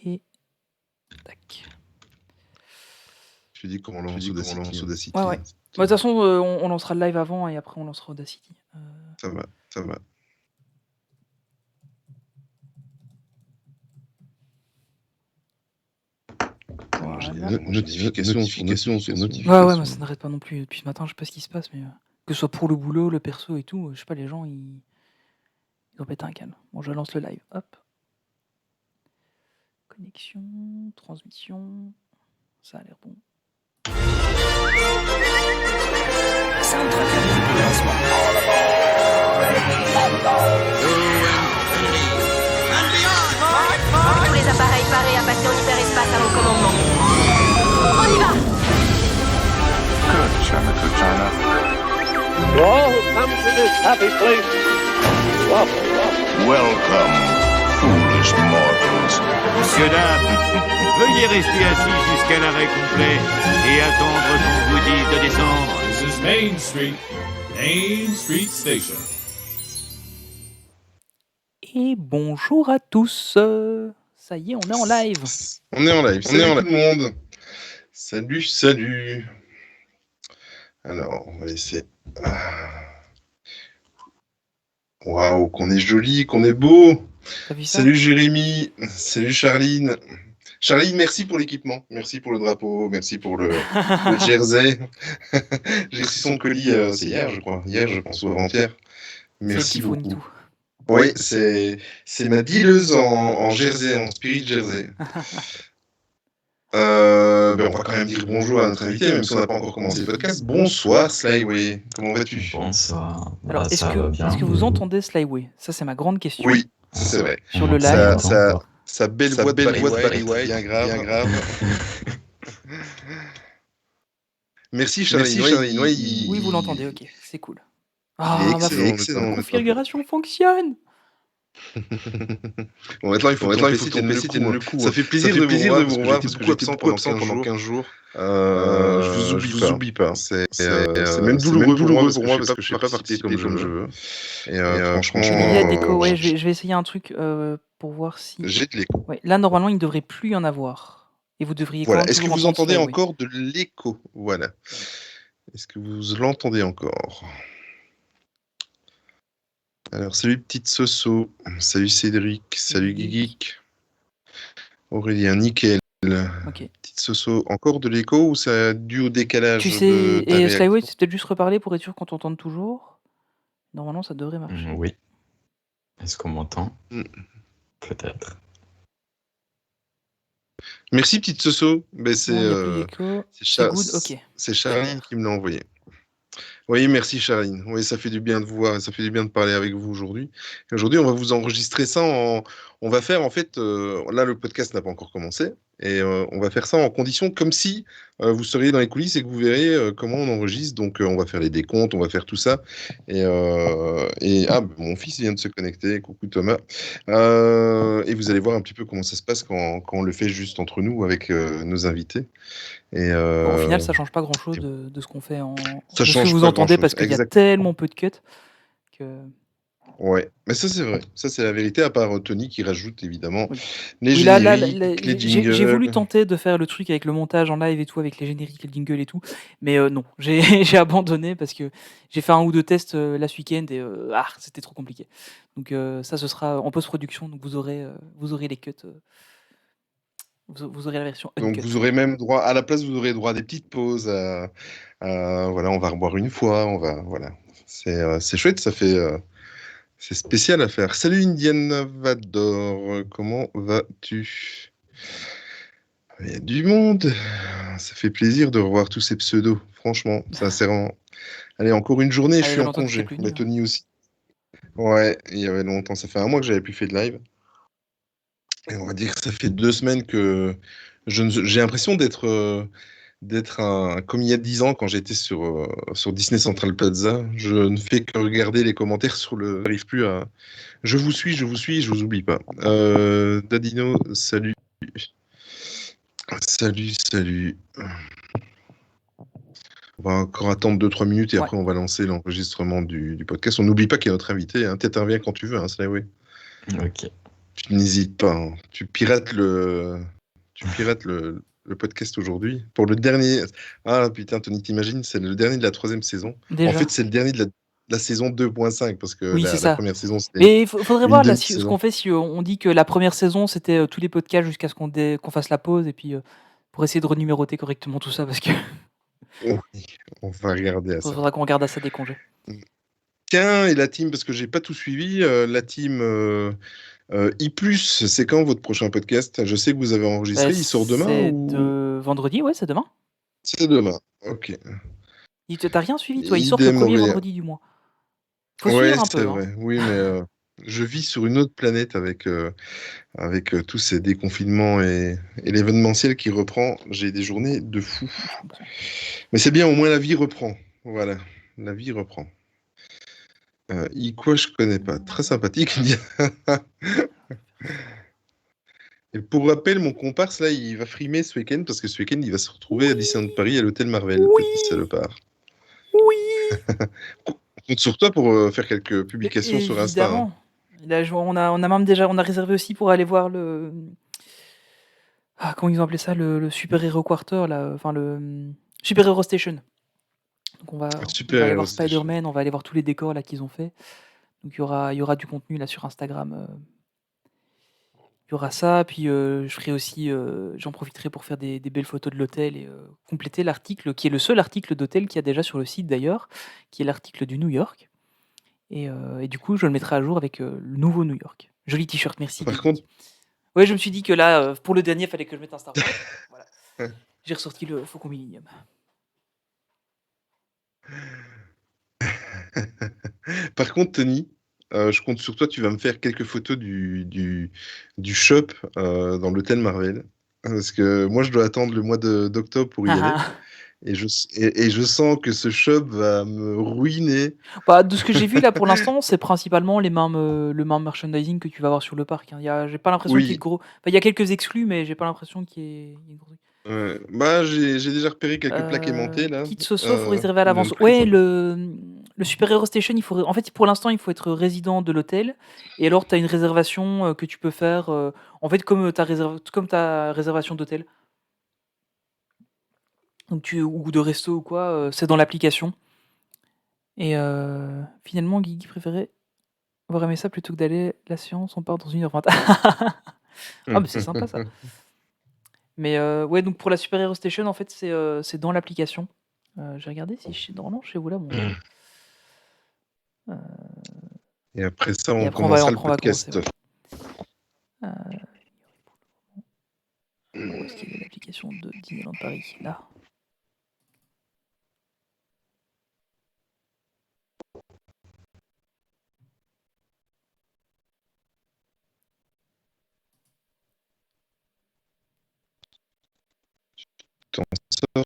Et tac. Je dis comment on lance Audacity. Ouais. De toute façon, on lancera le live avant et après on lancera Audacity. Ça va. Voilà. J'ai des notifications sur notifications. Ouais, mais ça n'arrête pas non plus depuis ce matin. Je sais pas ce qui se passe, mais que ce soit pour le boulot, le perso et tout, je sais pas, les gens ils ont pété un câble. Bon, je lance le live. Hop. Connexion, transmission. Ça a l'air bon. Tous les appareils parés à passer en hyperespace à vos commandements. On y va! Good, China. To all who come to this happy place, Welcome, foolish mortals. Monsieur, dames, veuillez rester assis jusqu'à l'arrêt complet et attendre qu'on vous dise de descendre. This is Main Street Station. Et bonjour à tous. Ça y est, on est en live. On est en live. Salut tout le monde. Salut. Alors, on va essayer. Waouh, qu'on est joli, qu'on est beau. Salut Jérémy. Salut Charline. Charline, merci pour l'équipement. Merci pour le drapeau. Merci pour le jersey. J'ai reçu son colis, c'est hier, je crois. Hier, je pense, ou avant-hier. Merci beaucoup. Oui, c'est ma dealeuse en jersey, en spirit jersey. On va quand même dire bonjour à notre invité, même si on n'a pas encore commencé le podcast. Bonsoir Slyway, comment vas-tu ? Bonsoir. Alors, est-ce que vous entendez Slyway ? Ça, c'est ma grande question. Oui, c'est vrai. Sur le live. Sa belle voix de Barry White, bien grave. Merci Charline. Oui, vous l'entendez, ok, c'est cool. Excellent. La configuration fonctionne. Bon, maintenant, il faut que Messi tienne le coup. Ça fait plaisir de vous revoir parce que j'étais beaucoup absent pendant 15 jours. Je vous oublie pas. C'est même douloureux pour moi parce que je ne suis pas parti comme je veux. Et franchement... Il y a d'écho, ouais, je vais essayer un truc pour voir si... J'ai de l'écho. Ouais, là, normalement, il ne devrait plus y en avoir. Et vous devriez voilà. Est-ce que vous entendez encore de l'écho ? Voilà. Est-ce que vous l'entendez encore ? Alors, salut petite Soso, salut Cédric, salut Guiguic, Aurélien, nickel. Ok. Petite Soso, encore de l'écho ou ça dû au décalage ? Tu sais, et Slyway, c'est peut-être juste reparler pour être sûr qu'on t'entende toujours. Normalement, ça devrait marcher. Oui. Est-ce qu'on m'entend ? Peut-être. Merci petite Soso. C'est Charline qui me l'a envoyé. Oui, merci Charline. Oui, ça fait du bien de vous voir, ça fait du bien de parler avec vous aujourd'hui. Et aujourd'hui, on va vous enregistrer ça on va faire en fait, là le podcast n'a pas encore commencé, et on va faire ça en condition comme si vous seriez dans les coulisses et que vous verrez comment on enregistre. Donc on va faire les décomptes, on va faire tout ça. Et mon fils vient de se connecter, coucou Thomas. Et vous allez voir un petit peu comment ça se passe quand on le fait juste entre nous avec nos invités. Et au final, ça change pas grand-chose de ce qu'on fait ça de change ce que vous entendez parce qu'il y a tellement peu de cuts que... Ouais, mais ça c'est vrai. Ça c'est la vérité, à part Tony qui rajoute évidemment les génériques, les jingles. J'ai voulu tenter de faire le truc avec le montage en live et tout, avec les génériques, les jingles et tout, mais non, j'ai abandonné parce que j'ai fait un ou deux tests là ce week-end et c'était trop compliqué. Donc ça, ce sera en post-production, donc vous aurez les cuts. Vous aurez la version uncut. Donc vous aurez même droit, à la place, vous aurez droit à des petites pauses. Voilà, on va reboire une fois. Voilà. C'est chouette, ça fait. C'est spécial à faire. Salut Indiana Vador, comment vas-tu ? Il y a du monde. Ça fait plaisir de revoir tous ces pseudos. Franchement, ça c'est vraiment. Allez, encore une journée, je suis en congé. Mais Tony aussi. Ouais, il y avait longtemps. Ça fait un mois que j'avais plus fait de live. Et on va dire que ça fait 2 semaines que j'ai l'impression d'être comme il y a 10 ans quand j'étais sur Disney Central Plaza. Je ne fais que regarder les commentaires j'arrive plus à... Je vous suis, je vous oublie pas. Dadino, salut. Salut. On va encore attendre 2-3 minutes et après on va lancer l'enregistrement du podcast. On n'oublie pas qu'il y a notre invité. T'interviens quand tu veux, Slyway. Ok. Tu n'hésites pas, hein. Tu pirates le podcast aujourd'hui. Pour le dernier. Ah putain, Tony, t'imagines, c'est le dernier de la 3e saison. En Déjà. fait, c'est le dernier de la saison 2.5 parce que Oui, c'est la ça. première saison, c'était Mais faudrait une voir là ce demi-saison. qu'on fait si on dit que la première saison c'était tous les podcasts jusqu'à ce qu'on fasse la pause et puis pour essayer de renuméroter correctement tout ça parce que Oui, on va regarder à ça. faudra qu'on regarde à ça des congés. Tiens, et la team, parce que j'ai pas tout suivi, la team I+, c'est quand votre prochain podcast? Je sais que vous avez enregistré, il sort demain C'est ou de vendredi, ouais, c'est demain. c'est demain? Ok. T'as rien suivi toi, ils sortent le Idem premier Auréa. vendredi du mois. Faut Ouais, suivre un c'est peu. Hein. vrai. Oui, mais je vis sur une autre planète avec tous ces déconfinements et l'événementiel qui reprend. J'ai des journées de fou. Je comprends. Mais c'est bien, au moins la vie reprend. Voilà, la vie reprend. Quoi, je connais pas. Très sympathique. Et pour rappel, mon comparse, là, il va frimer ce week-end parce que ce week-end, il va se retrouver à Disneyland Paris à l'hôtel Marvel, Oui. petit salopard. Oui. On compte sur toi pour faire quelques publications sur Insta. Hein. Évidemment. Là, on a même déjà réservé aussi pour aller voir le comment ils ont appelé ça, le Super Hero Quarter là, enfin le Super Hero Station. Donc on va aller voir Spider-Man, on va aller voir tous les décors là qu'ils ont fait. Donc il y aura du contenu là sur Instagram. Il y aura ça, puis je ferai aussi, j'en profiterai pour faire des belles photos de l'hôtel et compléter l'article, qui est le seul article d'hôtel qu'il y a déjà sur le site d'ailleurs, qui est l'article du New York. Et du coup, je le mettrai à jour avec le nouveau New York. Joli t-shirt, merci. Par contre, ouais, je me suis dit que là, pour le dernier, il fallait que je mette un Star Wars. Voilà. J'ai ressorti le Faucon Millenium. Par contre, Tony, je compte sur toi, tu vas me faire quelques photos du shop dans l'hôtel Marvel. Parce que moi, je dois attendre le mois d'octobre pour y aller. Et je sens que ce shop va me ruiner. Bah, de ce que j'ai vu là pour l'instant, c'est principalement le même merchandising que tu vas avoir sur le parc. Hein. J'ai pas l'impression qu'il y ait de gros. Enfin, il y a quelques exclus, mais j'ai pas l'impression qu'il y ait de gros. Bah, j'ai déjà repéré quelques plaques aimantées là. Kit Soso, faut réserver à l'avance. Ouais, le Super Hero Station, en fait, pour l'instant, il faut être résident de l'hôtel. Et alors, tu as une réservation que tu peux faire, en fait, comme ta réservation d'hôtel. Donc ou de resto ou quoi, c'est dans l'application. Et finalement, Guigui préférait avoir aimé ça plutôt que d'aller la séance, on part dans 1h20. Ah, mais c'est sympa ça. Mais ouais, donc pour la Super Hero Station, en fait, c'est dans l'application. J'ai regardé si normalement chez vous là. Bon, et après ça, on après, commencera le podcast. Où est-ce qu'il y a l'application de Disneyland Paris? Là. T'en sors,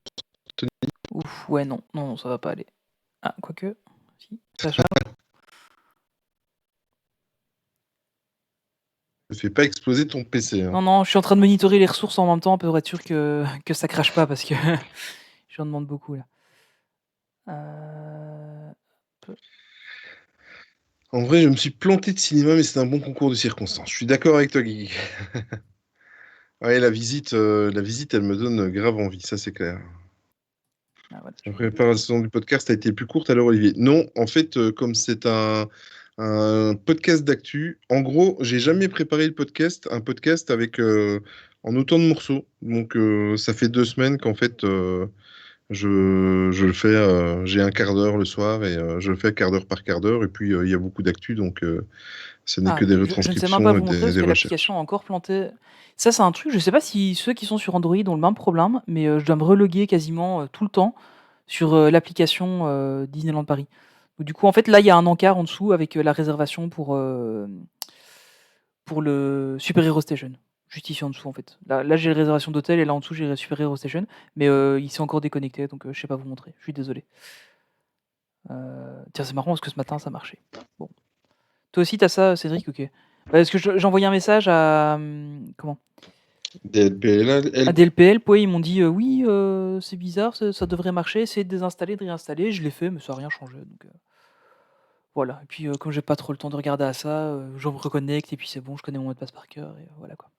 Tony? Ouf, ouais, non, ça va pas aller. Ah, quoique, si, ça charge. Ne fais pas exploser ton PC. Hein. Non, je suis en train de monitorer les ressources en même temps pour être sûr que ça crache pas parce que j'en demande beaucoup là. En vrai, je me suis planté de cinéma, mais c'est un bon concours de circonstances. Je suis d'accord avec toi, Guigui. Ouais, la visite, elle me donne grave envie, ça c'est clair. Voilà, la préparation du podcast a été plus courte alors, Olivier. Non, en fait, comme c'est un podcast d'actu, en gros, j'ai jamais préparé un podcast avec en autant de morceaux. Donc, ça fait 2 semaines qu'en fait, je le fais. J'ai un quart d'heure le soir et je le fais quart d'heure par quart d'heure. Et puis, il y a beaucoup d'actu, donc ce n'est que des retranscriptions. Je ne sais même pas et vous montrer parce que l'application a encore planté. Ça, c'est un truc, je ne sais pas si ceux qui sont sur Android ont le même problème, mais je dois me reloguer quasiment tout le temps sur l'application Disneyland Paris. Donc, du coup, en fait, là, il y a un encart en dessous avec la réservation pour le Super Hero Station. Juste ici en dessous, en fait. Là j'ai la réservation d'hôtel et là en dessous, j'ai la Super Hero Station. Mais il s'est encore déconnecté, donc je ne sais pas vous montrer. Je suis désolé. Tiens, c'est marrant parce que ce matin, ça marchait. Bon. Toi aussi, tu as ça, Cédric? Ok. Parce que j'ai envoyé un message à... comment DLPL. À DLPL, ils m'ont dit oui, c'est bizarre, ça devrait marcher, essayez de désinstaller, de réinstaller. Je l'ai fait, mais ça n'a rien changé. Donc, Voilà, et puis, comme j'ai pas trop le temps de regarder à ça, je me reconnecte et puis c'est bon, je connais mon mot de passe par cœur et voilà, quoi.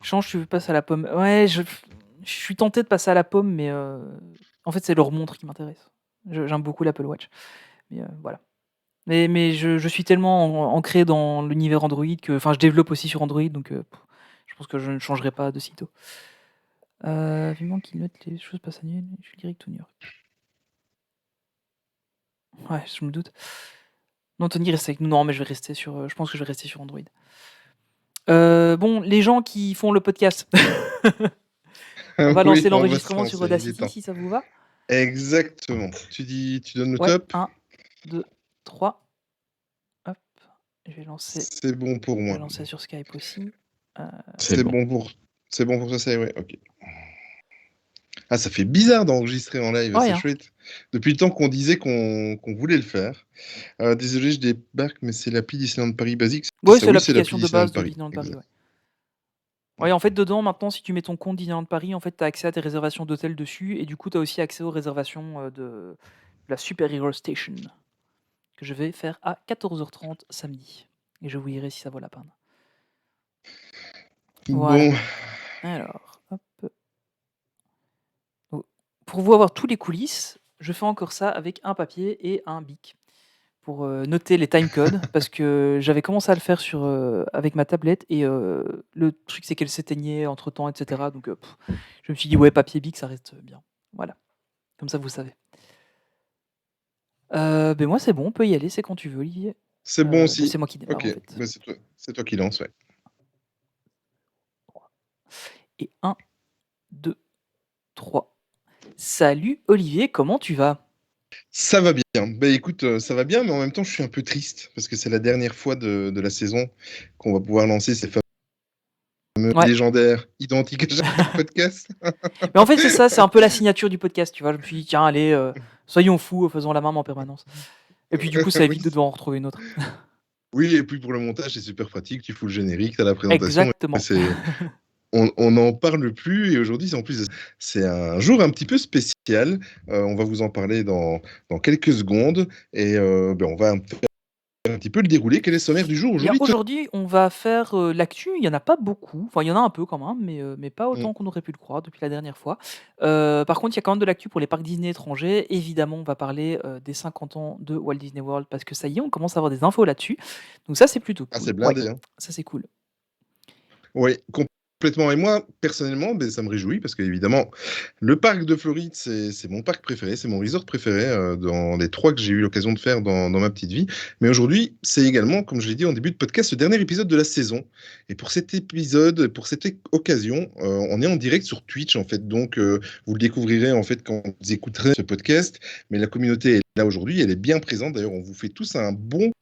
Change, tu passes à la pomme. Ouais, je suis tenté de passer à la pomme, mais en fait, c'est leur montre qui m'intéresse. J'aime beaucoup l'Apple Watch, mais voilà. Mais je suis tellement ancré dans l'univers Android que enfin, je développe aussi sur Android, donc je pense que je ne changerai pas de sitôt. Vivement qu'ils notent les choses passent annuelles, je suis direct tout New York. Ouais, je me doute. Non, Tony reste avec nous. Non, mais je vais rester sur. Je pense que je vais rester sur Android. Bon, les gens qui font le podcast, on va Oui, lancer on va se l'enregistrement sur lancer, il est Audacity temps. si ça vous va. Exactement. Tu donnes le Ouais, top? 1, 2, 3. Hop, je vais lancer. C'est bon pour Je vais moi. lancer sur Skype aussi. C'est bon. C'est bon pour toi, ça, ouais, ok. Ah, ça fait bizarre d'enregistrer en live, Ouais, c'est hein. chouette. Depuis le temps qu'on disait qu'on voulait le faire. Désolé, je débarque, mais c'est l'appli Disneyland Paris basique. Ouais, ça, c'est oui, c'est l'application l'appli de base de Paris. Disneyland Paris, Exact. ouais. Ouais, en fait, dedans, maintenant, si tu mets ton compte Disneyland Paris, en fait, tu as accès à tes réservations d'hôtel dessus, et du coup, tu as aussi accès aux réservations de la Super Hero Station, que je vais faire à 14h30 samedi. Et je vous dirai si ça vaut la peine. Voilà. Bon, Alors, hop. Oh. Pour vous avoir tous les coulisses, je fais encore ça avec un papier et un bic pour noter les timecodes parce que j'avais commencé à le faire avec ma tablette et le truc c'est qu'elle s'éteignait entre temps, etc. Donc je me suis dit ouais, papier bic ça reste bien. Voilà, comme ça vous savez. Ben moi c'est bon, on peut y aller, c'est quand tu veux Olivier. c'est bon aussi. C'est moi qui démarre Ok, en fait. bah, c'est toi qui lance, ouais. Et 1, 2, 3. Salut Olivier, comment tu vas? Ça va bien. Bah écoute, ça va bien, mais en même temps, je suis un peu triste parce que c'est la dernière fois de la saison qu'on va pouvoir lancer ces fameux Ouais. légendaires identiques à chaque podcast. Mais en fait c'est ça, c'est un peu la signature du podcast, tu vois. Je me suis dit tiens allez, soyons fous, faisons la même en permanence. Et puis du coup ça évite Oui. de devoir en retrouver une autre. Oui, et puis pour le montage, c'est super pratique. Tu fous le générique, tu as la présentation. Exactement. On n'en parle plus. Et aujourd'hui, en plus, c'est un jour un petit peu spécial. On va vous en parler dans quelques secondes. Et on va faire un petit peu le déroulé. Quel est le sommaire du jour aujourd'hui? Aujourd'hui, on va faire l'actu. Il n'y en a pas beaucoup. Enfin, il y en a un peu quand même, mais pas autant qu'on aurait pu le croire depuis la dernière fois. Par contre, il y a quand même de l'actu pour les parcs Disney étrangers. Évidemment, on va parler des 50 ans de Walt Disney World parce que ça y est, on commence à avoir des infos là-dessus. Donc ça, c'est plutôt cool. Ah, c'est blindé. Ouais, Hein. ça, c'est cool. Oui, complètement. Et moi, personnellement, ça me réjouit parce qu'évidemment, le parc de Floride, c'est mon parc préféré, c'est mon resort préféré dans les 3 que j'ai eu l'occasion de faire dans ma petite vie. Mais aujourd'hui, c'est également, comme je l'ai dit en début de podcast, le dernier épisode de la saison. Et pour cet épisode, pour cette occasion, on est en direct sur Twitch, en fait. Donc, vous le découvrirez, en fait, quand vous écouterez ce podcast. Mais la communauté est là aujourd'hui, elle est bien présente. D'ailleurs, on vous fait tous un bon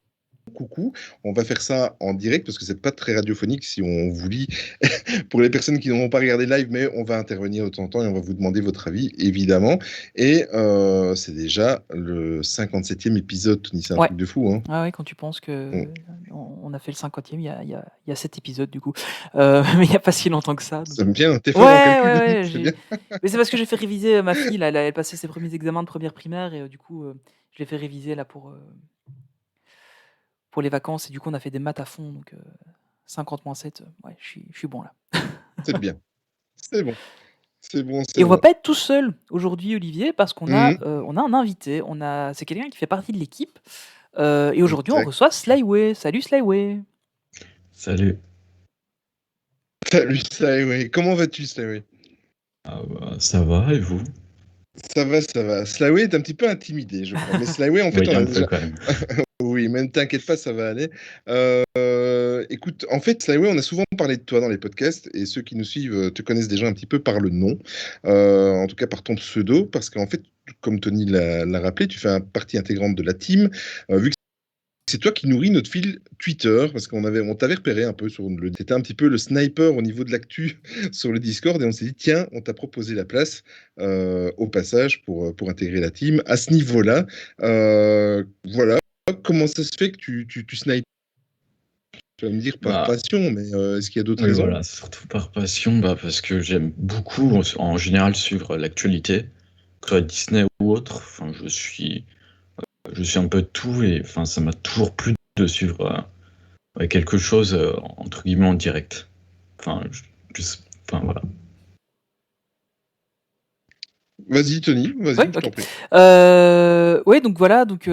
coucou. On va faire ça en direct parce que c'est pas très radiophonique si on vous lit pour les personnes qui n'auront pas regardé live, mais on va intervenir de temps en temps et on va vous demander votre avis, évidemment. Et c'est déjà le 57e épisode, Tony, c'est un truc de fou. Hein. Ah ouais, quand tu penses que on a fait le 50e, il y a 7 épisodes du coup. Mais il n'y a pas si longtemps que ça. C'est bien, t'es fort en calcul. C'est bien. Mais c'est parce que j'ai fait réviser ma fille, là, elle passait ses premiers examens de première primaire et du coup, je l'ai fait réviser là pour les vacances et du coup, on a fait des maths à fond. Donc 50 moins 7, ouais, je suis bon là. C'est bien. C'est bon. C'est bon. Et on va pas être tout seul aujourd'hui, Olivier, parce qu'on a, Mhm. on a un invité. C'est quelqu'un qui fait partie de l'équipe. Et aujourd'hui, on reçoit Slyway. Salut Slyway. Salut. Salut Slyway. Comment vas-tu, Slyway? Ah bah, ça va, et vous? Ça va, ça va. Slyway est un petit peu intimidé, je crois. Mais Slyway, en fait, Oui, on un a peu déjà... quand même. Oui, même t'inquiète pas, ça va aller. Écoute, en fait, Slyway, on a souvent parlé de toi dans les podcasts et ceux qui nous suivent te connaissent déjà un petit peu par le nom, en tout cas par ton pseudo, parce qu'en fait, comme Tony l'a rappelé, tu fais partie intégrante de la team, vu que c'est toi qui nourris notre fil Twitter, parce on t'avait repéré un peu c'était un petit peu le sniper au niveau de l'actu sur le Discord, et on s'est dit, tiens, on t'a proposé la place au passage pour intégrer la team. À ce niveau-là, voilà, comment ça se fait que tu snipes? Tu vas me dire par passion, mais est-ce qu'il y a d'autres raisons? Voilà, surtout par passion, parce que j'aime beaucoup en général suivre l'actualité, que ce soit Disney ou autre. Enfin, je suis je suis un peu de tout et enfin, ça m'a toujours plu de suivre quelque chose entre guillemets en direct. Enfin, enfin voilà. Vas-y, Tony, vas-y, Ouais, je t'en ok. prie. Ouais, donc voilà, donc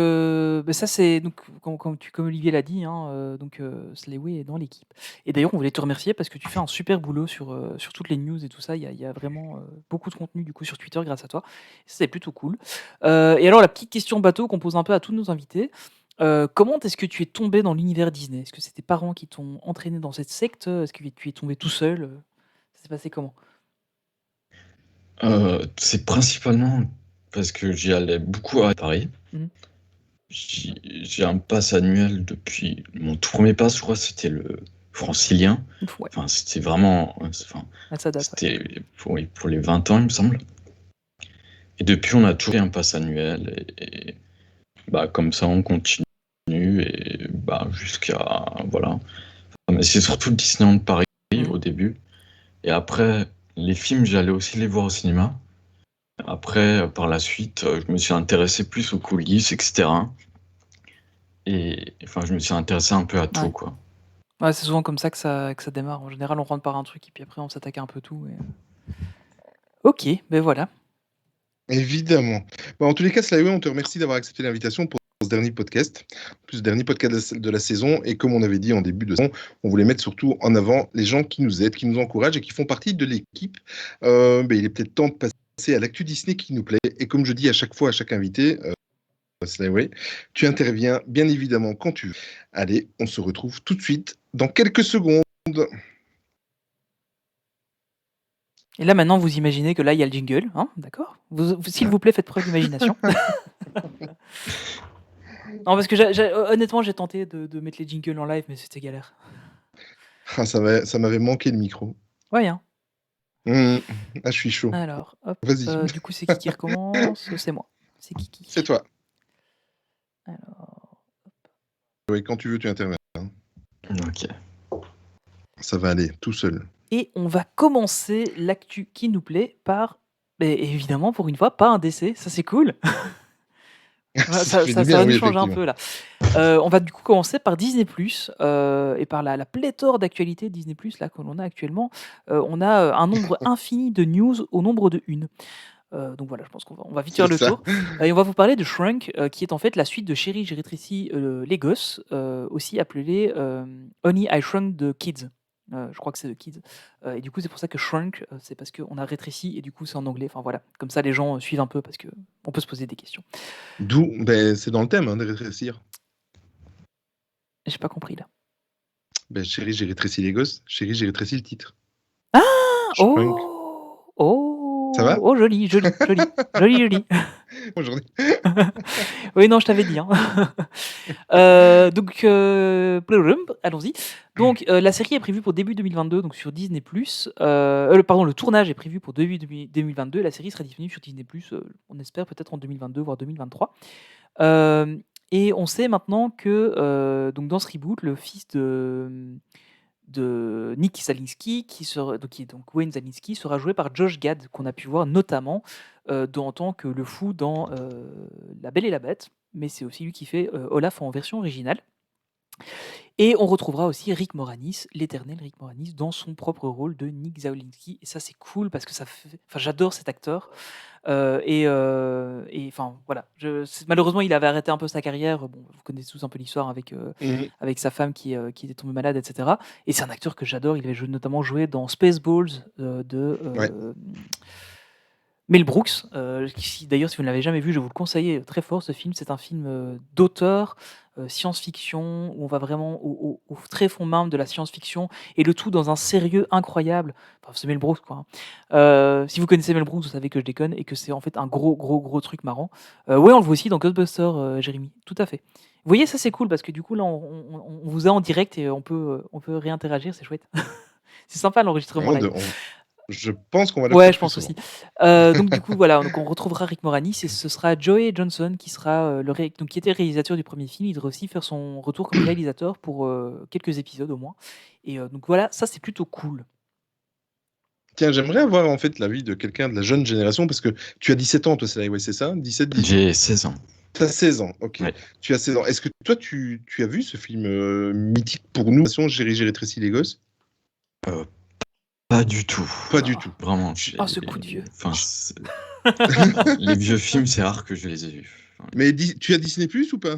ça c'est donc comme Olivier l'a dit, hein, donc Slayway est dans l'équipe. Et d'ailleurs, on voulait te remercier parce que tu fais un super boulot sur toutes les news et tout ça. Il y a vraiment beaucoup de contenu du coup sur Twitter grâce à toi. Ça, c'est plutôt cool. Et alors, la petite question bateau qu'on pose un peu à tous nos invités. Comment est-ce que tu es tombé dans l'univers Disney? Est-ce que c'est tes parents qui t'ont entraîné dans cette secte? Est-ce que tu es tombé tout seul? Ça s'est passé comment? C'est principalement parce que j'y allais beaucoup à Paris. Mhm. J'ai un pass annuel depuis mon tout premier pass, je crois, c'était le francilien. Ouais, Enfin, c'était vraiment, enfin, ça date. Ouais. c'était pour les 20 ans, il me semble. Et depuis, on a toujours eu un pass annuel et bah comme ça, on continue et bah jusqu'à voilà. Mais c'est surtout Disneyland Paris Mhm. au début. Et après, les films, j'allais aussi les voir au cinéma. Après, par la suite, je me suis intéressé plus aux coulisses, etc. Et enfin, je me suis intéressé un peu à tout, Ouais. quoi. Ouais, c'est souvent comme ça que ça démarre. En général, on rentre par un truc et puis après, on s'attaque à un peu tout. Ok, ben voilà. Évidemment. En tous les cas, Slayway, on te remercie d'avoir accepté l'invitation pour ce dernier podcast, plus dernier podcast de la saison. Et comme on avait dit en début de saison, on voulait mettre surtout en avant les gens qui nous aident, qui nous encouragent et qui font partie de l'équipe. Il est peut-être temps de passer à l'actu Disney qui nous plaît. Et comme je dis à chaque fois à chaque invité, Slayway, tu interviens bien évidemment quand tu veux. Allez, on se retrouve tout de suite dans quelques secondes. Et là, maintenant, vous imaginez que là, il y a le jingle, hein, d'accord? S'il vous plaît, faites preuve d'imagination. Non, parce que honnêtement, j'ai tenté de mettre les jingles en live, mais c'était galère. Ah, ça m'avait manqué le micro. Ouais, hein. Ah, je suis chaud. Alors, hop. Vas-y. Du coup, c'est qui recommence? C'est moi. C'est Kiki. C'est toi. Alors, Oui, quand tu veux, tu interviens. Ok. Ça va aller, tout seul. et on va commencer l'actu qui nous plaît par, évidemment, pour une fois, pas un décès. Ça, c'est cool. Ça fait Ça du bien, va nous oui, changer un effectivement. peu là. On va du coup commencer par Disney+, et par la pléthore d'actualités Disney+, là, que l'on a actuellement. On a un nombre infini de news au nombre de une. Donc voilà, je pense qu'on va vite faire C'est le ça. tour. Et on va vous parler de Shrunk, qui est en fait la suite de Chérie, j'ai rétréci les gosses, aussi appelé Honey, I Shrunk the Kids. Je crois que c'est The Kids. Et du coup, c'est pour ça que Shrunk, c'est parce qu'on a rétréci et du coup, c'est en anglais. Enfin voilà, comme ça, les gens suivent un peu parce qu'on peut se poser des questions. D'où, c'est dans le thème, de rétrécir. J'ai pas compris là. Chérie, j'ai rétréci les gosses. Chérie, j'ai rétréci le titre. Ah Shrunk. Ça va? Oh, joli, joli, joli, joli, joli. Aujourd'hui. Oui, non, je t'avais dit. Hein. Donc, allons-y. Donc, la série est prévue pour début 2022, donc sur Disney+. Pardon, le tournage est prévu pour début 2022. La série sera disponible sur Disney+, on espère peut-être en 2022, voire 2023. Et on sait maintenant que donc dans ce reboot, le fils de Nick Zalinsky, qui est donc Wayne Zalinsky, sera joué par Josh Gad, qu'on a pu voir notamment en tant que le fou dans La Belle et la Bête, mais c'est aussi lui qui fait Olaf en version originale. Et on retrouvera aussi Rick Moranis, l'éternel Rick Moranis, dans son propre rôle de Nick Zalinsky. Et ça, c'est cool parce que j'adore cet acteur. Et enfin, voilà. Malheureusement, il avait arrêté un peu sa carrière. Bon, vous connaissez tous un peu l'histoire avec sa femme qui était tombée malade, etc. Et c'est un acteur que j'adore. Il avait notamment joué dans Spaceballs de Mel Brooks. D'ailleurs, si vous ne l'avez jamais vu, je vous le conseille très fort. Ce film, c'est un film d'auteur, science-fiction, où on va vraiment au très fond même de la science-fiction, et le tout dans un sérieux incroyable. Enfin, c'est Mel Brooks, quoi. Si vous connaissez Mel Brooks, vous savez que je déconne, et que c'est en fait un gros truc marrant. Ouais, on le voit aussi dans Ghostbusters, Jérémy. Tout à fait. Vous voyez, ça c'est cool, parce que du coup, là, on vous a en direct, et on peut réinteragir, c'est chouette. C'est sympa l'enregistrement live. Je pense qu'on va le Ouais, faire je pense plus souvent. aussi. Donc du coup, voilà, donc on retrouvera Rick Moranis et ce sera Joey Johnson qui sera qui était réalisateur du premier film. Il devrait aussi faire son retour comme réalisateur pour quelques épisodes au moins. Et donc voilà, ça c'est plutôt cool. Tiens, j'aimerais avoir en fait l'avis de quelqu'un de la jeune génération parce que tu as 17 ans, toi, c'est ça? 17, 18? J'ai 16 ans. Tu as 16 ans, ok. Ouais. Tu as 16 ans. Est-ce que toi, tu as vu ce film mythique pour nous, J'ai rétréci les gosses? Pas du tout. Pas du tout. Vraiment. Ah, ce coup de vieux. Enfin, les vieux films, c'est rare que je les ai vus. Enfin, Mais tu as Disney Plus ou pas?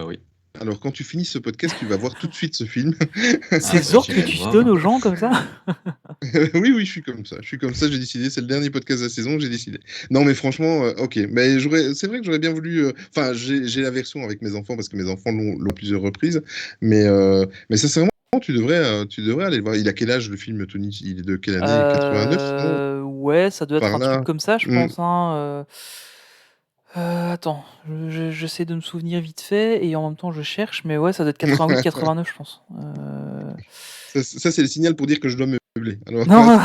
oui. Alors, quand tu finis ce podcast, tu vas voir tout de suite ce film. C'est Zork que tu donnes aux gens comme ça? Oui, je suis comme ça. J'ai décidé. C'est le dernier podcast de la saison, j'ai décidé. Non, mais franchement, ok. Mais c'est vrai que j'aurais bien voulu. Enfin, j'ai la version avec mes enfants parce que mes enfants l'ont plusieurs reprises. Mais sincèrement, tu devrais aller le voir. Il a quel âge le film, Tony? Il est de quelle année? 89, non? Ouais, ça doit être Par un là. truc comme ça, je pense. Hein. Attends, j'essaie de me souvenir vite fait et en même temps je cherche, mais ouais, ça doit être 88, 89, je pense. Ça, c'est le signal pour dire que je dois meubler. Alors, Non,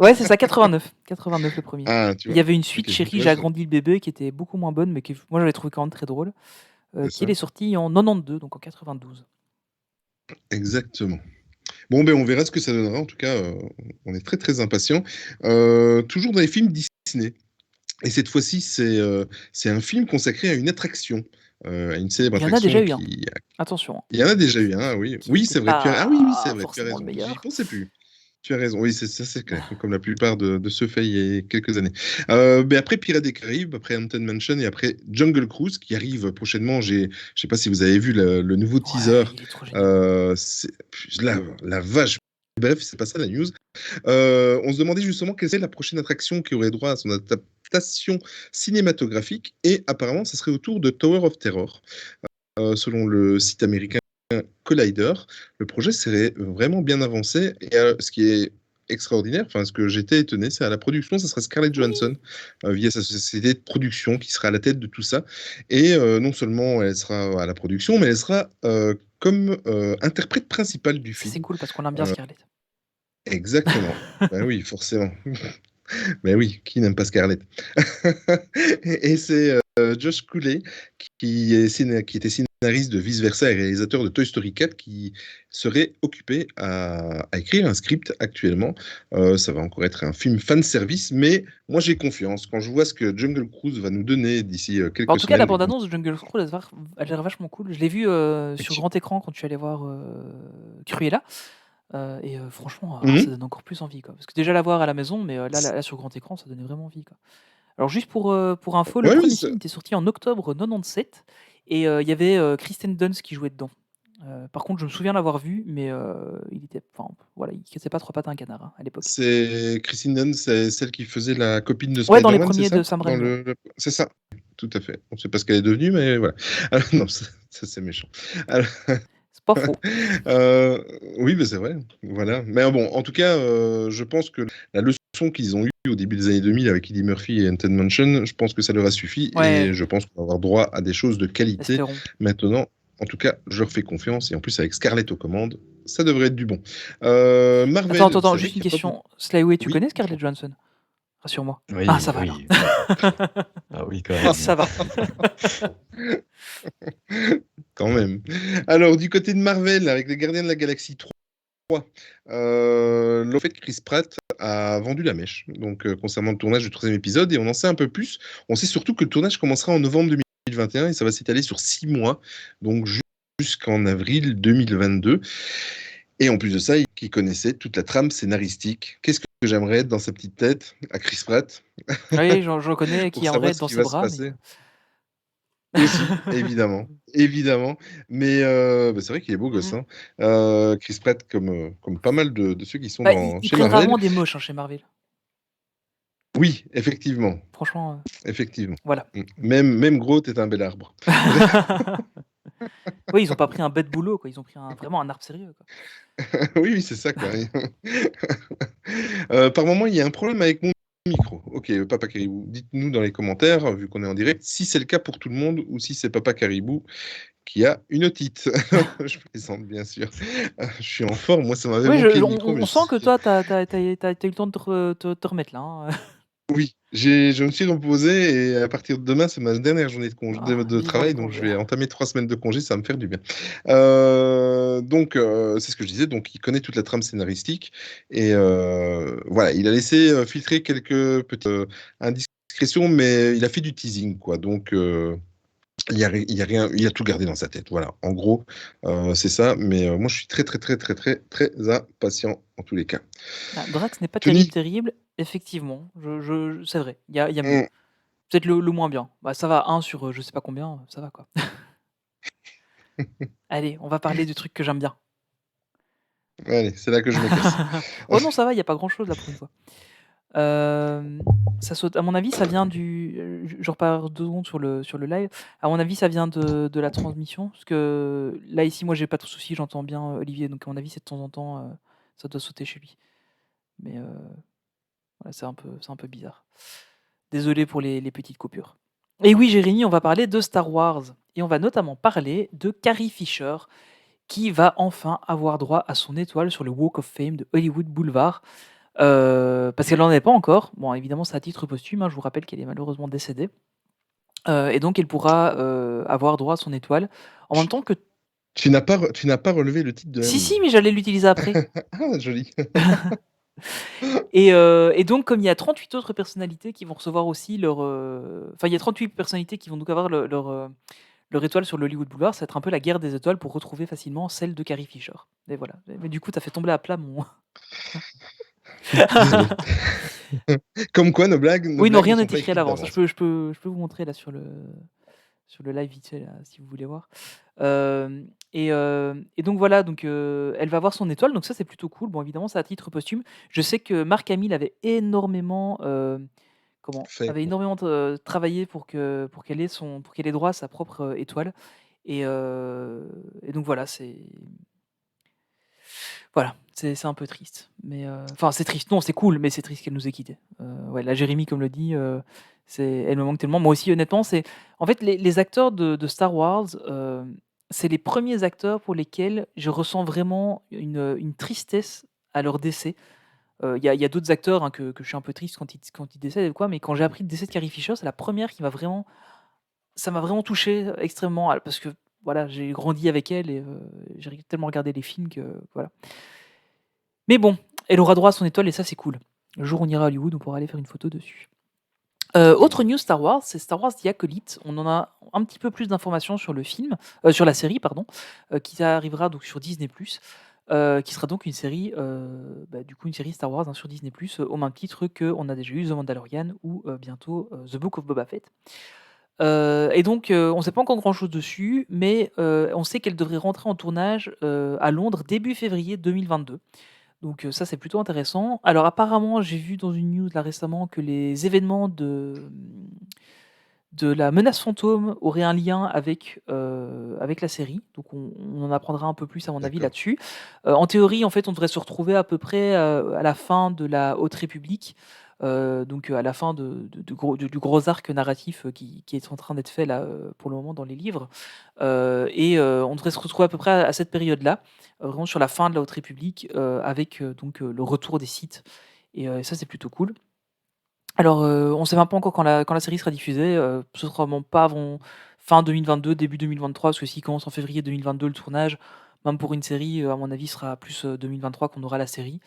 ouais, c'est ça, 89. 89 le premier. Ah, tu Il vois. y avait une suite, Ok, Chérie, ouais, j'ai agrandi le bébé, qui était beaucoup moins bonne, mais qui, moi j'avais trouvé quand même très drôle. C'est Qui ça. est sorti en 92, donc en 92. Exactement. Bon, ben on verra ce que ça donnera. En tout cas, on est très très impatients. Toujours dans les films Disney. Et cette fois-ci, c'est un film consacré à une attraction, à une célèbre Il y en a attraction déjà eu un. qui. Attention. Il y en a déjà eu un, oui. Qui Oui, n'était c'est vrai. pas Ah oui, c'est vrai. Tu as forcément le raison. meilleur. J'y pensais plus. Tu as raison. Oui, c'est clair, comme la plupart de ceux faits il y a quelques années. Mais après Pirates des Caraïbes, après Haunted Mansion et après Jungle Cruise qui arrive prochainement. Je sais pas si vous avez vu le nouveau teaser. Il est trop génial. La vache. Bref, c'est pas ça la news. On se demandait justement quelle serait la prochaine attraction qui aurait droit à son adaptation cinématographique, et apparemment, ça serait autour de Tower of Terror. Selon le site américain Collider, le projet serait vraiment bien avancé, et ce qui est extraordinaire, enfin ce que j'étais étonné, c'est à la production, ça serait Scarlett Johansson, via sa société de production, qui sera à la tête de tout ça, et non seulement elle sera à la production, mais elle sera comme interprète principale du film. C'est cool parce qu'on aime bien Scarlett. Exactement. Ben oui, forcément. Mais oui, qui n'aime pas Scarlett? Et c'est Josh Cooley qui était scénariste de Vice Versa et réalisateur de Toy Story 4 qui serait occupé à écrire un script actuellement. Ça va encore être un film fan service, mais moi j'ai confiance. Quand je vois ce que Jungle Cruise va nous donner d'ici quelques semaines. En tout cas, la bande-annonce de Jungle Cruise, elle a l'air vachement cool. Je l'ai vu sur grand écran quand tu allais voir Cruella. Et franchement, ça donne encore plus envie, quoi. Parce que déjà la voir à la maison, mais là sur grand écran, ça donnait vraiment envie, quoi. Alors juste pour info, le premier film était sorti en octobre 97 et il y avait Kristen Dunst qui jouait dedans. Par contre, je me souviens l'avoir vu, mais il cassait pas trois pattes à un canard, hein, à l'époque. C'est Kristen Dunst, c'est celle qui faisait la copine de Ouais, dans les Spider-Man, premiers c'est ça? de Sam Raimi. C'est ça, tout à fait. On ne sait pas ce qu'elle est devenue, mais voilà. Alors, non, ça c'est méchant. Alors, C'est pas faux. oui, mais c'est vrai. Voilà. Mais bon, en tout cas, je pense que la leçon qu'ils ont eue au début des années 2000 avec Eddie Murphy et Haunted Mansion, je pense que ça leur a suffi. Ouais. Et je pense qu'on va avoir droit à des choses de qualité Espérons. maintenant. En tout cas, je leur fais confiance. Et en plus, avec Scarlett aux commandes, ça devrait être du bon. Marvel. Attends, juste une question. Slightway, tu connais Scarlett Johansson? Rassure-moi. Oui, Ah, ça va. oui. Ah oui, quand même. Ça va. Quand même. Alors, du côté de Marvel, avec les Gardiens de la Galaxie 3, le fait que Chris Pratt a vendu la mèche, donc concernant le tournage du 3e épisode, et on en sait un peu plus. On sait surtout que le tournage commencera en novembre 2021 et ça va s'étaler sur 6 mois, donc jusqu'en avril 2022. Et en plus de ça, il connaissait toute la trame scénaristique. Qu'est-ce que j'aimerais être dans sa petite tête à Chris Pratt? Oui, j'en connais qui aimerait être dans ses bras. Aussi, évidemment. Mais c'est vrai qu'il est beau gosse. Hein. Chris Pratt, comme pas mal de ceux qui sont il chez prend Marvel. rarement des moches chez Marvel. Oui, effectivement. Franchement. Effectivement. Voilà. Même Groot est un bel arbre. Oui, ils ont pas pris un bête boulot, quoi. Ils ont pris vraiment un arbre sérieux, quoi. Oui, c'est ça, quoi. Par moment, il y a un problème avec mon micro. Ok, Papa Caribou, dites-nous dans les commentaires, vu qu'on est en direct, si c'est le cas pour tout le monde ou si c'est Papa Caribou qui a une otite. Je plaisante, bien sûr. Je suis en forme, moi ça m'avait manqué le micro. On sent que toi, t'as eu le temps de te remettre là. Hein. Oui, je me suis reposé et à partir de demain, c'est ma dernière journée de travail, donc je vais entamer 3 semaines de congé, ça va me faire du bien. Donc, c'est ce que je disais, donc il connaît toute la trame scénaristique et voilà, il a laissé filtrer quelques petites indiscrétions, mais il a fait du teasing, quoi. Donc, Il y a rien, il a tout gardé dans sa tête. Voilà, en gros, c'est ça. Mais moi, je suis très, très, très, très, très, très impatient en tous les cas. Ah, Drax n'est pas Tony, terrible, effectivement. C'est vrai, il y a mieux. Peut-être le moins bien. Bah, ça va, 1 sur je sais pas combien, ça va quoi. Allez, on va parler du truc que j'aime bien. allez, c'est là que je me casse. Oh non, ça va, il y a pas grand-chose là pour une fois. Ça saute. À mon avis, ça vient du. Je repars 2 secondes sur le live. À mon avis, ça vient de la transmission. Parce que là, ici, moi, j'ai pas de soucis, j'entends bien Olivier. Donc, à mon avis, c'est de temps en temps, ça doit sauter chez lui. Mais voilà, c'est un peu bizarre. Désolé pour les petites coupures. Et oui, Jérémy, on va parler de Star Wars. Et on va notamment parler de Carrie Fisher, qui va enfin avoir droit à son étoile sur le Walk of Fame de Hollywood Boulevard. Parce qu'elle n'en avait pas encore. Bon, évidemment, c'est à titre posthume, hein, je vous rappelle qu'elle est malheureusement décédée. Et donc elle pourra, avoir droit à son étoile, en même temps que Tu n'as pas relevé le titre de la si, news. si, mais j'allais l'utiliser après. Ah, joli. Et donc comme il y a 38 autres personnalités qui vont recevoir aussi leur, enfin il y a 38 personnalités qui vont donc avoir leur étoile sur le Hollywood Boulevard, ça va être un peu la guerre des étoiles pour retrouver facilement celle de Carrie Fisher. Et voilà. Mais du coup, tu as fait tomber à plat mon Désolé. Comme quoi, nos blagues Oui, non, ne rien sont n'est pas écrit à écrites l'avance. d'avance. Je peux vous montrer là sur le live vite fait là, si vous voulez voir. Et donc voilà, donc elle va avoir son étoile, donc ça c'est plutôt cool. Bon, évidemment, c'est à titre posthume. Je sais que Marc Hamill avait énormément, Fait. avait énormément travaillé pour qu'elle ait droit à sa propre étoile. Et donc voilà, c'est un peu triste. Mais enfin, c'est triste. Non, c'est cool, mais c'est triste qu'elle nous ait quittés. Ouais, là, Jérémy, comme le dit, elle me manque tellement. Moi aussi, honnêtement, c'est en fait les acteurs de Star Wars. C'est les premiers acteurs pour lesquels je ressens vraiment une tristesse à leur décès. Il y a d'autres acteurs, hein, que je suis un peu triste quand ils décèdent ou quoi, mais quand j'ai appris le décès de Carrie Fisher, c'est la première qui ça m'a vraiment touché extrêmement, parce que voilà, j'ai grandi avec elle et j'ai tellement regardé les films que voilà. Mais bon, elle aura droit à son étoile et ça c'est cool. Le jour où on ira à Hollywood, on pourra aller faire une photo dessus. Autre news Star Wars, c'est Star Wars The Acolyte. On en a un petit peu plus d'informations sur le film, sur la série, pardon, qui arrivera donc sur Disney+, qui sera donc une série, du coup une série Star Wars, hein, sur Disney+, au même titre qu'on a déjà eu The Mandalorian ou bientôt The Book of Boba Fett. Et donc, on ne sait pas encore grand-chose dessus, mais on sait qu'elle devrait rentrer en tournage à Londres début février 2022. Donc ça, c'est plutôt intéressant. Alors apparemment, j'ai vu dans une news là récemment que les événements de la menace fantôme auraient un lien avec la série. Donc on en apprendra un peu plus à mon avis D'accord. là-dessus. En théorie, en fait, on devrait se retrouver à peu près à la fin de la Haute République. Donc à la fin du gros arc narratif qui est en train d'être fait là pour le moment dans les livres. On devrait se retrouver à peu près à cette période-là, vraiment sur la fin de la Haute République, avec donc le retour des Sith. Et ça, c'est plutôt cool. Alors, on ne sait même pas encore quand la série sera diffusée. Ce sera vraiment pas avant fin 2022, début 2023, parce que s'il commence en février 2022 le tournage, même pour une série, à mon avis, ce sera plus 2023 qu'on aura la série.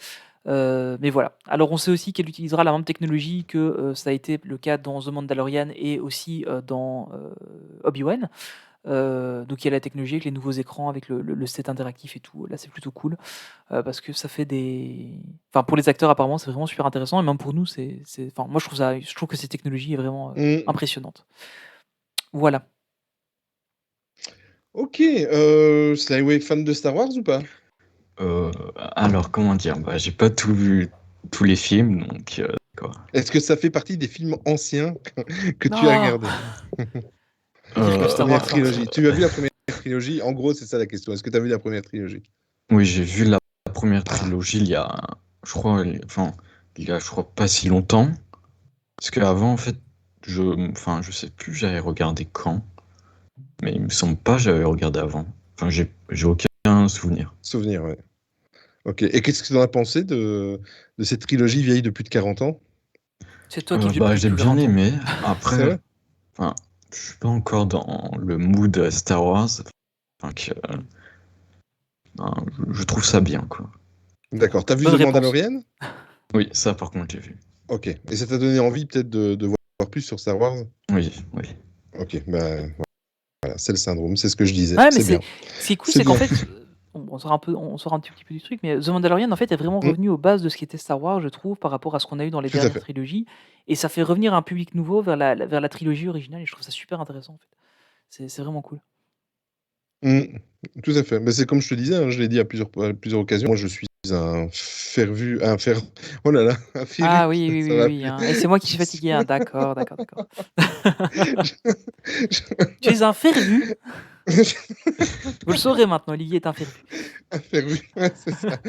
Mais voilà. Alors on sait aussi qu'elle utilisera la même technologie que ça a été le cas dans The Mandalorian et aussi dans Obi-Wan. Donc il y a la technologie avec les nouveaux écrans, avec le set interactif et tout. Là, c'est plutôt cool parce que ça fait enfin pour les acteurs apparemment, c'est vraiment super intéressant et même pour nous, enfin moi je trouve que cette technologie est vraiment impressionnante. Voilà. Ok, Slyway, fan de Star Wars ou pas? Alors, comment dire, j'ai pas tout vu, tous les films, donc quoi. Est-ce que ça fait partie des films anciens que tu as Non. regardés? Dire que La Star première Wars, trilogie. Tu as vu la première trilogie? En gros, c'est ça la question. Est-ce que tu as vu la première trilogie? Oui, j'ai vu la première trilogie il y a, je crois, pas si longtemps. Parce qu'avant, en fait, je sais plus, j'avais regardé quand. Mais il me semble pas que j'avais regardé avant. Enfin, j'ai aucun souvenir. Souvenir, ouais. Ok. Et qu'est-ce que tu en as pensé de cette trilogie vieille de plus de 40 ans? c'est toi qui depuis J'ai plus bien 40 ans. aimé. C'est Après, vrai? enfin, je suis pas encore dans le mood Star Wars. Enfin, je trouve ça bien, quoi. D'accord. T'as vu Bonne The réponse. Mandalorian? Oui, ça par contre j'ai vu. Ok. Et ça t'a donné envie peut-être de voir plus sur Star Wars? Oui, oui. Ok. Bah, Voilà, c'est le syndrome, c'est ce que je disais. Ouais, mais C'est bien. ce qui est cool, C'est c'est qu'en bien. fait, on sort un tout petit peu du truc, mais The Mandalorian, en fait, est vraiment Mm, revenu aux bases de ce qu'était Star Wars, je trouve, par rapport à ce qu'on a eu dans les tout à dernières fait. trilogies. Et ça fait revenir un public nouveau vers la trilogie originale, et je trouve ça super intéressant, en fait. C'est vraiment cool. Mm, tout à fait. Mais c'est comme je te disais, hein, je l'ai dit à plusieurs occasions. Moi, je suis un oh là là, un féru, Ah oui, oui, ça oui, va oui, plus. hein. Et c'est moi qui Je suis suis, fatigué, hein. D'accord, d'accord, d'accord. Tu je- es un fervu. je- Vous le saurez maintenant, Olivier est un fervu. un féru, ouais, c'est ça.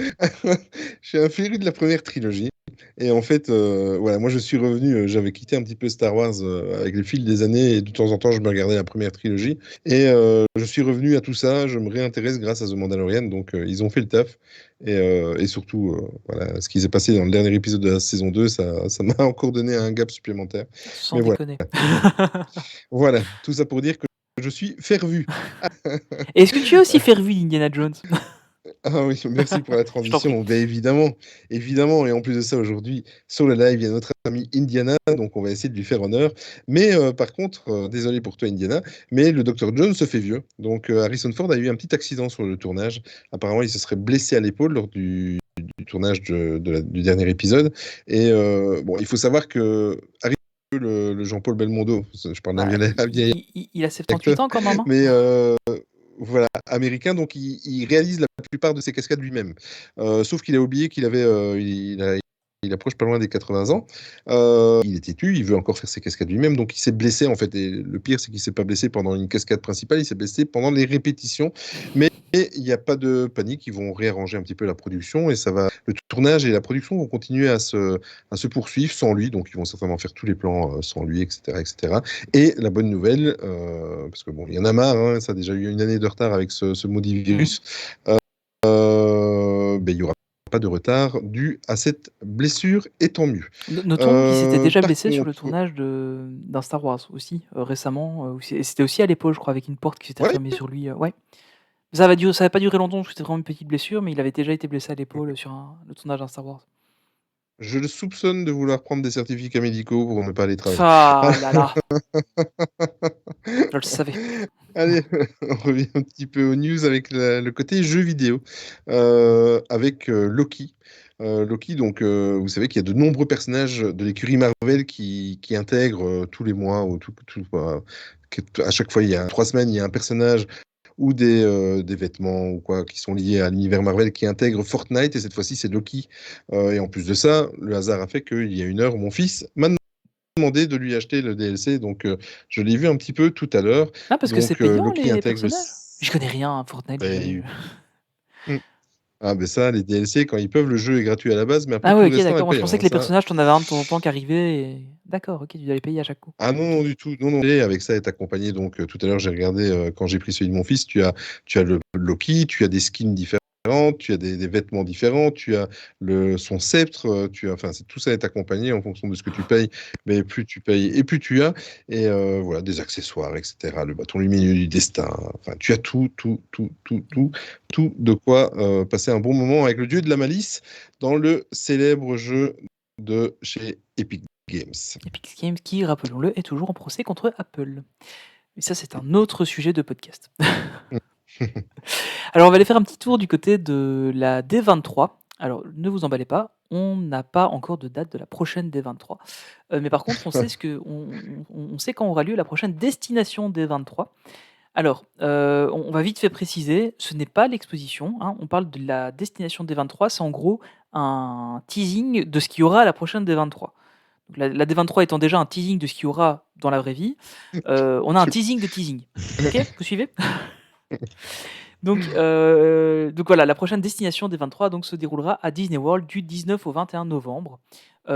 Je suis un féru de la première trilogie. Et en fait, voilà, moi je suis revenu, j'avais quitté un petit peu Star Wars avec le fil des années et de temps en temps je me regardais la première trilogie. Et je suis revenu à tout ça, je me réintéresse grâce à The Mandalorian, donc ils ont fait le taf. Et surtout, voilà, ce qui s'est passé dans le dernier épisode de la saison 2, ça m'a encore donné un gap supplémentaire. Sans Mais voilà, déconner. voilà, tout ça pour dire que je suis fervu. Et est-ce que tu es aussi fervu d'Indiana Jones? Ah oui, merci pour la Je t'en prie. transition. Ben évidemment, évidemment. Et en plus de ça, aujourd'hui, sur le live, il y a notre ami Indiana, donc on va essayer de lui faire honneur. Mais par contre, désolé pour toi, Indiana, mais le Dr. Jones se fait vieux. Donc Harrison Ford a eu un petit accident sur le tournage. Apparemment, il se serait blessé à l'épaule lors du tournage du dernier épisode. Et bon, il faut savoir que le Jean-Paul Belmondo, je parle d'un Bah, vieil il a acteur, 78 ans quand même, hein. mais voilà, américain, donc il réalise la plupart de ses cascades lui-même. Sauf qu'il a oublié qu'il avait, il approche pas loin des 80 ans. Il est têtu, il veut encore faire ses cascades lui-même, donc il s'est blessé en fait. Et le pire, c'est qu'il s'est pas blessé pendant une cascade principale, il s'est blessé pendant les répétitions. Mais il n'y a pas de panique, ils vont réarranger un petit peu la production et ça va. Le tournage et la production vont continuer à se poursuivre sans lui, donc ils vont certainement faire tous les plans sans lui, etc., etc. Et la bonne nouvelle, parce que bon, il y en a marre, hein, ça a déjà eu une année de retard avec ce maudit virus. Ben, il n'y aura pas de retard dû à cette blessure, et tant mieux. Notons qu'il s'était déjà Par blessé sur le contre, tournage d'un Star Wars aussi, récemment. Et c'était aussi à l'épaule, je crois, avec une porte qui s'était ouais, refermée sur lui. Ouais. Ça n'avait pas duré longtemps, parce que c'était vraiment une petite blessure, mais il avait déjà été blessé à l'épaule sur le tournage d'un Star Wars. je le soupçonne de vouloir prendre des certificats médicaux pour ne pas aller travailler. Ah là là, je le savais. Allez, on revient un petit peu aux news avec le côté jeu vidéo, avec Loki. Loki, donc, vous savez qu'il y a de nombreux personnages de l'écurie Marvel qui intègrent tous les mois, ou à chaque fois, il y a 3 semaines, il y a un personnage ou des vêtements ou quoi qui sont liés à l'univers Marvel qui intègrent Fortnite, et cette fois-ci, c'est Loki. Et en plus de ça, le hasard a fait qu'il y a une heure, mon fils m'a demandé de lui acheter le DLC, donc je l'ai vu un petit peu tout à l'heure. Ah, parce que c'est Donc payant, Loki les intègre personnages? Je connais rien à Fortnite. ben, ah ben ça, les DLC, quand ils peuvent, le jeu est gratuit à la base, mais après Ah tout ouais, le ok, restant est d'accord. Moi, je payant, pensais hein, que les ça. personnages, t'en avais un de temps en temps qui arrivait. D'accord, ok, tu devais les payer à chaque coup. Ah non, Ok. non, du tout. Non, non. Et avec ça, est accompagné. Donc tout à l'heure, j'ai regardé, quand j'ai pris celui de mon fils, tu as le Loki, tu as des skins différents, tu as des vêtements différents, tu as son sceptre, enfin, tout ça est accompagné en fonction de ce que tu payes. Mais plus tu payes et plus tu as. Et voilà, des accessoires, etc. Le bâton lumineux du destin. Enfin, tu as tout de quoi passer un bon moment avec le dieu de la malice dans le célèbre jeu de chez Epic Games. Epic Games qui, rappelons-le, est toujours en procès contre Apple. Mais ça, c'est un autre sujet de podcast. Alors, on va aller faire un petit tour du côté de la D23. Alors, ne vous emballez pas, on n'a pas encore de date de la prochaine D23. Mais par contre, on sait quand aura lieu la prochaine destination D23. Alors, on va vite fait préciser, ce n'est pas l'exposition, hein, on parle de la destination D23, c'est en gros un teasing de ce qu'il y aura à la prochaine D23. Donc la D23 étant déjà un teasing de ce qu'il y aura dans la vraie vie, on a un teasing de teasing. Ok, vous suivez? Donc voilà, la prochaine destination des 23 donc, se déroulera à Disney World du 19 au 21 novembre,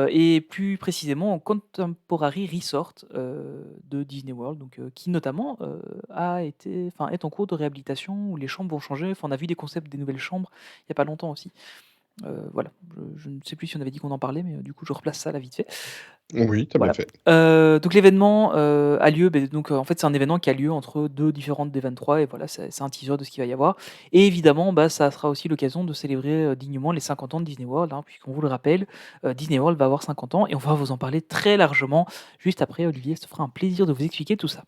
et plus précisément au Contemporary Resort de Disney World, donc, qui notamment est en cours de réhabilitation, où les chambres vont changer. Enfin, on a vu des concepts des nouvelles chambres il n'y a pas longtemps aussi. Voilà, je ne sais plus si on avait dit qu'on en parlait, mais du coup je replace ça là vite fait. Oui, t'as bien Voilà. fait. Donc l'événement a lieu, donc en fait c'est un événement qui a lieu entre deux différentes D23, et voilà, c'est un teaser de ce qu'il va y avoir. Et évidemment, ça sera aussi l'occasion de célébrer dignement les 50 ans de Disney World, hein, puisqu'on vous le rappelle, Disney World va avoir 50 ans, et on va vous en parler très largement juste après. Olivier se fera un plaisir de vous expliquer tout ça.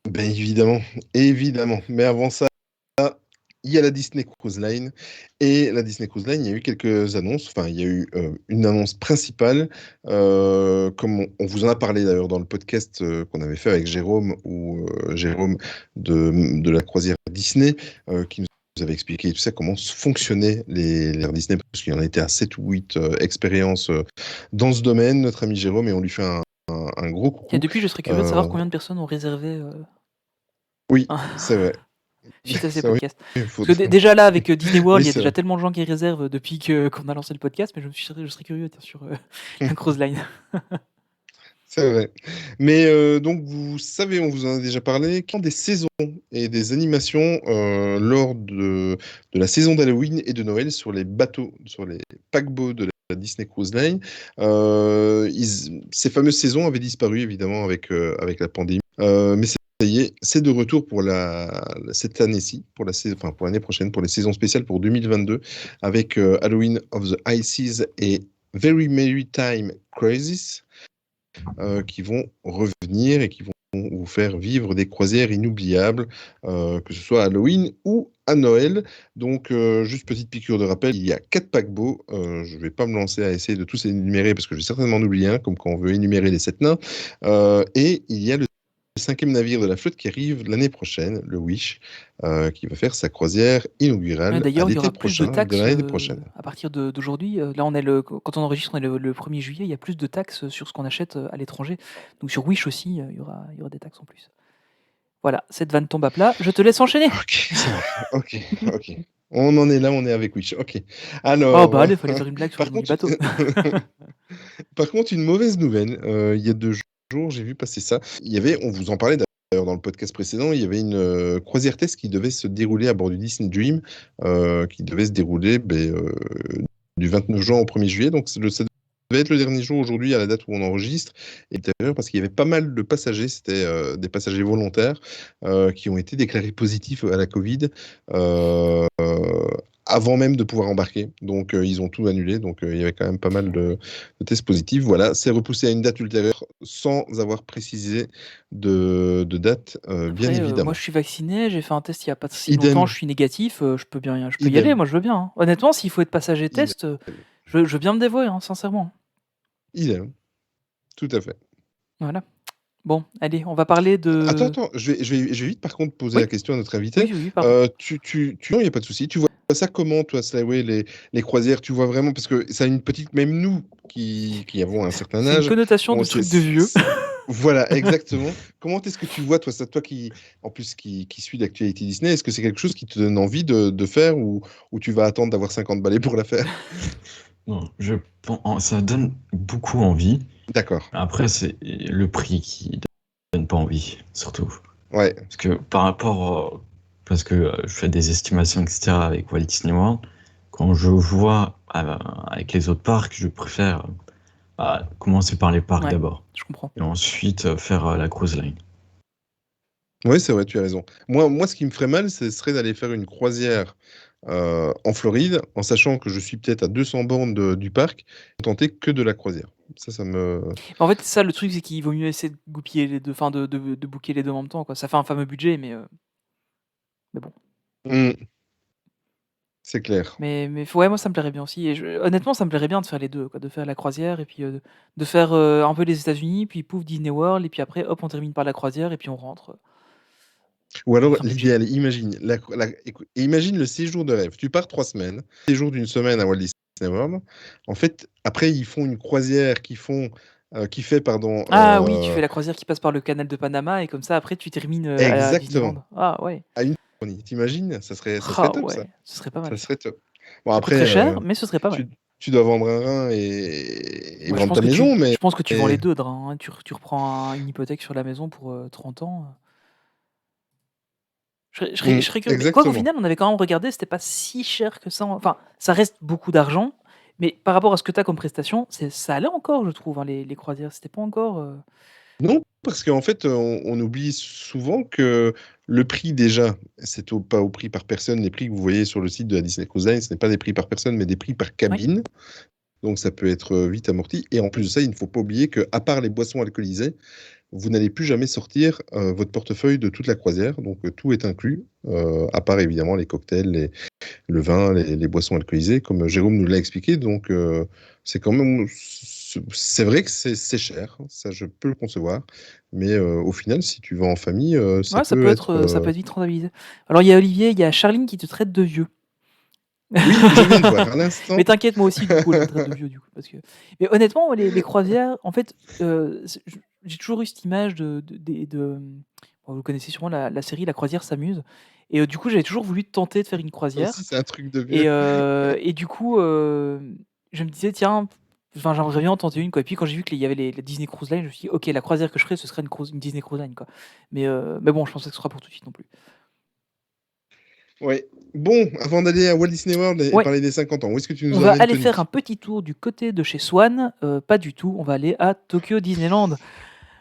Ben évidemment. Mais avant ça, il y a la Disney Cruise Line. Et la Disney Cruise Line, il y a eu quelques annonces. Enfin, il y a eu une annonce principale. Comme on vous en a parlé d'ailleurs dans le podcast qu'on avait fait avec Jérôme, ou Jérôme de la croisière Disney, qui nous avait expliqué tout ça, comment fonctionnaient les airs Disney, parce qu'il y en a été à 7 ou 8 expériences dans ce domaine, notre ami Jérôme, et on lui fait un gros coucou. Et depuis, je serais curieux de savoir Euh, combien de personnes ont réservé Oui, c'est vrai. suite à ces Ça, oui, podcasts. il faut- Parce que déjà là, avec Disney World, Oui, il y a c'est déjà vrai. tellement de gens qui réservent depuis qu'on a lancé le podcast, mais je serais curieux tiens, sur la Cruise Line. C'est vrai. Mais donc, vous savez, on vous en a déjà parlé, quand des saisons et des animations lors de la saison d'Halloween et de Noël sur les bateaux, sur les paquebots de la Disney Cruise Line. Ces fameuses saisons avaient disparu, évidemment, avec la pandémie. Mais ça y est, c'est de retour pour cette année-ci, pour l'année prochaine, pour les saisons spéciales pour 2022, avec Halloween of the Ices et Very Maritime Cruises, qui vont revenir et qui vont vous faire vivre des croisières inoubliables, que ce soit à Halloween ou à Noël. Donc, juste petite piqûre de rappel, il y a 4 paquebots. Je ne vais pas me lancer à essayer de tous les énumérer parce que je vais certainement en oublier un, comme quand on veut énumérer les 7 nains. Et il y a le 5e navire de la flotte qui arrive l'année prochaine, le Wish, qui va faire sa croisière inaugurale à D'ailleurs, il y l'été aura plus de prochain, de taxes l'année prochaine. à partir d'aujourd'hui. Là, quand on enregistre, on est le 1er juillet, il y a plus de taxes sur ce qu'on achète à l'étranger. Donc sur Wish aussi, il y aura des taxes en plus. Voilà, cette vanne tombe à plat. Je te laisse enchaîner. Ok, ça va. Ok. On en est là, on est avec Wish. Ok. Oh Alors, bah allez, fallait faire une blague sur par le nom du contre, bateau. par contre, une mauvaise nouvelle. Il y a 2 jours, j'ai vu passer ça. On vous en parlait d'ailleurs dans le podcast précédent, il y avait une croisière test qui devait se dérouler à bord du Disney Dream, qui devait se dérouler du 29 juin au 1er juillet. Donc, ça devait être le dernier jour aujourd'hui à la date où on enregistre. Et d'ailleurs, parce qu'il y avait pas mal de passagers, c'était des passagers volontaires qui ont été déclarés positifs à la Covid avant même de pouvoir embarquer. Donc, ils ont tout annulé. Donc, il y avait quand même pas mal de tests positifs. Voilà, c'est repoussé à une date ultérieure sans avoir précisé de date, bien Après, évidemment. moi je suis vacciné, j'ai fait un test il n'y a pas si Idem. longtemps, je suis négatif, je peux y Idem. aller, moi je veux bien. Hein. Honnêtement, s'il faut être passager Idem. test, je veux bien me dévouer, hein, sincèrement. Idem. Tout à fait. Voilà. Bon, allez, on va parler de. Attends, je vais vite par contre poser Oui. la question à notre invité. Oui, pardon. Non, il n'y a pas de souci. Tu vois ça comment, toi, Slyway, les croisières? Tu vois vraiment, parce que ça a une petite, même nous qui avons un certain C'est une âge. connotation de truc de vieux. Voilà, exactement. Comment est-ce que tu vois, toi qui, en plus, qui suit l'actualité Disney, est-ce que c'est quelque chose qui te donne envie de faire, ou tu vas attendre d'avoir 50 balais pour la faire? Non, ça donne beaucoup envie. D'accord. Après, c'est le prix qui donne pas envie, surtout. Ouais. Parce que par rapport, parce que je fais des estimations, etc. avec Walt Disney World, quand je vois avec les autres parcs, je préfère commencer par les parcs d'abord. Je comprends. Et ensuite faire la cruise line. Oui, c'est vrai, tu as raison. Moi, ce qui me ferait mal, ce serait d'aller faire une croisière en Floride, en sachant que je suis peut-être à 200 bornes du parc, tenter que de la croisière. Ça me... En fait, ça, le truc, c'est qu'il vaut mieux essayer de goupiller les deux, enfin de booker les deux en même temps, quoi. Ça fait un fameux budget, mais bon. C'est clair. Mais ouais, moi ça me plairait bien aussi. Et honnêtement, ça me plairait bien de faire les deux, quoi, de faire la croisière et puis de faire un peu les États-Unis, puis pouf Disney World, et puis après hop on termine par la croisière et puis on rentre. Ou alors Enfin, l'idéal, imagine, imagine le séjour de rêve. Tu pars 3 semaines, séjour d'une semaine à Walt Disney World. En fait, après ils font une croisière qui fait oui, tu fais la croisière qui passe par le canal de Panama et comme ça après tu termines à Disneyland. Ah ouais. À une t'imagines, ça serait top ouais, ça. ce serait pas mal. Ça serait top. Bon, Ça après, coûte très cher, mais ce serait pas mal. Tu dois vendre un rein et Ouais, vendre ta maison, mais... Je pense que tu vends les deux drains. Hein. Tu reprends une hypothèque sur la maison pour 30 ans. Je serais curieux. Quoi qu'au final, on avait quand même regardé, c'était pas si cher que ça. Enfin, ça reste beaucoup d'argent, mais par rapport à ce que tu as comme prestation, ça allait encore, je trouve, hein, les croisières. C'était pas encore. Non, parce qu'en fait, on oublie souvent que le prix, déjà, c'est pas au prix par personne. Les prix que vous voyez sur le site de la Disney Cruise Line, ce n'est pas des prix par personne, mais des prix par cabine. Oui. Donc, ça peut être vite amorti. Et en plus de ça, il ne faut pas oublier qu'à part les boissons alcoolisées, vous n'allez plus jamais sortir votre portefeuille de toute la croisière. Donc tout est inclus, à part évidemment les cocktails, le vin, les boissons alcoolisées, comme Jérôme nous l'a expliqué. Donc c'est quand même... C'est vrai que c'est cher, ça je peux le concevoir, mais au final, si tu vas en famille, ça Ouais, ça peut peut être... être, ça peut être vite rentabilisé. Alors il y a Olivier, il y a Charline qui te traite de vieux. Oui, je viens de voir à l'instant. Mais t'inquiète, moi aussi, du coup, elle me traite de vieux, du coup, parce que... Mais honnêtement, moi, les croisières, en fait, j'ai toujours eu cette image bon, vous connaissez sûrement la série La croisière s'amuse. Et du coup, j'avais toujours voulu tenter de faire une Ça croisière. aussi, c'est un truc de vieux. Et du coup, je me disais, tiens, enfin, j'aimerais bien en tenter une, quoi. Et puis quand j'ai vu qu'il y avait la Disney Cruise Line, je me suis dit, ok, la croisière que je ferais, ce serait une Disney Cruise Line, quoi. Mais bon, je pense pas que ce sera pour tout de suite non plus. Ouais. Bon, avant d'aller à Walt Disney World et Ouais. parler des 50 ans, où est-ce que tu nous On va emmènes, aller Tony? faire un petit tour du côté de chez Swan. Pas du tout, on va aller à Tokyo Disneyland.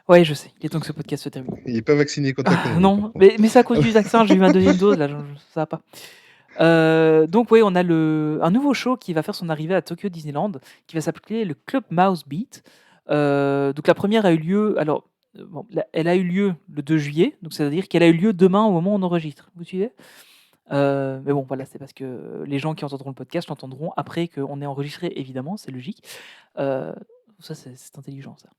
Ouais, je sais, il est temps que ce podcast se termine. Il n'est pas vacciné contre la connerie, Non, par contre. mais c'est à cause du vaccin, j'ai eu ma deuxième dose, là, ça va pas. Donc oui, on a un nouveau show qui va faire son arrivée à Tokyo Disneyland, qui va s'appeler le Club Mouse Beat. Donc la première a eu lieu, alors bon, elle a eu lieu le 2 juillet, donc c'est-à-dire qu'elle a eu lieu demain au moment où on enregistre. Vous suivez? Mais bon, voilà, c'est parce que les gens qui entendront le podcast l'entendront après qu'on ait enregistré, évidemment, c'est logique. Ça, c'est intelligent, ça.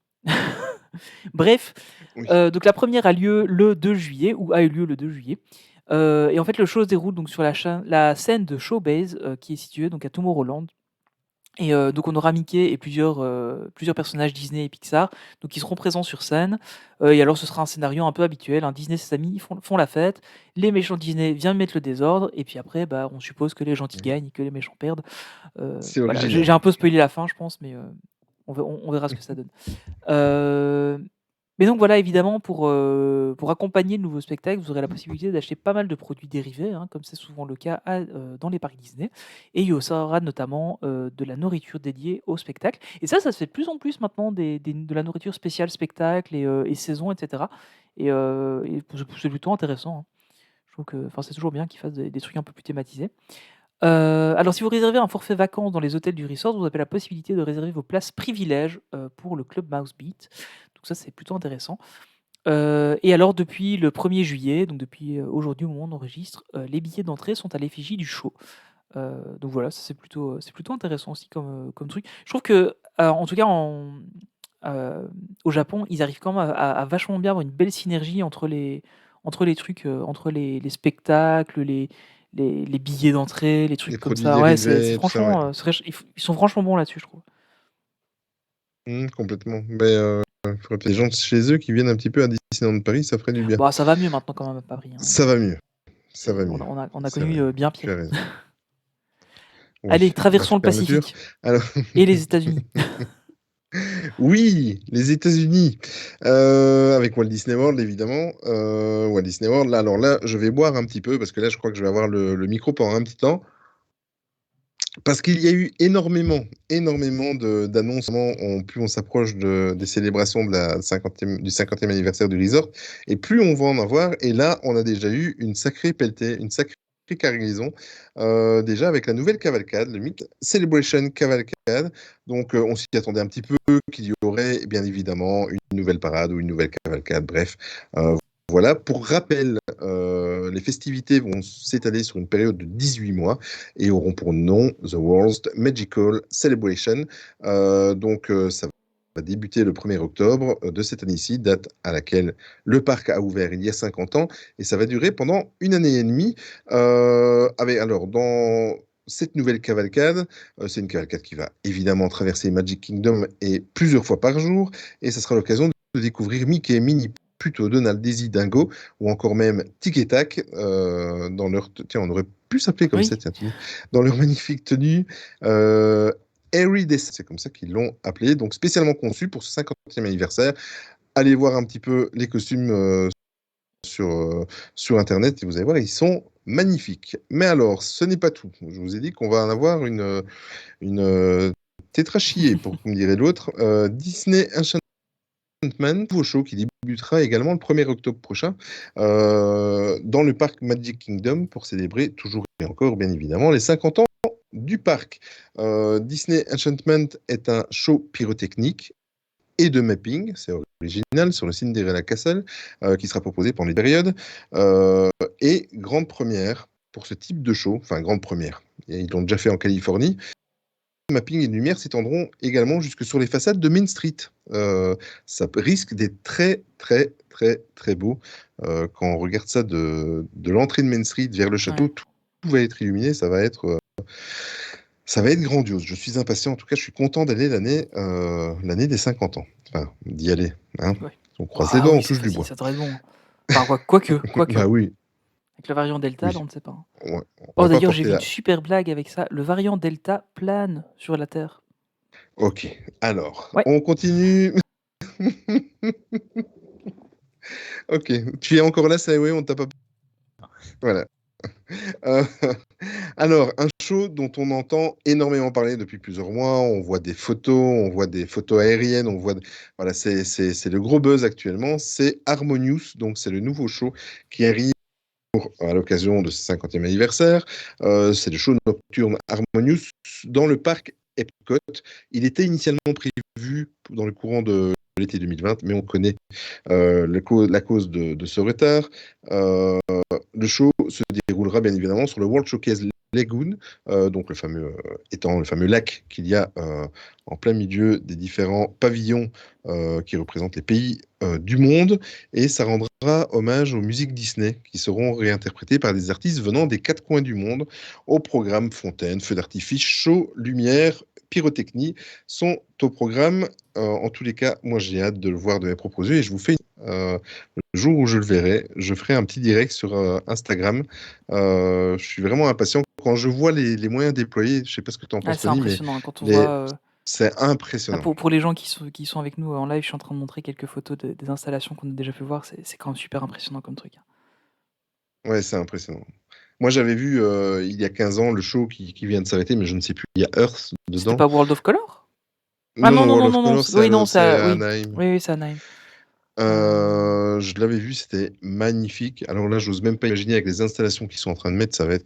Bref, Oui. donc la première a lieu le 2 juillet, ou a eu lieu le 2 juillet. Et en fait, le show se déroule donc sur la scène de Showbase, qui est située donc à Tomorrowland. Et donc on aura Mickey et plusieurs personnages Disney et Pixar, donc qui seront présents sur scène. Et alors ce sera un scénario un peu habituel, hein. Disney et ses amis font la fête, les méchants Disney viennent mettre le désordre, et puis après, bah, on suppose que les gentils gagnent et que les méchants perdent. C'est Voilà, original. j'ai un peu spoilé la fin, je pense, mais on verra ce que ça donne. Mais donc voilà, évidemment, pour accompagner le nouveau spectacle, vous aurez la possibilité d'acheter pas mal de produits dérivés, hein, comme c'est souvent le cas dans les parcs Disney. Et il y aura notamment de la nourriture dédiée au spectacle. Et ça se fait de plus en plus maintenant, de la nourriture spéciale spectacle et saison, etc. Et c'est plutôt intéressant, hein. Je trouve que c'est toujours bien qu'ils fassent des trucs un peu plus thématisés. Alors si vous réservez un forfait vacances dans les hôtels du resort, vous avez la possibilité de réserver vos places privilèges pour le Club Mouse Beat. Donc ça, c'est plutôt intéressant. Et alors depuis le 1er juillet, donc depuis aujourd'hui au moment où on enregistre, les billets d'entrée sont à l'effigie du show. Donc voilà, ça c'est plutôt intéressant aussi comme truc. Je trouve que, en tout cas au Japon, ils arrivent quand même à vachement bien avoir une belle synergie entre les trucs, entre les spectacles, les billets d'entrée, les trucs Les comme produits ça. Ouais, c'est dérivés, tout ça, ouais. franchement, ils sont franchement bons là-dessus, je trouve. Complètement. Mais il faudrait peut-être des gens de chez eux qui viennent un petit peu à Disneyland Paris, ça ferait du bien. Bah, ça va mieux maintenant quand même à Paris, hein. Ça va mieux. Ça va mieux. On a C'est connu vrai. bien Tu pire. as raison. Oui. Allez, traversons le fermeture. Pacifique Alors... et les États-Unis. Oui, les États-Unis, avec Walt Disney World, évidemment. Walt Disney World, là, alors là, je vais boire un petit peu, parce que là, je crois que je vais avoir le micro pendant un petit temps. Parce qu'il y a eu énormément d'annonces. Plus on s'approche des célébrations de du 50e anniversaire du resort, et plus on va en avoir. Et là, on a déjà eu une sacrée pelletée, une sacrée cargaison, déjà avec la nouvelle cavalcade, le Mickey Celebration Cavalcade. Donc, on s'y attendait un petit peu, qu'il y aurait bien évidemment une nouvelle parade ou une nouvelle cavalcade. Bref, voilà. Pour rappel, les festivités vont s'étaler sur une période de 18 mois et auront pour nom The World's Magical Celebration. Donc, ça va débuter le 1er octobre de cette année-ci, date à laquelle le parc a ouvert il y a 50 ans, et ça va durer pendant 1 année et demie. Alors, dans cette nouvelle cavalcade, c'est une cavalcade qui va évidemment traverser Magic Kingdom et plusieurs fois par jour, et ça sera l'occasion de découvrir Mickey, Minnie, plutôt Donald, Daisy, Dingo, ou encore même Tic et Tac, dans leur... Tiens, on aurait pu s'appeler comme ça, tiens, dans leur magnifique tenue. Harry Descent, c'est comme ça qu'ils l'ont appelé, donc spécialement conçu pour ce 50e anniversaire. Allez voir un petit peu les costumes sur Internet, et vous allez voir, ils sont magnifiques. Mais alors, ce n'est pas tout. Je vous ai dit qu'on va en avoir une tétrachillée, pour me dirait l'autre. Disney Enchantment, nouveau show qui débutera également le 1er octobre prochain dans le parc Magic Kingdom pour célébrer toujours et encore, bien évidemment, les 50 ans du parc. Disney Enchantment est un show pyrotechnique et de mapping, c'est original, sur le Cinderella Castle, qui sera proposé pendant les périodes. Et grande première pour ce type de show, enfin grande première, ils l'ont déjà fait en Californie. Mapping et lumière s'étendront également jusque sur les façades de Main Street. Ça risque d'être très, très, très, très beau. Quand on regarde ça de l'entrée de Main Street vers le château, Ouais. tout va être illuminé, ça va être grandiose. Je suis impatient, en tout cas, je suis content d'aller l'année des 50 ans. Enfin, d'y aller. Hein. Ouais. On croise les doigts, on touche du bois. Ça devrait être bon. Enfin, quoique. Bah oui. Avec le variant Delta, Oui. là, on ne sait pas. Ouais. On Oh, va pas d'ailleurs, j'ai porter vu une super blague avec ça. Le variant Delta plane sur la Terre. Ok, alors, Ouais. on continue. Ok, tu es encore là, ça, oui, on t'a pas. Voilà. Euh, alors, un show dont on entend énormément parler depuis plusieurs mois. On voit des photos aériennes, voilà, c'est le gros buzz actuellement. C'est Harmonious, donc c'est le nouveau show qui arrive à l'occasion de ce 50e anniversaire. C'est le show nocturne Harmonious dans le parc Epcot. Il était initialement prévu dans le courant de l'été 2020, mais on connaît la cause de ce retard. Le show se déroulera bien évidemment sur le World Showcase Lagoon, donc le fameux lac qu'il y a en plein milieu des différents pavillons qui représentent les pays du monde, et ça rendra hommage aux musiques Disney qui seront réinterprétées par des artistes venant des 4 coins du monde. Au programme fontaine, feux d'artifice, show, lumière, pyrotechnie sont au programme. En tous les cas, moi j'ai hâte de le voir de mes propres yeux, et je vous fais le jour où je le verrai, je ferai un petit direct sur Instagram. Je suis vraiment impatient quand je vois les moyens déployés. Je sais pas ce que tu en penses, C'est Tony, mais impressionnant quand on voit. c'est impressionnant. Pour les gens qui sont avec nous en live, je suis en train de montrer quelques photos des installations qu'on a déjà pu voir. C'est quand même super impressionnant comme truc. Ouais, c'est impressionnant. Moi, j'avais vu il y a 15 ans le show qui vient de s'arrêter, mais je ne sais plus. Il y a Earth dedans. C'était pas World of Color? Ah non, World of Color, oui, c'est Anaheim. Oui, c'est Anaheim. Je l'avais vu, c'était magnifique. Alors là, j'ose même pas imaginer avec les installations qu'ils sont en train de mettre, ça va être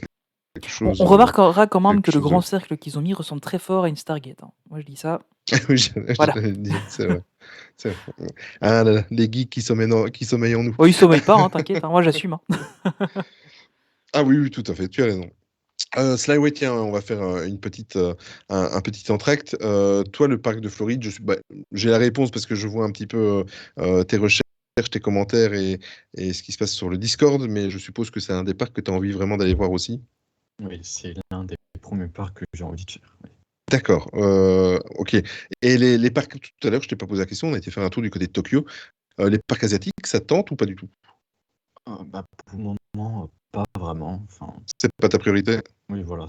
quelque chose. On remarquera quand même quelque que le chose grand de- cercle qu'ils ont mis ressemble très fort à une Stargate. Hein. Moi, je dis ça. Oui, j'allais Voilà. le dire, c'est vrai. C'est vrai. Ah là là, les geeks qui sommeillent en nous. Oh, ils sommeillent pas, hein, t'inquiète. Hein, moi, j'assume. Hein. Ah oui, oui, tout à fait, tu as raison. Slyway, tiens, on va faire un petit entracte. Toi, le parc de Floride, j'ai la réponse parce que je vois un petit peu tes recherches, tes commentaires et ce qui se passe sur le Discord, mais je suppose que c'est un des parcs que tu as envie vraiment d'aller voir aussi. Oui, c'est l'un des premiers parcs que j'ai envie de faire. Oui. D'accord, ok. Et les parcs, tout à l'heure, je t'ai pas posé la question, on a été faire un tour du côté de Tokyo. Les parcs asiatiques, ça tente ou pas du tout? Pour le moment, pas vraiment. Enfin, C'est pas ta priorité? oui, voilà.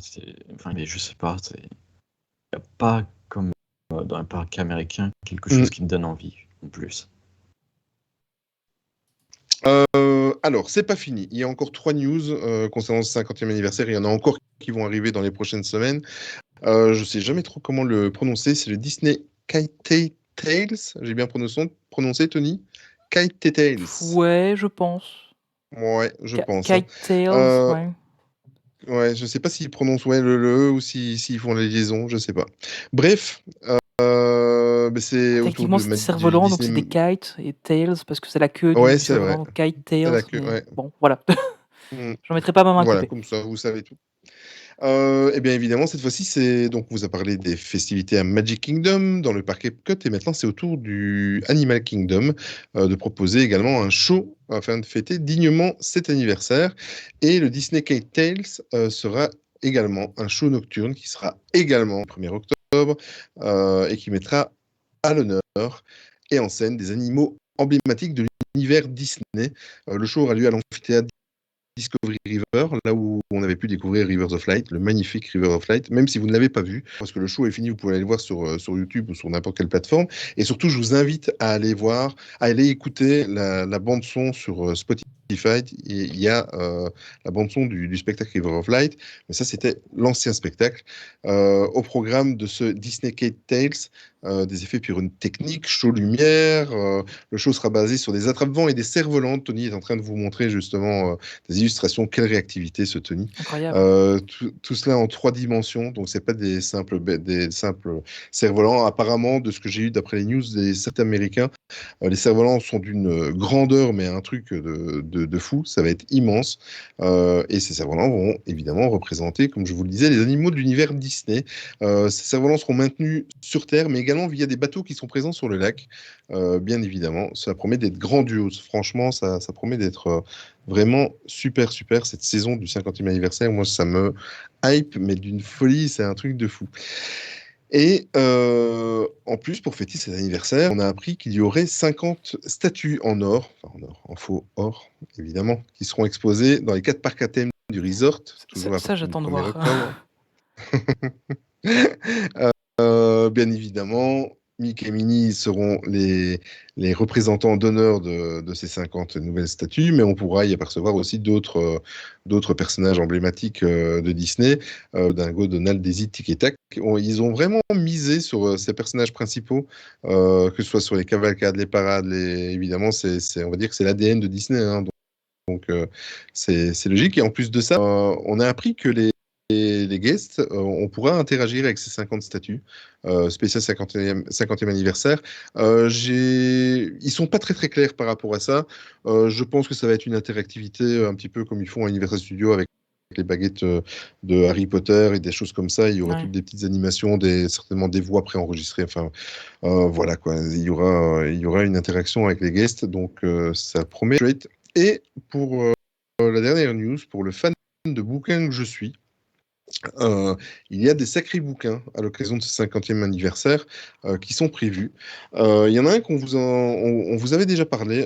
Mais je sais pas. Il n'y a pas comme dans un parc américain quelque chose qui me donne envie en plus. Alors, c'est pas fini. Il y a encore 3 news concernant ce 50e anniversaire. Il y en a encore qui vont arriver dans les prochaines semaines. Je sais jamais trop comment le prononcer. C'est le Disney Kite Tales. J'ai bien prononcé, Tony? Kite Tales. Ouais, je pense. Ouais, je pense. Kite Tales, ouais. Ouais, je sais pas s'ils prononcent le ou s'ils font les liaisons, je sais pas. Bref, c'est autour Techniquement, de c'est cerf-volant, donc c'est des kites, et tails, parce que c'est la queue Ouais, du c'est vrai. cerf-volant, donc kite tails. C'est la queue, mais ouais. Bon, voilà. J'en mettrai pas ma main Voilà, coupée. comme ça, vous savez tout. Et bien évidemment, cette fois-ci, donc vous a parlé des festivités à Magic Kingdom dans le parc Epcot, et maintenant c'est au tour du Animal Kingdom de proposer également un show afin de fêter dignement cet anniversaire. Et le Disney Kite Tales sera également un show nocturne qui sera également le 1er octobre et qui mettra à l'honneur et en scène des animaux emblématiques de l'univers Disney. Le show aura lieu à l'amphithéâtre Discovery River, là où on avait pu découvrir Rivers of Light, le magnifique River of Light, même si vous ne l'avez pas vu, parce que le show est fini, vous pouvez aller le voir sur YouTube ou sur n'importe quelle plateforme. Et surtout, je vous invite à aller écouter la bande-son sur Spotify il y a la bande-son du spectacle River of Light, mais ça c'était l'ancien spectacle. Au programme de ce Disney Kate Tales, des effets pyrotechniques, show lumière. Le show sera basé sur des attrape-vents et des cerfs-volants. Tony est en train de vous montrer justement des illustrations. Quelle réactivité ce Tony. Incroyable. Tout cela en 3 dimensions, donc c'est pas des simples cerfs-volants. Apparemment, de ce que j'ai eu d'après les news des sites américains, les cerfs-volants sont d'une grandeur, mais un truc de fou. Ça va être immense. Et ces cerfs-volants vont évidemment représenter, comme je vous le disais, les animaux de l'univers Disney. Ces cerfs-volants seront maintenus sur Terre, mais également via des bateaux qui sont présents sur le lac. Bien évidemment, ça promet d'être grandiose. Franchement, ça promet d'être vraiment super, super. Cette saison du 50e anniversaire, moi, ça me hype, mais d'une folie. C'est un truc de fou. Et en plus, pour fêter cet anniversaire, on a appris qu'il y aurait 50 statues en faux or, évidemment, qui seront exposées dans les 4 parcs à thème du resort. Ça j'attends de voir. Bien évidemment, Mickey et Minnie seront les représentants d'honneur de ces 50 nouvelles statues, mais on pourra y apercevoir aussi d'autres personnages emblématiques de Disney, Dingo, Donald, Daisy, Tic et Tac. Ils ont vraiment misé sur ces personnages principaux, que ce soit sur les cavalcades, les parades, évidemment, on va dire que c'est l'ADN de Disney, hein, donc c'est logique. Et en plus de ça, on a appris que les guests, on pourra interagir avec ces 50 statues, spécial 50e anniversaire. Ils sont pas très très clairs par rapport à ça. Je pense que ça va être une interactivité un petit peu comme ils font à Universal Studios avec les baguettes de Harry Potter et des choses comme ça. Il y aura toutes des petites animations, certainement des voix préenregistrées. Enfin, voilà quoi. Il y aura une interaction avec les guests, donc ça promet. Et pour la dernière news, pour le fan de bouquins que je suis, il y a des sacrés bouquins à l'occasion de ce 50e anniversaire qui sont prévus. Il y en a un on vous avait déjà parlé,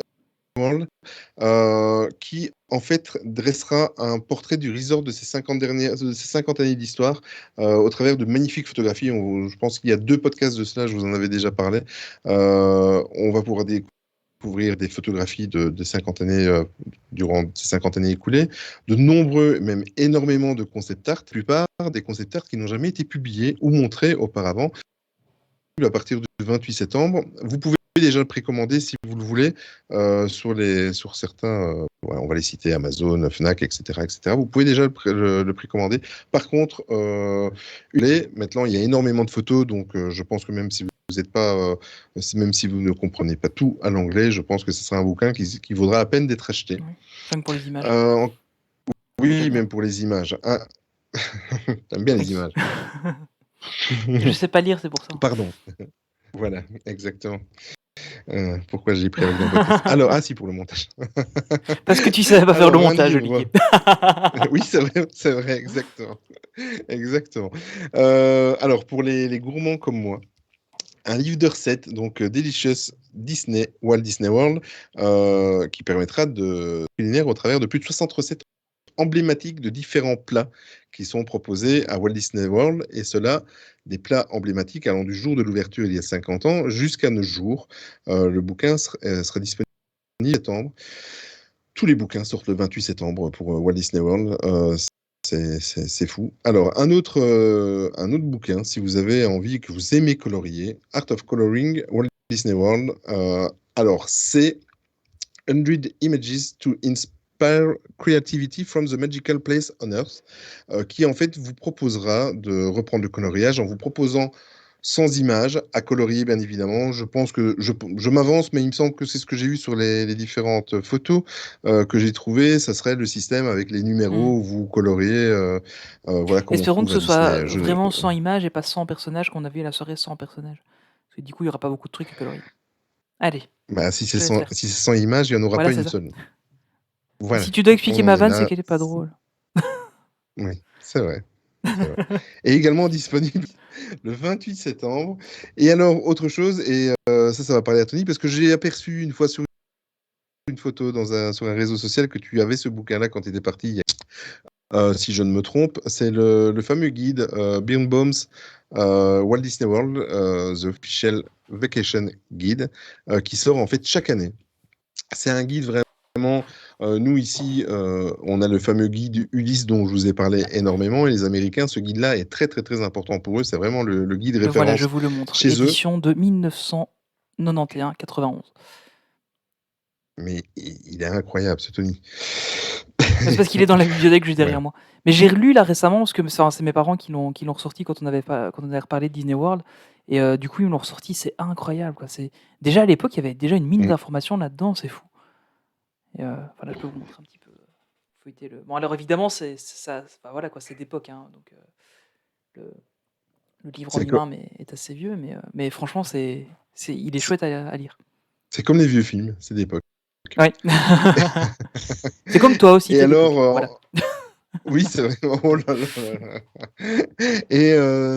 qui en fait dressera un portrait du resort de ces 50 années d'histoire au travers de magnifiques photographies. Je pense qu'il y a 2 podcasts de cela, je vous en avais déjà parlé. On va pouvoir découvrir des photographies de 50 années durant ces 50 années écoulées, de nombreux, même énormément de concept art, la plupart des concept art qui n'ont jamais été publiés ou montrés auparavant. À partir du 28 septembre, vous pouvez déjà le précommander si vous le voulez sur certains, on va les citer, Amazon, Fnac, etc. Vous pouvez déjà le précommander. Par contre, maintenant il y a énormément de photos, donc je pense que même si vous n'êtes pas, même si vous ne comprenez pas tout à l'anglais, je pense que ce sera un bouquin qui vaudra la peine d'être acheté. Même pour les images. Oui, même pour les images. Ah. T'aimes bien les images. Je sais pas lire, c'est pour ça. Pardon. Voilà, exactement. Pourquoi j'ai pris avec dans le podcast. Alors, si, pour le montage. Parce que tu savais pas faire le montage, Olivier. Oui, c'est vrai, exactement. Alors, pour les gourmands comme moi, un livre de recettes, donc Delicious Disney, Walt Disney World, qui permettra de culinaire au travers de plus de 60 recettes emblématiques de différents plats qui sont proposés à Walt Disney World, et cela des plats emblématiques allant du jour de l'ouverture il y a 50 ans jusqu'à nos jours. Le bouquin sera disponible en septembre. Tous les bouquins sortent le 28 septembre pour Walt Disney World. C'est fou. Alors, un autre bouquin, si vous avez envie, que vous aimez colorier, Art of Coloring, Walt Disney World. Alors, c'est 100 Images to Inspire Creativity from the Magical Place on Earth, qui en fait vous proposera de reprendre le coloriage en vous proposant 100 images à colorier, bien évidemment. Je pense que je m'avance, mais il me semble que c'est ce que j'ai vu sur les différentes photos que j'ai trouvées. Ça serait le système avec les numéros où vous coloriez. Voilà, espérons que ce soit vraiment 100 images et pas 100 personnages qu'on a vu à la soirée 100 personnages. Parce que du coup, il n'y aura pas beaucoup de trucs à colorier. Allez. Si c'est 100 images, il n'y en aura pas une seule. Voilà. Si tu dois expliquer ma vanne, c'est qu'elle n'est pas drôle. Oui, c'est vrai. Et également disponible le 28 septembre. Et alors, autre chose, et ça va parler à Tony, parce que j'ai aperçu une fois sur une photo sur un réseau social que tu avais ce bouquin-là quand tu étais parti, si je ne me trompe. C'est le fameux guide Birnbaum's Walt Disney World, The Official Vacation Guide, qui sort en fait chaque année. C'est un guide vraiment Nous, ici, on a le fameux guide Ulysse dont je vous ai parlé énormément. Et les Américains, ce guide-là est très, très, très important pour eux. C'est vraiment le guide Voilà, je référence vous le montre. chez eux. Édition de 1991-91. Mais il est incroyable, ce Tony. C'est parce qu'il est dans la bibliothèque juste derrière Ouais. moi. Mais j'ai relu là récemment parce que c'est mes parents qui l'ont ressorti quand on avait reparlé de Disney World. Et du coup, ils l'ont ressorti. C'est incroyable, quoi. Déjà à l'époque, il y avait déjà une mine d'informations là-dedans. C'est fou. Et voilà, je peux vous montrer un petit peu. Feuilleter le. Bon, alors évidemment, c'est ça. Voilà, quoi. C'est d'époque. Hein, donc le livre en C'est lui-même est assez vieux, mais franchement, il est chouette à lire. C'est comme les vieux films, c'est d'époque. Ouais. C'est comme toi aussi. Et t'es alors, d'époque, voilà. oui, c'est vrai. Oh là là là. Et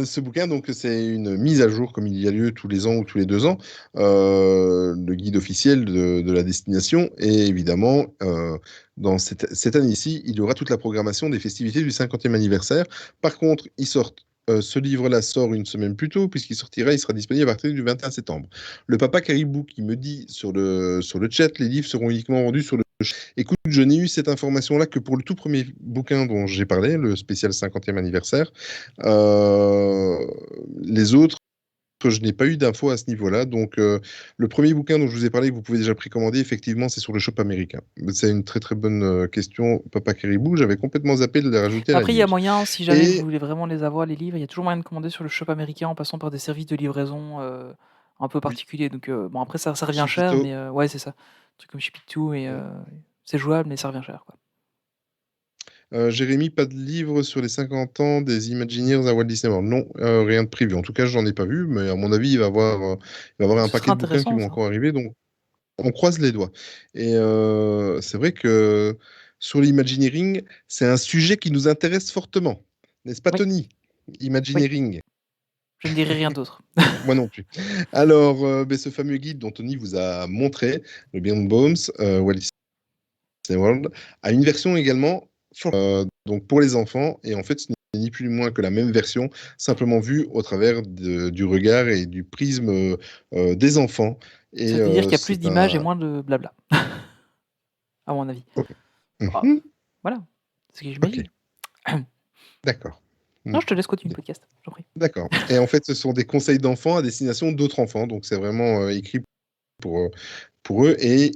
ce bouquin, donc, c'est une mise à jour, comme il y a lieu tous les ans ou tous les 2 ans, le guide officiel de la destination. Et évidemment, dans cette année-ci, il y aura toute la programmation des festivités du 50e anniversaire. Par contre, ce livre-là sort une semaine plus tôt, puisqu'il sera disponible à partir du 21 septembre. Le papa Caribou qui me dit sur le chat, les livres seront uniquement vendus sur le... Écoute, je n'ai eu cette information-là que pour le tout premier bouquin dont j'ai parlé, le spécial 50e anniversaire. Les autres, je n'ai pas eu d'infos à ce niveau-là. Donc, le premier bouquin dont je vous ai parlé, que vous pouvez déjà précommander, effectivement, c'est sur le shop américain. C'est une très très bonne question, Papa Caribou. J'avais complètement zappé de les rajouter à la Après, il y a news. moyen, si jamais vous voulez vraiment les avoir, les livres, il y a toujours moyen de commander sur le shop américain en passant par des services de livraison un peu particuliers. Donc, bon, après, ça revient cher, Chipito. mais ouais, c'est ça. Un truc comme Chipito, et c'est jouable, mais ça revient cher, quoi. Jérémy, pas de livre sur les 50 ans des Imagineers à Walt Disney World. Non, rien de prévu. En tout cas, j'en ai pas vu, mais à mon avis, il va y avoir un Ce paquet sera de bouquins qui intéressant, vont ça. encore arriver. Donc, on croise les doigts. Et c'est vrai que sur l'Imagineering, c'est un sujet qui nous intéresse fortement. N'est-ce pas, Oui. Tony? Imagineering. Je ne dirai rien d'autre. Moi non plus. Alors, ce fameux guide dont Tony vous a montré, le Beyond Bones, Walt Disney World, a une version également donc pour les enfants, et en fait, ce n'est ni plus ni moins que la même version, simplement vue au travers du regard et du prisme des enfants. Et, Ça veut dire qu'il y a plus c'est d'images et moins de blabla. À mon avis. Ah, voilà. C'est ce que j'imagine. D'accord. Non, je te laisse continuer le podcast, j'en prie. D'accord. Et en fait, ce sont des conseils d'enfants à destination d'autres enfants. Donc, c'est vraiment écrit pour eux. Et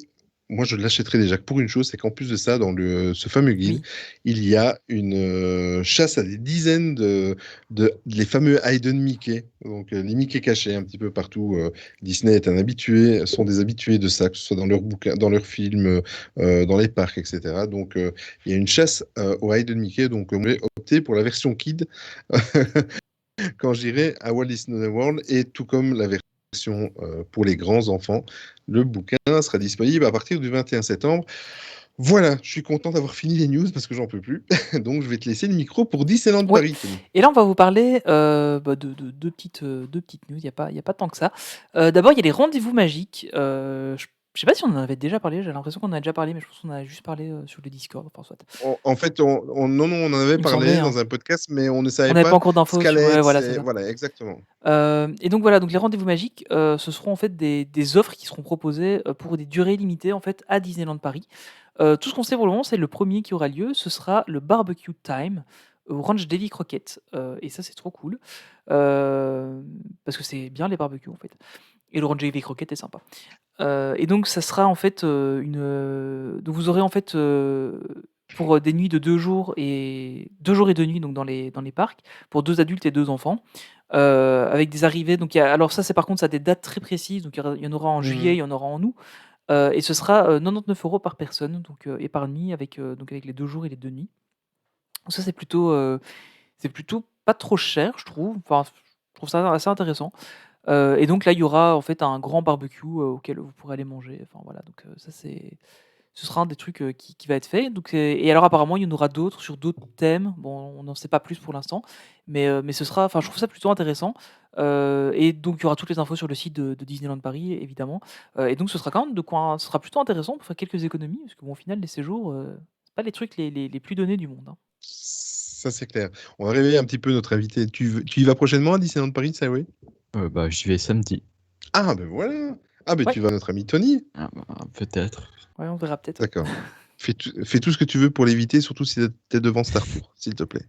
moi, je l'achèterai déjà pour une chose, c'est qu'en plus de ça, dans ce fameux guide, il y a une chasse à des dizaines les fameux Hidden Mickey, donc les Mickey cachés un petit peu partout. Disney sont des habitués de ça, que ce soit dans leurs bouquins, dans leurs films, dans les parcs, etc. Donc, il y a une chasse aux Hidden Mickey. Donc, on va opter pour la version Kid quand j'irai à Walt Disney World, et tout comme la version pour les grands enfants. Le bouquin sera disponible à partir du 21 septembre. Voilà, je suis content d'avoir fini les news parce que j'en peux plus. Donc, je vais te laisser le micro pour Disneyland Paris. Et là, on va vous parler de deux petites news. Il n'y a pas tant que ça. D'abord, il y a les rendez-vous magiques. Je sais pas si on en avait déjà parlé. J'ai l'impression qu'on en a déjà parlé, mais je pense qu'on en a juste parlé sur le Discord. Enfin, soit. En fait, on en avait parlé dans un podcast, mais on ne savait pas encore d'infos. Voilà, exactement. Et donc voilà, donc les rendez-vous magiques, ce seront en fait des offres qui seront proposées pour des durées limitées en fait à Disneyland Paris. Tout ce qu'on sait pour le moment, c'est le premier qui aura lieu, ce sera le Barbecue Time au Ranch Davy Crockett. Et ça, c'est trop cool. Parce que c'est bien les barbecues en fait. Et le Ranch Davy Crockett est sympa. Et donc ça sera en fait donc vous aurez en fait pour des nuits de 2 jours et 2 nuits donc dans les parcs, pour 2 adultes et 2 enfants. Avec des arrivées, donc alors ça, c'est par contre, ça a des dates très précises, donc il y en aura en juillet, il y en aura en août, et ce sera 99 € par personne, donc et par nuit, avec les 2 jours et les 2 nuits. Donc ça, c'est plutôt pas trop cher, je trouve. Enfin, je trouve ça assez intéressant. Et donc là, il y aura en fait un grand barbecue auquel vous pourrez aller manger. Enfin voilà, donc ça ce sera un des trucs qui va être fait. Donc, et alors apparemment, il y en aura d'autres sur d'autres thèmes. Bon, on n'en sait pas plus pour l'instant, mais ce sera. Enfin, je trouve ça plutôt intéressant. Et donc, il y aura toutes les infos sur le site de Disneyland Paris, évidemment. Et donc, ce sera quand même ce sera plutôt intéressant pour faire quelques économies, parce que bon, au final, les séjours, c'est pas les trucs les plus donnés du monde. Hein. Ça, c'est clair. On va réveiller un petit peu notre invité. Tu y vas prochainement à Disneyland Paris, ça, oui? J'y vais samedi. Ah, ben voilà. Ah, ben tu vas à notre ami Tony. Peut-être. Ouais, on verra peut-être. D'accord. Fais tout ce que tu veux pour l'éviter, surtout si t'es devant Star Tour, s'il te plaît.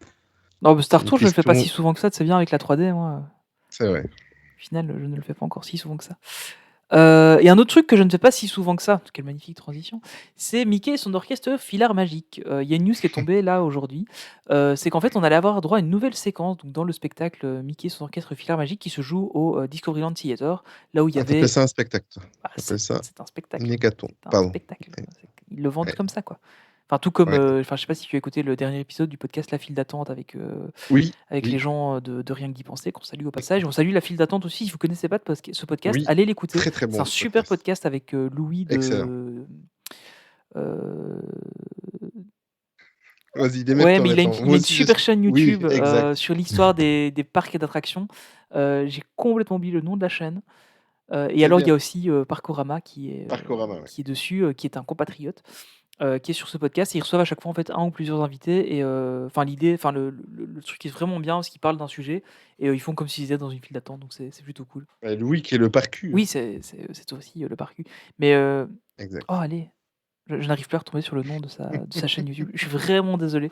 Non, mais Star Les Tour, je le fais pas questions- si souvent que ça, c'est bien avec la 3D, moi. C'est vrai. Au final, je ne le fais pas encore si souvent que ça. Et un autre truc que je ne fais pas si souvent que ça, quelle magnifique transition, c'est Mickey et son orchestre Filard Magique. Il y a une news qui est tombée là aujourd'hui. C'est qu'en fait, on allait avoir droit à une nouvelle séquence donc dans le spectacle Mickey et son orchestre Filard Magique qui se joue au Discoveryland Theater, là où il y avait. T'appelles ça un spectacle, toi. Ah, T'appelles ça c'est un spectacle. une hécatombe. C'est un Pardon. spectacle. Ils le vendent Ouais. comme ça, quoi. Enfin, tout comme, Ouais. je sais pas si tu as écouté le dernier épisode du podcast La File d'attente avec Oui. les gens de Rien que d'y penser, qu'on salue au passage. On salue La File d'attente aussi. Si vous connaissez pas ce podcast, Oui. allez l'écouter. Très très bon. C'est un ce super podcast avec Louis de. Excellent. euh, Vas-y, démerde. Ouais, mais il a une super chaîne YouTube Oui, exact. sur l'histoire des parcs et d'attractions. J'ai complètement oublié le nom de la chaîne. Et C'est alors, il y bien. a aussi Parkorama qui est qui est dessus, qui est un compatriote. Qui est sur ce podcast et ils reçoivent à chaque fois en fait un ou plusieurs invités et enfin le truc est vraiment bien parce qu'ils parlent d'un sujet et ils font comme s'ils étaient dans une file d'attente donc c'est plutôt cool. Louis qui est le parcu. Oui, c'est aussi le parcu. Mais Exact. oh allez, je n'arrive plus à retomber sur le nom de sa chaîne YouTube. Je suis vraiment désolé.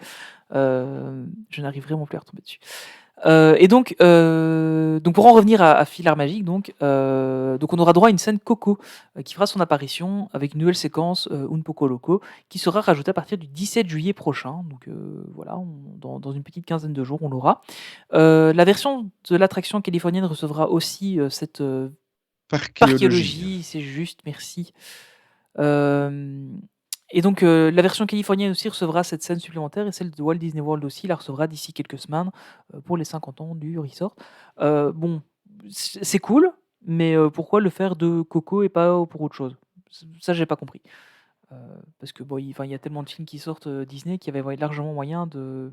Je n'arrive vraiment plus à retomber dessus. Et donc pour en revenir à Filard Magique, donc on aura droit à une scène Coco qui fera son apparition avec une nouvelle séquence Un Poco Loco qui sera rajoutée à partir du 17 juillet prochain. Donc voilà, dans une petite quinzaine de jours, on l'aura. La version de l'attraction californienne recevra aussi cette parchéologie, c'est juste, merci. Et donc la version californienne aussi recevra cette scène supplémentaire et celle de Walt Disney World aussi la recevra d'ici quelques semaines pour les 50 ans du resort. Bon, c'est cool, mais pourquoi le faire de Coco et pas pour autre chose? Ça, j'ai pas compris. Parce que bon, il y a tellement de films qui sortent Disney qu'il y avait largement moyen de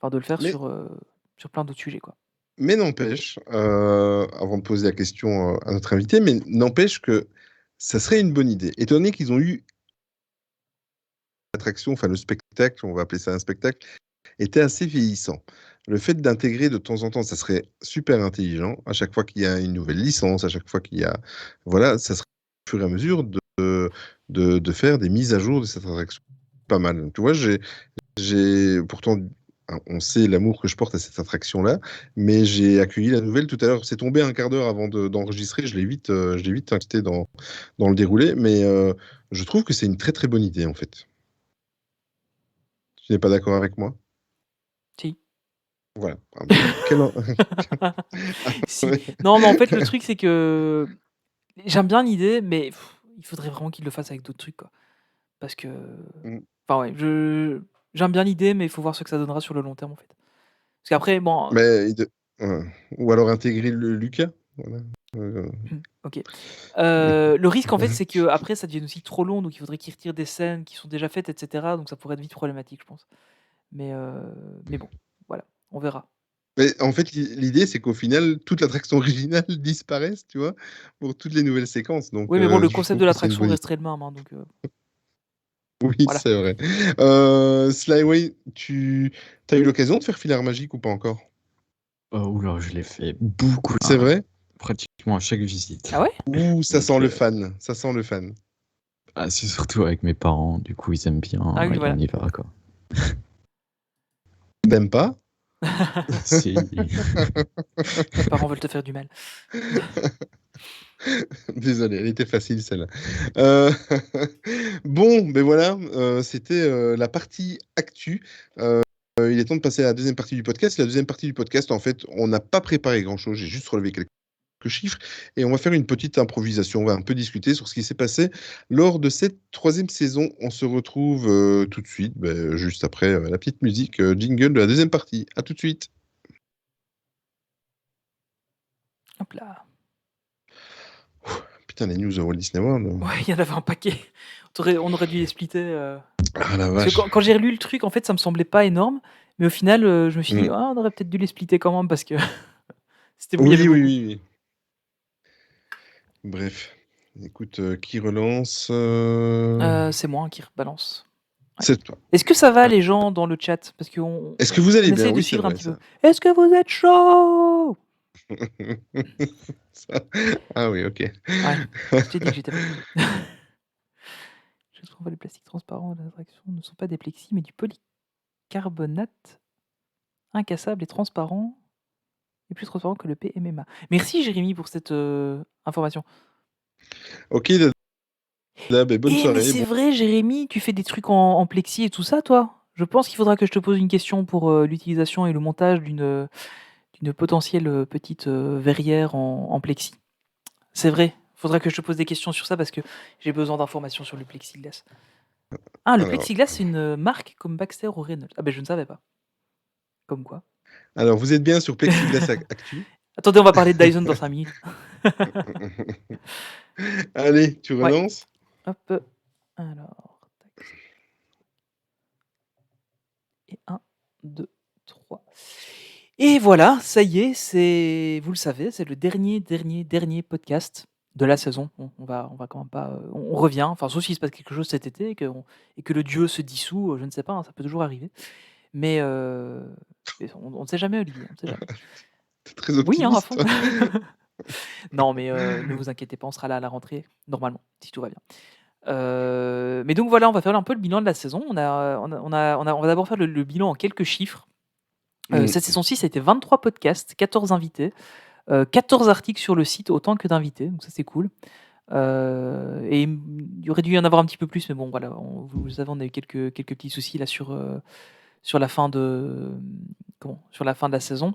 le faire Mais- sur plein d'autres sujets, quoi. Mais n'empêche, avant de poser la question à notre invité, mais n'empêche que ça serait une bonne idée. Étant donné qu'ils ont eu l'attraction, enfin le spectacle, on va appeler ça un spectacle, était assez vieillissant. Le fait d'intégrer de temps en temps, ça serait super intelligent. À chaque fois qu'il y a une nouvelle licence, à chaque fois qu'il y a, voilà, ça serait au fur et à mesure de faire des mises à jour de cette attraction. Pas mal. Tu vois, j'ai pourtant, on sait l'amour que je porte à cette attraction-là, mais j'ai accueilli la nouvelle tout à l'heure. C'est tombé un quart d'heure avant d'enregistrer. Je l'ai vite incité dans le déroulé, mais je trouve que c'est une très très bonne idée en fait. Tu n'es pas d'accord avec moi? Si. Voilà. Ah ben, Si. Non, mais en fait, le truc, c'est que j'aime bien l'idée, mais il faudrait vraiment qu'il le fasse avec d'autres trucs, quoi. Parce que. Enfin, ouais, j'aime bien l'idée, mais il faut voir ce que ça donnera sur le long terme, en fait. Parce qu'après, bon. Mais ou alors intégrer le Lucas. Voilà. Ok. Le risque, en fait, c'est que après, ça devienne aussi trop long, donc il faudrait qu'ils retirent des scènes qui sont déjà faites, etc. Donc ça pourrait être vite problématique, je pense. Mais bon, voilà, on verra. Mais en fait, l'idée, c'est qu'au final, toute l'attraction originale disparaisse, tu vois, pour toutes les nouvelles séquences. Donc, Oui, mais bon, le je concept trouve de que c'est une l'attraction bonne resterait le même, hein, donc. Oui, Voilà. c'est vrai. Slyway, tu as eu l'occasion de faire Filard Magique ou pas encore? Oula, je l'ai fait beaucoup. C'est vrai? Pratiquement à chaque visite. Ah ouais? Ouh, ça Donc, sent le fan. Ça sent le fan. Ah, c'est surtout avec mes parents, du coup ils aiment bien, Ah oui, et voilà. on y va quoi. T'aimes pas? Si. Tes parents veulent te faire du mal. Désolé, elle était facile celle-là. Bon, ben voilà, c'était la partie actu. Il est temps de passer à la deuxième partie du podcast. La deuxième partie du podcast, en fait, on n'a pas préparé grand-chose. J'ai juste relevé quelques chiffres et on va faire une petite improvisation. On va un peu discuter sur ce qui s'est passé lors de cette troisième saison. On se retrouve tout de suite, juste après la petite musique jingle de la deuxième partie. À tout de suite. Hop là. Putain, les news de Walt Disney World. Ouais, il y en avait un paquet. On aurait dû les splitter. Ah la Parce vache. que quand j'ai relu le truc, en fait, ça me semblait pas énorme. Mais au final, je me suis dit, Mm. on aurait peut-être dû les splitter quand même parce que c'était il y avait Oui. Bref. Écoute, qui relance c'est moi qui rebalance. Ouais. C'est toi. Est-ce que ça va, les gens, dans le chat? Parce que Est-ce que vous allez bien? essaye de Oui, suivre c'est un vrai, petit ça. peu. Est-ce que vous êtes chaud? Ah oui, ok. Ouais, je t'ai dit que j'étais fatigué. Je plus souvent les plastiques transparents de l'attraction ne sont pas des plexis, mais du polycarbonate incassable et transparent, et plus transparent que le PMMA. Merci Jérémy pour cette information. Ok, Dab, et bonne Mais soirée. c'est vrai, Jérémy, tu fais des trucs en plexi et tout ça, toi? Je pense qu'il faudra que je te pose une question pour l'utilisation et le montage d'une potentielle petite verrière en plexi. C'est vrai, faudra que je te pose des questions sur ça parce que j'ai besoin d'informations sur le plexiglas. Ah, le Alors, plexiglas, c'est une marque comme Baxter ou Reynolds. Ah ben je ne savais pas. Comme quoi. alors, vous êtes bien sur Plexiglas Actu. Attendez, on va parler de Dyson dans 5 minutes. Allez, tu Ouais. relances. Hop. Alors, tac. Et 1, 2, 3. Et voilà, ça y est, vous le savez, c'est le dernier podcast de la saison. On va quand même pas, on revient, enfin sauf s'il se passe quelque chose cet été et que le dieu se dissout, je ne sais pas, hein, ça peut toujours arriver. Mais on ne sait jamais, Olivier, on ne sait jamais. T'es très Oui, hein, à fond. optimiste. Non, mais ne vous inquiétez pas, on sera là à la rentrée, normalement, si tout va bien. Mais donc voilà, on va faire un peu le bilan de la saison. On va d'abord faire le bilan en quelques chiffres. Cette saison 6, ça a été 23 podcasts, 14 invités, 14 articles sur le site, autant que d'invités, donc ça c'est cool. Et il aurait dû y en avoir un petit peu plus, mais bon, voilà, vous le savez, on a eu quelques petits soucis là sur la fin de la saison.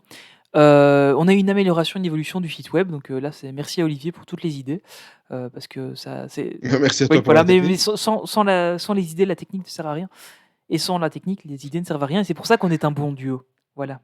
On a eu une amélioration, une évolution du site web, donc là, c'est merci à Olivier pour toutes les idées, parce que ça, c'est Merci à oui, toi pour voilà, la mais technique. sans les idées, la technique ne sert à rien, et sans la technique, les idées ne servent à rien, et c'est pour ça qu'on est un bon duo. Voilà.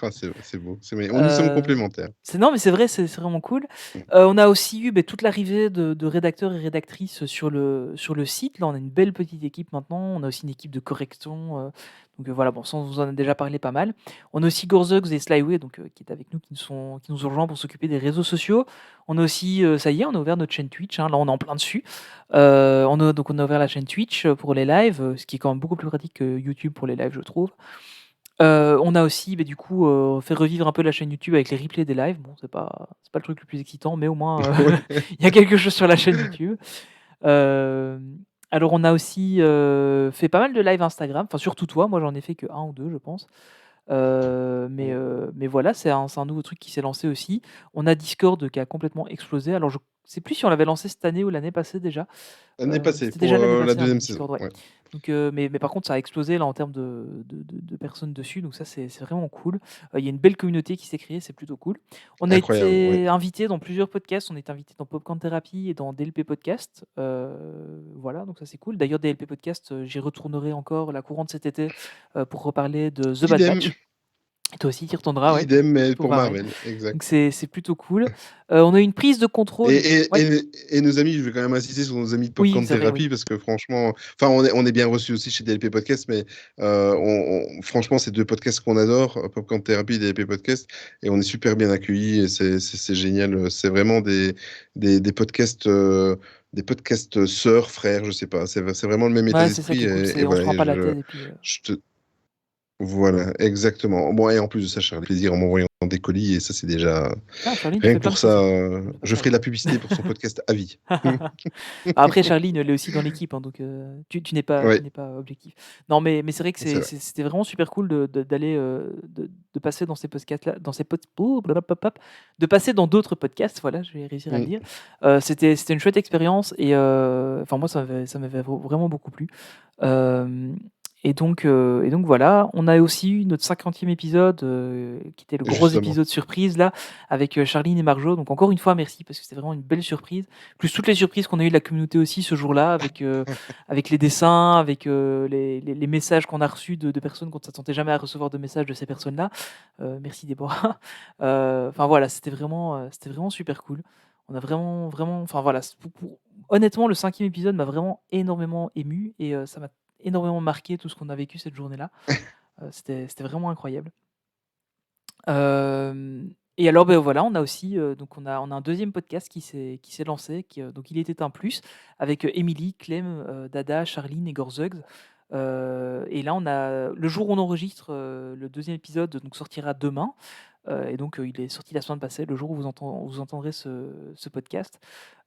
Ah, c'est beau. Nous sommes complémentaires. Non, mais c'est vrai, c'est vraiment cool. On a aussi eu toute l'arrivée de rédacteurs et rédactrices sur le site. Là, on a une belle petite équipe maintenant. On a aussi une équipe de correction. Donc voilà, bon, ça, on vous en a déjà parlé pas mal. On a aussi Gorzugs et Slyway, donc, qui est avec nous, qui nous ont rejoints pour s'occuper des réseaux sociaux. On a aussi, ça y est, on a ouvert notre chaîne Twitch. Hein, là, on est en plein dessus. On a ouvert la chaîne Twitch pour les lives, ce qui est quand même beaucoup plus pratique que YouTube pour les lives, je trouve. On a aussi, du coup, fait revivre un peu la chaîne YouTube avec les replays des lives. Bon, c'est pas le truc le plus excitant, mais au moins, Ouais. il y a quelque chose sur la chaîne YouTube. Alors on a aussi, fait pas mal de lives Instagram, enfin surtout toi, moi j'en ai fait que 1 ou 2 je pense. Mais voilà, c'est un nouveau truc qui s'est lancé aussi. On a Discord qui a complètement explosé. Alors je sais plus si on l'avait lancé cette année ou l'année passée déjà. L'année passée, C'était pour déjà l'année la passée, hein, deuxième Discord, saison. ouais. Ouais. Donc, mais par contre, ça a explosé là en termes de personnes dessus, donc ça c'est vraiment cool. Il y a une belle communauté qui s'est créée, c'est plutôt cool. On a Incroyable, été ouais. invité dans plusieurs podcasts, on est invité dans Popcorn Therapy et dans DLP Podcast. Voilà, donc ça c'est cool. D'ailleurs, DLP Podcast, j'y retournerai encore la courante cet été pour reparler de The Bad Idem. Batch. Et toi aussi, tu y retourneras, ouais. Idem, mais Pour pour pareil. Marvel, exact. Donc c'est plutôt cool. On a une prise de contrôle. Et Ouais. nos amis, je vais quand même insister sur nos amis de Oui, Popcorn c'est vrai, Therapy, oui. parce que franchement, enfin, on est bien reçus aussi chez DLP Podcast, mais franchement, c'est deux podcasts qu'on adore, Popcorn Therapy et DLP Podcast, et on est super bien accueillis, et c'est génial. C'est vraiment des podcasts. Des podcasts sœurs, frères, je sais pas. C'est vraiment le même état Ouais, c'est ça d'esprit. qui est cool, Et on se voilà, prend pas la tête et puis. je te, Voilà, exactement. Bon, et en plus de ça, Charlie, plaisir en m'envoyant des colis, et ça, c'est déjà. Ah, Charline, Rien fait que plein pour de ça, plaisir. Faut pas je ferai savoir. de la publicité pour son podcast à vie. Après, Charline, elle est aussi dans l'équipe, hein, donc tu n'es pas, Ouais, objectif. Non, mais c'est vrai que c'est vrai. c'était vraiment super cool d'aller de passer dans ces podcasts-là, de passer dans d'autres podcasts. Voilà, je vais réussir à le Mm. dire. C'était une chouette expérience et enfin moi ça m'avait vraiment beaucoup plu. Euh, et donc voilà, on a aussi eu notre 50e épisode, qui était le gros Justement. épisode surprise là, avec Charline et Marjo. Donc encore une fois, merci parce que c'était vraiment une belle surprise. Plus toutes les surprises qu'on a eues de la communauté aussi ce jour-là, avec les dessins, avec les messages qu'on a reçus de personnes qu'on ne s'attendait jamais à recevoir de messages de ces personnes-là. Merci Déborah. Enfin voilà, c'était vraiment super cool. On a vraiment, enfin voilà, honnêtement, le 5e épisode m'a vraiment énormément ému et ça m'a énormément marqué tout ce qu'on a vécu cette journée-là. C'était vraiment incroyable. Et alors, voilà, on a aussi, donc on a un deuxième podcast qui s'est lancé, donc il était un plus, avec Émilie, Clem, Dada, Charline et Gorzugs. Et là, le jour où on enregistre, le deuxième épisode donc sortira demain. et donc il est sorti la semaine passée, le jour où vous entendrez ce podcast.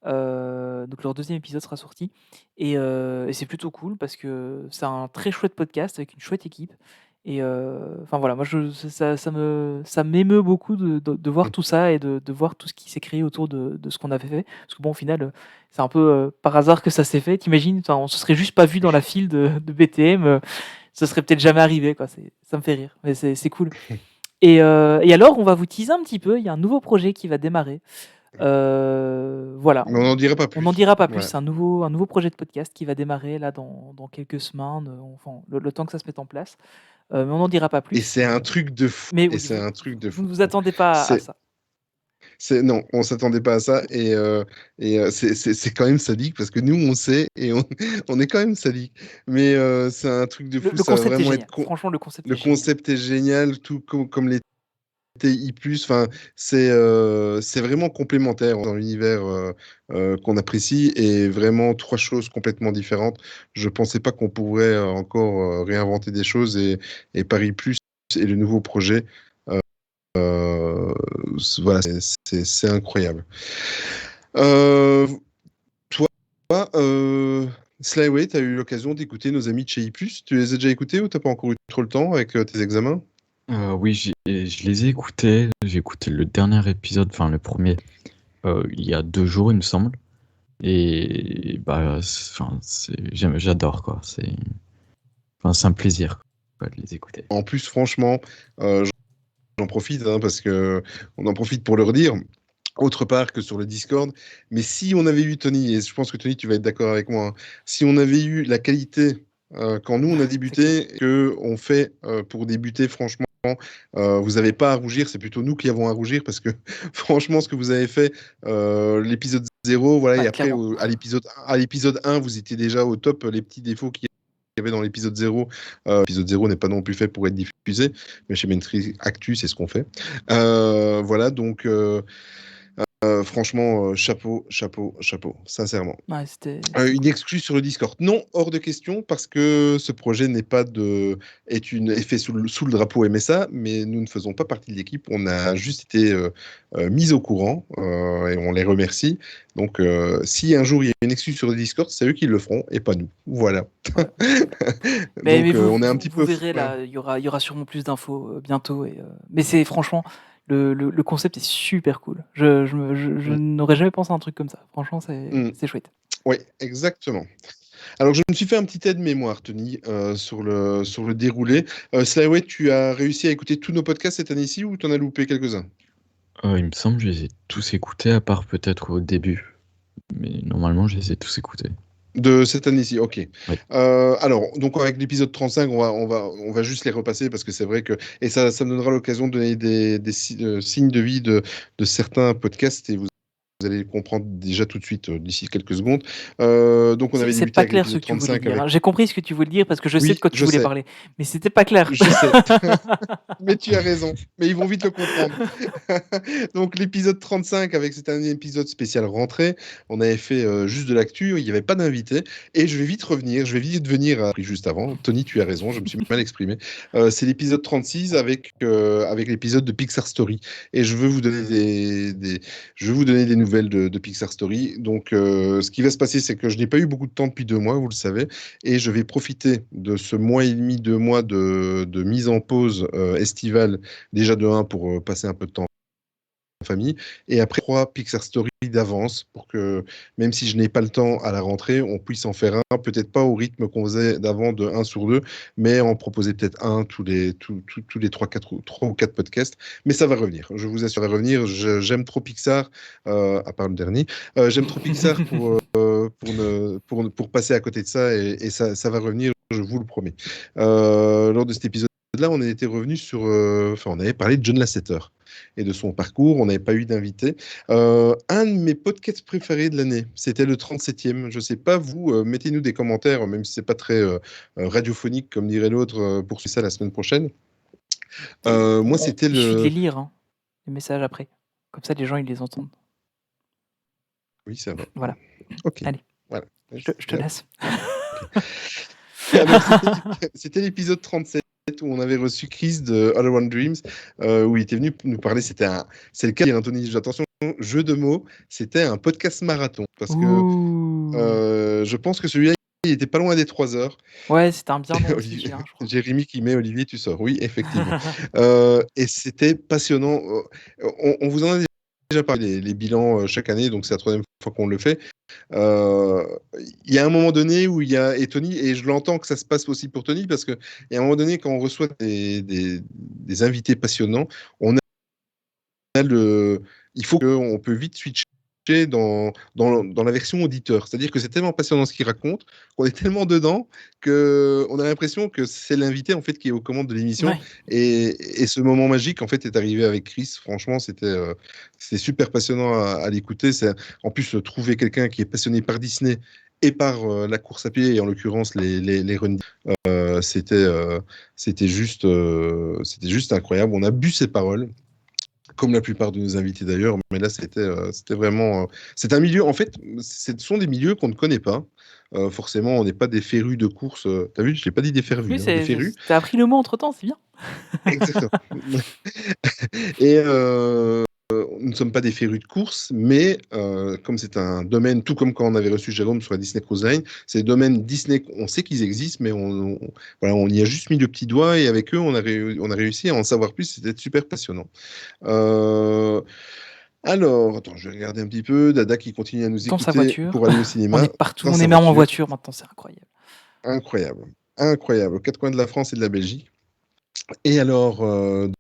Donc leur 2e épisode sera sorti et c'est plutôt cool parce que c'est un très chouette podcast avec une chouette équipe et enfin voilà, moi ça m'émeut beaucoup de voir tout ça et de voir tout ce qui s'est créé autour de ce qu'on avait fait. Parce que bon, au final, c'est un peu, par hasard que ça s'est fait. Tu imagines? Enfin, on se serait juste pas vu dans la file de BTM, ça serait peut-être jamais arrivé, quoi. Ça me fait rire, mais c'est cool. Et alors, on va vous teaser un petit peu, il y a un nouveau projet qui va démarrer. Voilà, Mais on n'en dira pas on n'en plus. dira pas plus. Ouais. C'est un nouveau projet de podcast qui va démarrer là dans quelques semaines, enfin le temps que ça se mette en place. Mais on n'en dira pas Et plus. c'est un truc de fou. Mais Et oui, c'est un truc de vous fou. ne vous attendez pas à C'est, ça. non, on s'attendait pas à ça c'est quand même sadique parce que nous on sait et on est quand même sadique. Mais c'est un truc de fou. Le Ça va concept est vraiment génial. être Franchement, le concept le est génial. concept est génial, tout comme les TI+. Enfin, c'est vraiment complémentaire dans l'univers qu'on apprécie et vraiment 3 choses complètement différentes. Je pensais pas qu'on pourrait encore réinventer des choses et Paris Plus et le nouveau projet. Voilà, c'est incroyable. Toi, Slyway, tu as eu l'occasion d'écouter nos amis de chez I+. Tu les as déjà écoutés ou t'as pas encore eu trop le temps avec tes examens? Oui, je les ai écoutés. J'ai écouté le dernier épisode, enfin le premier, il y a 2 jours, il me semble. Et bah, j'adore, quoi. C'est un plaisir, quoi, de les écouter. En plus, franchement, j'en profite parce que on en profite pour leur dire, autre part que sur le Discord, mais si on avait eu Tony, et je pense que Tony, tu vas être d'accord avec moi, si on avait eu la qualité quand nous on a débuté, que on fait pour débuter, franchement, vous n'avez pas à rougir, c'est plutôt nous qui avons à rougir parce que franchement, ce que vous avez fait, l'épisode 0, voilà, Ouais, et après clairement. à l'épisode 1, vous étiez déjà au top, les petits défauts qu'il y avait dans l'épisode 0. L'épisode 0 n'est pas non plus fait pour être diffusé, mais chez Mainstream Actu, c'est ce qu'on fait. Voilà, donc franchement, chapeau, sincèrement. Ouais, c'était Une exclue sur le Discord. Non, hors de question, parce que ce projet est fait sous le drapeau MSA, mais nous ne faisons pas partie de l'équipe. On a juste été mis au courant et on les remercie. Donc, si un jour il y a une exclue sur le Discord, c'est eux qui le feront et pas nous. Voilà. Mais Donc, vous, on est un petit vous peu. verrez là, il y aura sûrement plus d'infos bientôt. Mais c'est franchement, le concept est super cool. Je n'aurais jamais pensé à un truc comme ça. Franchement, c'est chouette. Oui, exactement. Alors, je me suis fait un petit aide-mémoire, Tony, sur le déroulé. Slyway, tu as réussi à écouter tous nos podcasts cette année-ci ou tu en as loupé quelques-uns? Il me semble que je les ai tous écoutés, à part peut-être au début. Mais normalement, je les ai tous écoutés. De cette année-ci, ok. Oui. Alors, donc avec l'épisode 35, on va juste les repasser parce que c'est vrai que. Et ça me donnera l'occasion de donner des signes de vie de certains podcasts et vous allez comprendre déjà tout de suite d'ici quelques secondes. Donc on avait C'est débuté pas avec clair ce l'épisode que tu voulais 35 dire. avec. Hein. J'ai compris ce que tu voulais dire parce que je sais Oui, de quoi tu je voulais sais. parler. Mais c'était pas clair. Je sais. Mais tu as raison. Mais ils vont vite le comprendre. Donc l'épisode 35 avec cet un épisode spécial rentrée, on avait fait juste de l'actu, il n'y avait pas d'invité. Et je vais vite venir juste avant. Tony, tu as raison, je me suis mal exprimé. C'est l'épisode 36 avec l'épisode de Pixar Story. Et je veux vous donner des nouvelles de Pixar Story. Donc ce qui va se passer, c'est que je n'ai pas eu beaucoup de temps depuis 2 mois, vous le savez. Et je vais profiter de ce mois et demi, 2 mois de mise en pause estivale, déjà de 1 pour passer un peu de temps en famille, et après 3 Pixar Story d'avance pour que, même si je n'ai pas le temps à la rentrée, on puisse en faire un, peut-être pas au rythme qu'on faisait d'avant de 1 sur 2, mais en proposer peut-être un tous les 3 ou 4 podcasts. Mais ça va revenir, je vous assure, ça va revenir. J'aime trop Pixar, à part le dernier, j'aime trop Pixar pour passer à côté de ça, et ça va revenir, je vous le promets. Lors de cet épisode-là, on était revenu sur... on avait parlé de John Lasseter et de son parcours. On n'avait pas eu d'invité. Un de mes podcasts préférés de l'année, c'était le 37e. Je ne sais pas, vous, mettez-nous des commentaires, même si ce n'est pas très radiophonique, comme dirait l'autre, pour ça la semaine prochaine. Moi, c'était Il suffit de les lire, hein, les messages après. Comme ça, les gens, ils les entendent. Oui, c'est vrai. Voilà. Ok. Allez. Voilà. Je te laisse. Alors, c'était l'épisode 37 où on avait reçu Chris de All Around Dreams, où il était venu nous parler. C'est le cas, Anthony. Attention, jeu de mots. C'était un podcast marathon parce que Ouh. je pense que celui-là, il était pas loin des 3 heures. Ouais, c'était un bien long aussi, Olivier, celui-là, je crois. Jérémy qui met Olivier, tu sors. Oui, effectivement. Et c'était passionnant. On vous en a déjà parlé, les bilans chaque année, donc c'est la 3e fois qu'on le fait. Il y a un moment donné où il y a, et Tony, et je l'entends que ça se passe aussi pour Tony, parce qu'il y a un moment donné, quand on reçoit des invités passionnants, on a il faut qu'on peut vite switcher dans la version auditeur. C'est-à-dire que c'est tellement passionnant ce qu'il raconte, qu'on est tellement dedans, qu'on a l'impression que c'est l'invité en fait, qui est aux commandes de l'émission. Ouais. Et ce moment magique en fait, est arrivé avec Chris. Franchement, c'était super passionnant à l'écouter. En plus, trouver quelqu'un qui est passionné par Disney et par la course à pied, et en l'occurrence les run, c'était juste incroyable. On a bu ses paroles, comme la plupart de nos invités d'ailleurs, mais là c'était vraiment... c'est un milieu, en fait, ce sont des milieux qu'on ne connaît pas. Forcément, on n'est pas des férus de course. T'as vu, je l'ai pas dit des férus, Oui, des férus. t'as appris le mot entre-temps, c'est bien. Exactement. Et nous ne sommes pas des férus de course, mais comme c'est un domaine, tout comme quand on avait reçu Jérôme sur la Disney Cruise Line, c'est des domaines Disney, on sait qu'ils existent, mais on y a juste mis le petit doigt, et avec eux, on a réussi à en savoir plus. C'était super passionnant. Alors, attends, je vais regarder un petit peu. Dada qui continue à nous Dans sa écouter voiture. pour aller au cinéma. On est partout, Dans on sa est même en voiture. voiture maintenant, c'est incroyable. Incroyable. Aux 4 coins de la France et de la Belgique. Et alors,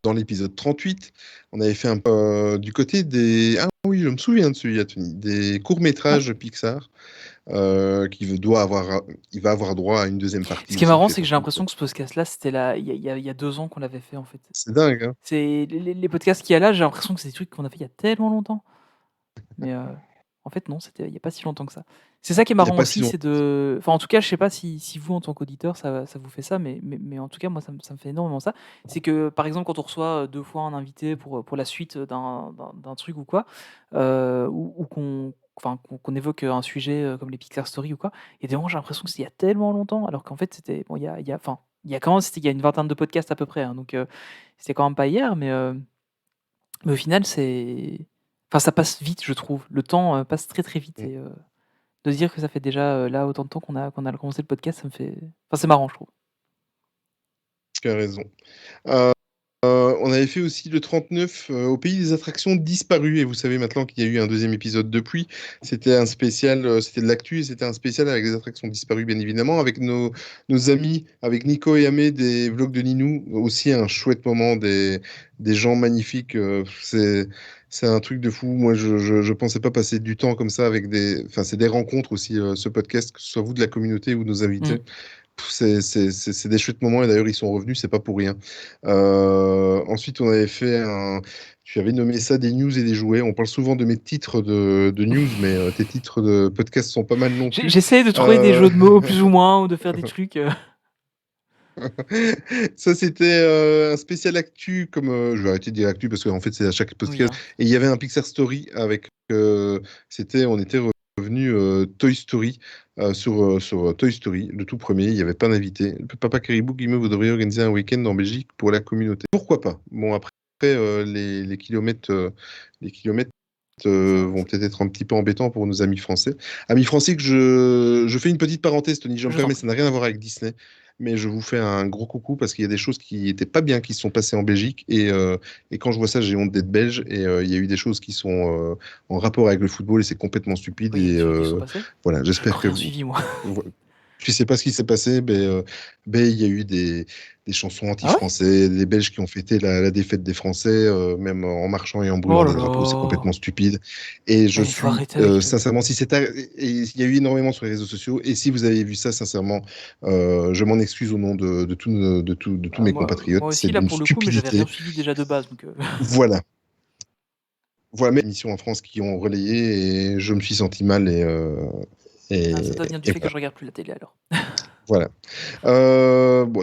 dans l'épisode 38, on avait fait un peu du côté des... Ah oui, je me souviens de celui-là, Tony. Des courts-métrages Pixar. Il va avoir droit à une deuxième partie. Ce qui est aussi, marrant, fait c'est que j'ai partie l'impression que ce podcast-là, c'était là, il y a 2 ans qu'on l'avait fait, en fait. C'est dingue, hein. C'est les podcasts qu'il y a là, j'ai l'impression que c'est des trucs qu'on a fait il y a tellement longtemps. Mais en fait, non, c'était il n'y a pas si longtemps que ça. C'est ça qui est Il y a marrant pas aussi, si longtemps. c'est de... Enfin, en tout cas, je sais pas si vous, en tant qu'auditeur, ça vous fait ça, mais en tout cas, moi, ça me fait énormément ça. C'est que, par exemple, quand on reçoit 2 fois un invité pour la suite d'un truc ou quoi, ou qu'on évoque un sujet comme les Pixar Story ou quoi, et des moments, j'ai l'impression que c'est il y a tellement longtemps, alors qu'en fait, c'était... Bon, il y a quand même, c'était il y a une vingtaine de podcasts à peu près, hein, donc c'était quand même pas hier, mais au final, c'est... Enfin, ça passe vite, je trouve. Le temps passe très très vite. Et de se dire que ça fait déjà là autant de temps qu'on a commencé le podcast, ça me fait. Enfin, c'est marrant, je trouve. Tu as raison. On avait fait aussi le 39 au pays des attractions disparues, et vous savez maintenant qu'il y a eu un 2e épisode depuis. C'était un spécial, c'était de l'actu, et c'était un spécial avec des attractions disparues, bien évidemment, avec nos amis, avec Nico et Amé des vlogs de Ninou. Aussi un chouette moment, des gens magnifiques. C'est un truc de fou. Moi, je pensais pas passer du temps comme ça avec Enfin, c'est des rencontres aussi, ce podcast, que ce soit vous de la communauté ou nos invités. C'est des chouettes moments, et d'ailleurs ils sont revenus, c'est pas pour rien. Ensuite, on avait fait tu avais nommé ça des news et des jouets. On parle souvent de mes titres de news, mais tes titres de podcast sont pas mal non plus. J'essaie de trouver des jeux de mots plus ou moins, ou de faire des trucs. Ça, c'était un spécial actu, comme je vais arrêter de dire actu parce qu'en fait c'est à chaque podcast. Oui, hein. Et il y avait un Pixar Story avec on était revenu Toy Story sur Toy Story, le tout premier. Il n'y avait pas d'invité. Papa Caribou, vous devriez organiser un week-end en Belgique pour la communauté. Pourquoi pas? Bon, après les kilomètres vont peut-être être un petit peu embêtants pour nos amis français. Amis français, que je fais une petite parenthèse, Tony, je me permets, ça n'a rien à voir avec Disney, mais je vous fais un gros coucou parce qu'il y a des choses qui n'étaient pas bien qui se sont passées en Belgique, et quand je vois ça, j'ai honte d'être belge, et il y a eu des choses qui sont en rapport avec le football, et c'est complètement stupide. Oui, et voilà, j'ai j'espère que rien suivi, moi. Je sais pas ce qui s'est passé, mais il y a eu des chansons anti-français, des Belges qui ont fêté la défaite des Français, même en marchant et en brûlant des drapeaux. C'est complètement stupide. Et je suis sincèrement, il y a eu énormément sur les réseaux sociaux, et si vous avez vu ça, sincèrement, je m'en excuse au nom de tous mes compatriotes. Moi aussi, c'est là, d'une pour le stupidité. coup, mais j'avais rien suivi déjà de base. Donc, Voilà. Voilà mes émissions en France qui ont relayé, et je me suis senti mal, ça doit venir du fait que je regarde plus la télé alors. Voilà. Bon,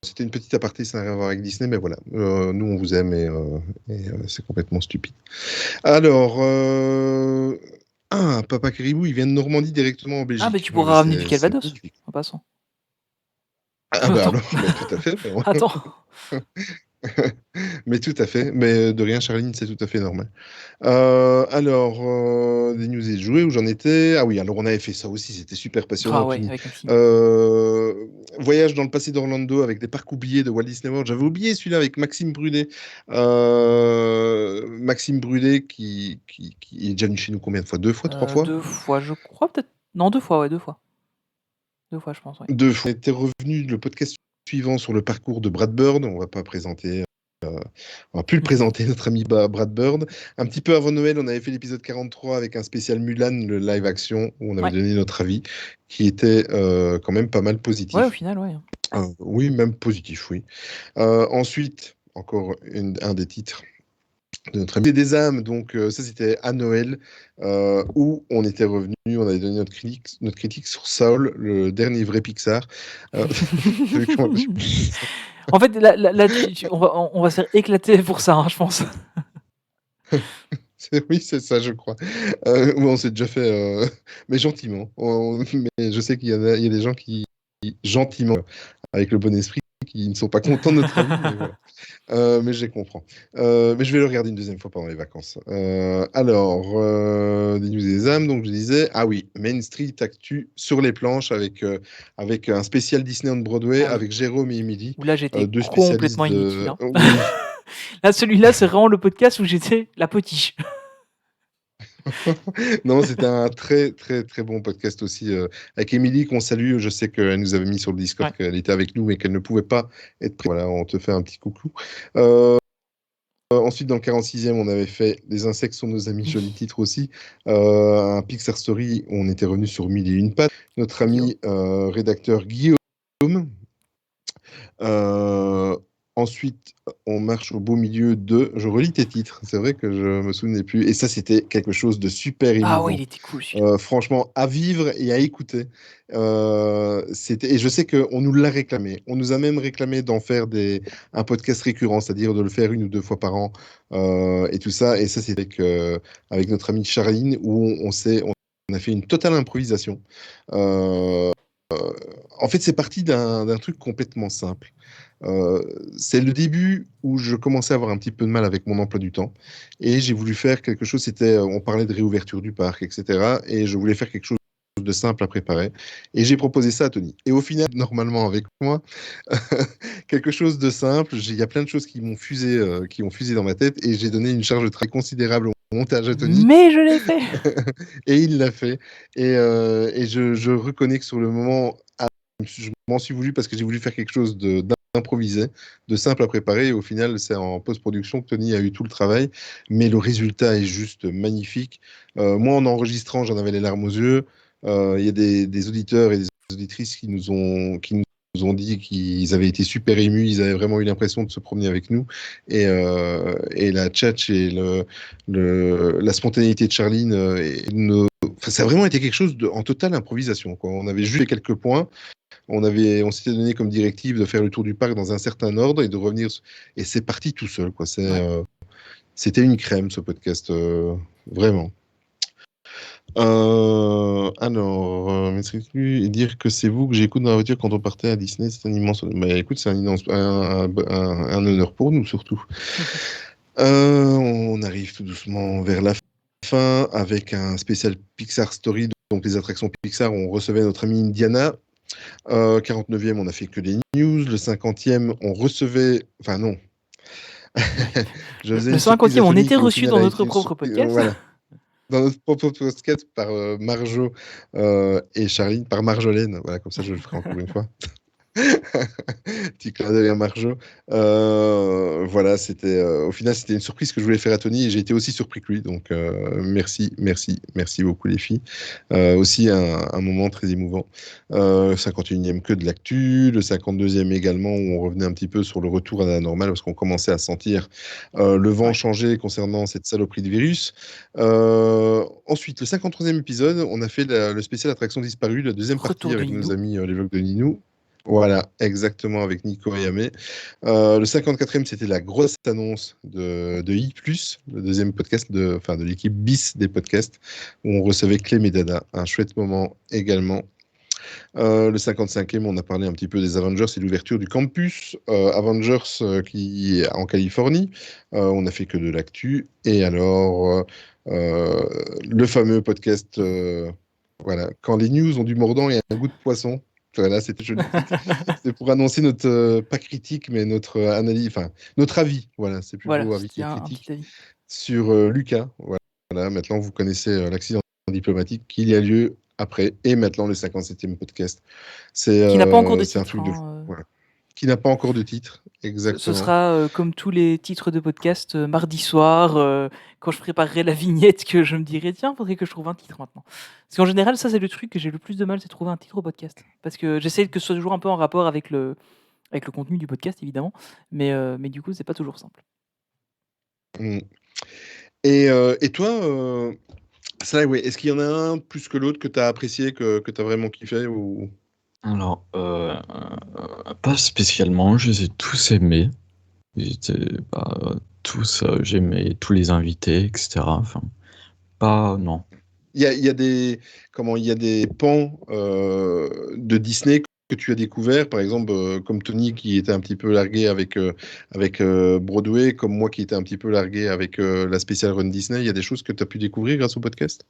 c'était une petite aparté, ça n'a rien à voir avec Disney, mais voilà. Nous, on vous aime, et c'est complètement stupide. Alors, Papa Caribou, il vient de Normandie directement en Belgique. Ah, mais tu pourras ramener du Calvados en passant. Ah bah Attends. alors, mais tout à fait. Attends. Mais tout à fait. Mais de rien, Charline, c'est tout à fait normal. Des news et jouets où j'en étais. Ah oui, alors on avait fait ça aussi, c'était super passionnant, Ah ouais, Tony. avec Maxime. Voyage dans le passé d'Orlando avec des parcs oubliés de Walt Disney World. J'avais oublié celui-là avec Maxime Brunet. Maxime Brunet qui est déjà venu chez nous combien de fois? 2 fois, 3 fois? 2 fois, je crois peut-être. Non, 2 fois, ouais, 2 fois. 2 fois, je pense, ouais. 2 fois. On était revenu le podcast suivant sur le parcours de Brad Bird. On va pas présenter. On va plus le présenter, notre ami Brad Bird. Un petit peu avant Noël, on avait fait l'épisode 43 avec un spécial Mulan, le live action, où on avait donné notre avis, qui était quand même pas mal positif. Ouais, au final, ouais. Oui, même positif, oui. Ensuite, encore un des titres de notre ami des âmes, donc ça c'était à Noël, où on était revenu, on avait donné notre critique sur Saul, le dernier vrai Pixar. En fait, là on va se faire éclater pour ça, hein, je pense. Oui, c'est ça, je crois. On s'est déjà fait, mais gentiment. Mais je sais qu'il y a des gens qui, gentiment, avec le bon esprit, qui ne sont pas contents de notre avis. Mais voilà. Mais je les comprends. Mais je vais le regarder une deuxième fois pendant les vacances. Des news des âmes, donc je disais, ah oui, Main Street Actu sur les planches avec un spécial Disney on Broadway avec Jérôme et Émilie. Où là, j'étais deux spécialistes complètement inutile. Hein. Oui. Là, celui-là, c'est vraiment le podcast où j'étais la potiche. Non, c'était un très très très bon podcast aussi avec Émilie qu'on salue. Je sais qu'elle nous avait mis sur le Discord qu'elle était avec nous mais qu'elle ne pouvait pas être présente. Voilà, on te fait un petit coucou. Ensuite, dans le 46e, on avait fait Les insectes sont nos amis, joli titre aussi. Un Pixar Story, on était revenu sur 1001 pattes. Notre ami rédacteur Guillaume. Ensuite, on marche au beau milieu de... Je relis tes titres, c'est vrai que je me souvenais plus. Et ça, c'était quelque chose de super émouvant. Ah ouais, il était cool celui-là. Franchement, à vivre et à écouter. Et je sais qu'on nous l'a réclamé. On nous a même réclamé d'en faire un podcast récurrent, c'est-à-dire de le faire 1 ou 2 fois par an et tout ça. Et ça, c'est avec notre amie Charline où on a fait une totale improvisation. En fait, c'est parti d'un truc complètement simple. C'est le début où je commençais à avoir un petit peu de mal avec mon emploi du temps et j'ai voulu faire quelque chose, on parlait de réouverture du parc, etc. Et je voulais faire quelque chose de simple à préparer et j'ai proposé ça à Tony. Et au final, normalement avec moi, quelque chose de simple, il y a plein de choses qui m'ont fusé dans ma tête et j'ai donné une charge très considérable au montage à Tony. Mais je l'ai fait. Et il l'a fait et je reconnais que sur le moment, je m'en suis voulu parce que j'ai voulu faire quelque chose d'improvisé, de simple à préparer. Et au final, c'est en post-production que Tony a eu tout le travail. Mais le résultat est juste magnifique. Moi, en enregistrant, j'en avais les larmes aux yeux. Il y a des auditeurs et des auditrices qui nous ont dit qu'ils avaient été super émus. Ils avaient vraiment eu l'impression de se promener avec nous. Et la tchatch et la spontanéité de Charline ça a vraiment été quelque chose en totale improvisation, quoi. On avait juste fait quelques points. On s'était donné comme directive de faire le tour du parc dans un certain ordre et de revenir. Et c'est parti tout seul, quoi. C'était une crème, ce podcast, vraiment. Et dire que c'est vous que j'écoute dans la voiture quand on partait à Disney, c'est un immense. Mais écoute, c'est un honneur pour nous, surtout. On arrive tout doucement vers la fin avec un spécial Pixar Story, donc les attractions Pixar. On recevait notre amie Indiana. 49e, on a fait que des news. Le 50e, on recevait. Enfin, non. Le 50e, on était reçu dans notre propre podcast. Voilà. Dans notre propre podcast par Marjo et Charline, par Marjolaine. Voilà, comme ça, je le ferai encore une fois. Petit clin d'œil à Marjo. Voilà, au final, c'était une surprise que je voulais faire à Tony et j'ai été aussi surpris que lui. Donc, merci beaucoup, les filles. Aussi, un moment très émouvant. 51e que de l'actu. Le 52e également, où on revenait un petit peu sur le retour à la normale parce qu'on commençait à sentir le vent changer concernant cette saloperie de virus. Ensuite, le 53e épisode, on a fait le spécial attraction disparue, la deuxième partie avec nos amis les vlogs de Ninou. Voilà, exactement, avec Nico et Amé. Le 54e, c'était la grosse annonce de I+, le deuxième podcast de l'équipe BIS des podcasts, où on recevait Clem et Dada. Un chouette moment également. Le 55e, on a parlé un petit peu des Avengers et l'ouverture du campus Avengers qui est en Californie. On n'a fait que de l'actu. Et alors, le fameux podcast, voilà, quand les news ont du mordant et un goût de poisson. Voilà, c'était joli titre. C'est pour annoncer notre, pas critique, mais notre analyse, enfin, notre avis. Voilà, c'est Voilà, plutôt avis c'était que un critique. petit avis. Sur Lucas. Voilà, maintenant vous connaissez l'accident diplomatique qu'il y a lieu après. Et maintenant le 57e podcast. Qui n'a pas encore de C'est un titre. truc de fou. Hein, Voilà. Qui n'a pas encore de titre, Ce exactement. sera comme tous les titres de podcast mardi soir, quand je préparerai la vignette, que je me dirai tiens, faudrait que je trouve un titre maintenant. Parce qu'en général, ça c'est le truc que j'ai le plus de mal, c'est de trouver un titre au podcast. Parce que j'essaie que ce soit toujours un peu en rapport avec le contenu du podcast, évidemment. Mais du coup, c'est pas toujours simple. Mm. Et toi, ça, ouais, est-ce qu'il y en a un plus que l'autre que tu as apprécié, que tu as vraiment kiffé ou... Alors, pas spécialement, je les ai tous aimés. Tous, j'aimais tous les invités, etc. Enfin, pas, non. Il y a des pans de Disney que tu as découvert, par exemple, comme Tony qui était un petit peu largué avec Broadway, comme moi qui étais un petit peu largué avec la spéciale Run Disney. Il y a des choses que tu as pu découvrir grâce au podcast?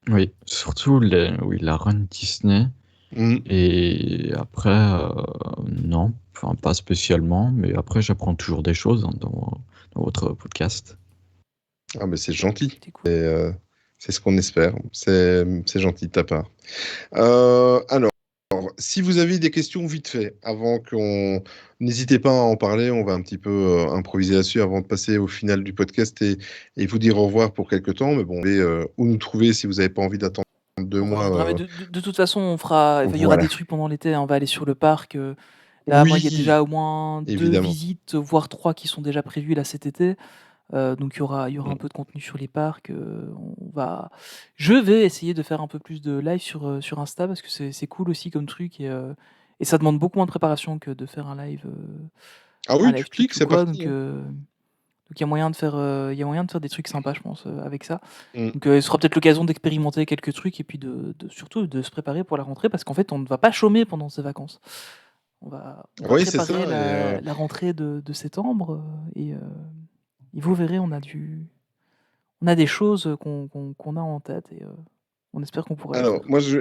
Oui, surtout la Run Disney. Mm. Et après, non, enfin, pas spécialement, mais après, j'apprends toujours des choses dans votre podcast. Ah, mais c'est gentil. C'est cool. C'est ce qu'on espère. C'est gentil de ta part. Alors, si vous avez des questions vite fait, avant qu'on... N'hésitez pas à en parler, on va un petit peu improviser là-dessus avant de passer au final du podcast et vous dire au revoir pour quelques temps. Mais bon, où nous trouver si vous n'avez pas envie d'attendre 2 On mois. reviendra, mais de toute façon, on fera. Il y aura Voilà. des trucs pendant l'été. Hein, on va aller sur le parc. Là, moi, il y a Oui, déjà au moins 2 évidemment. visites, voire 3 qui sont déjà prévues là cet été. Donc il y aura un peu de contenu sur les parcs. Je vais essayer de faire un peu plus de live sur Insta parce que c'est cool aussi comme truc et ça demande beaucoup moins de préparation que de faire un live. Ah oui, tu cliques, Twitch ou c'est quoi. parti. Donc il y a moyen de faire des trucs sympas, je pense, avec ça. Mm. Donc ce sera peut-être l'occasion d'expérimenter quelques trucs et puis surtout de se préparer pour la rentrée parce qu'en fait on ne va pas chômer pendant ces vacances. On va Oui, c'est préparer ça. la rentrée de septembre et vous verrez, on a des choses qu'on a en tête et on espère qu'on pourra les Alors, faire. moi, je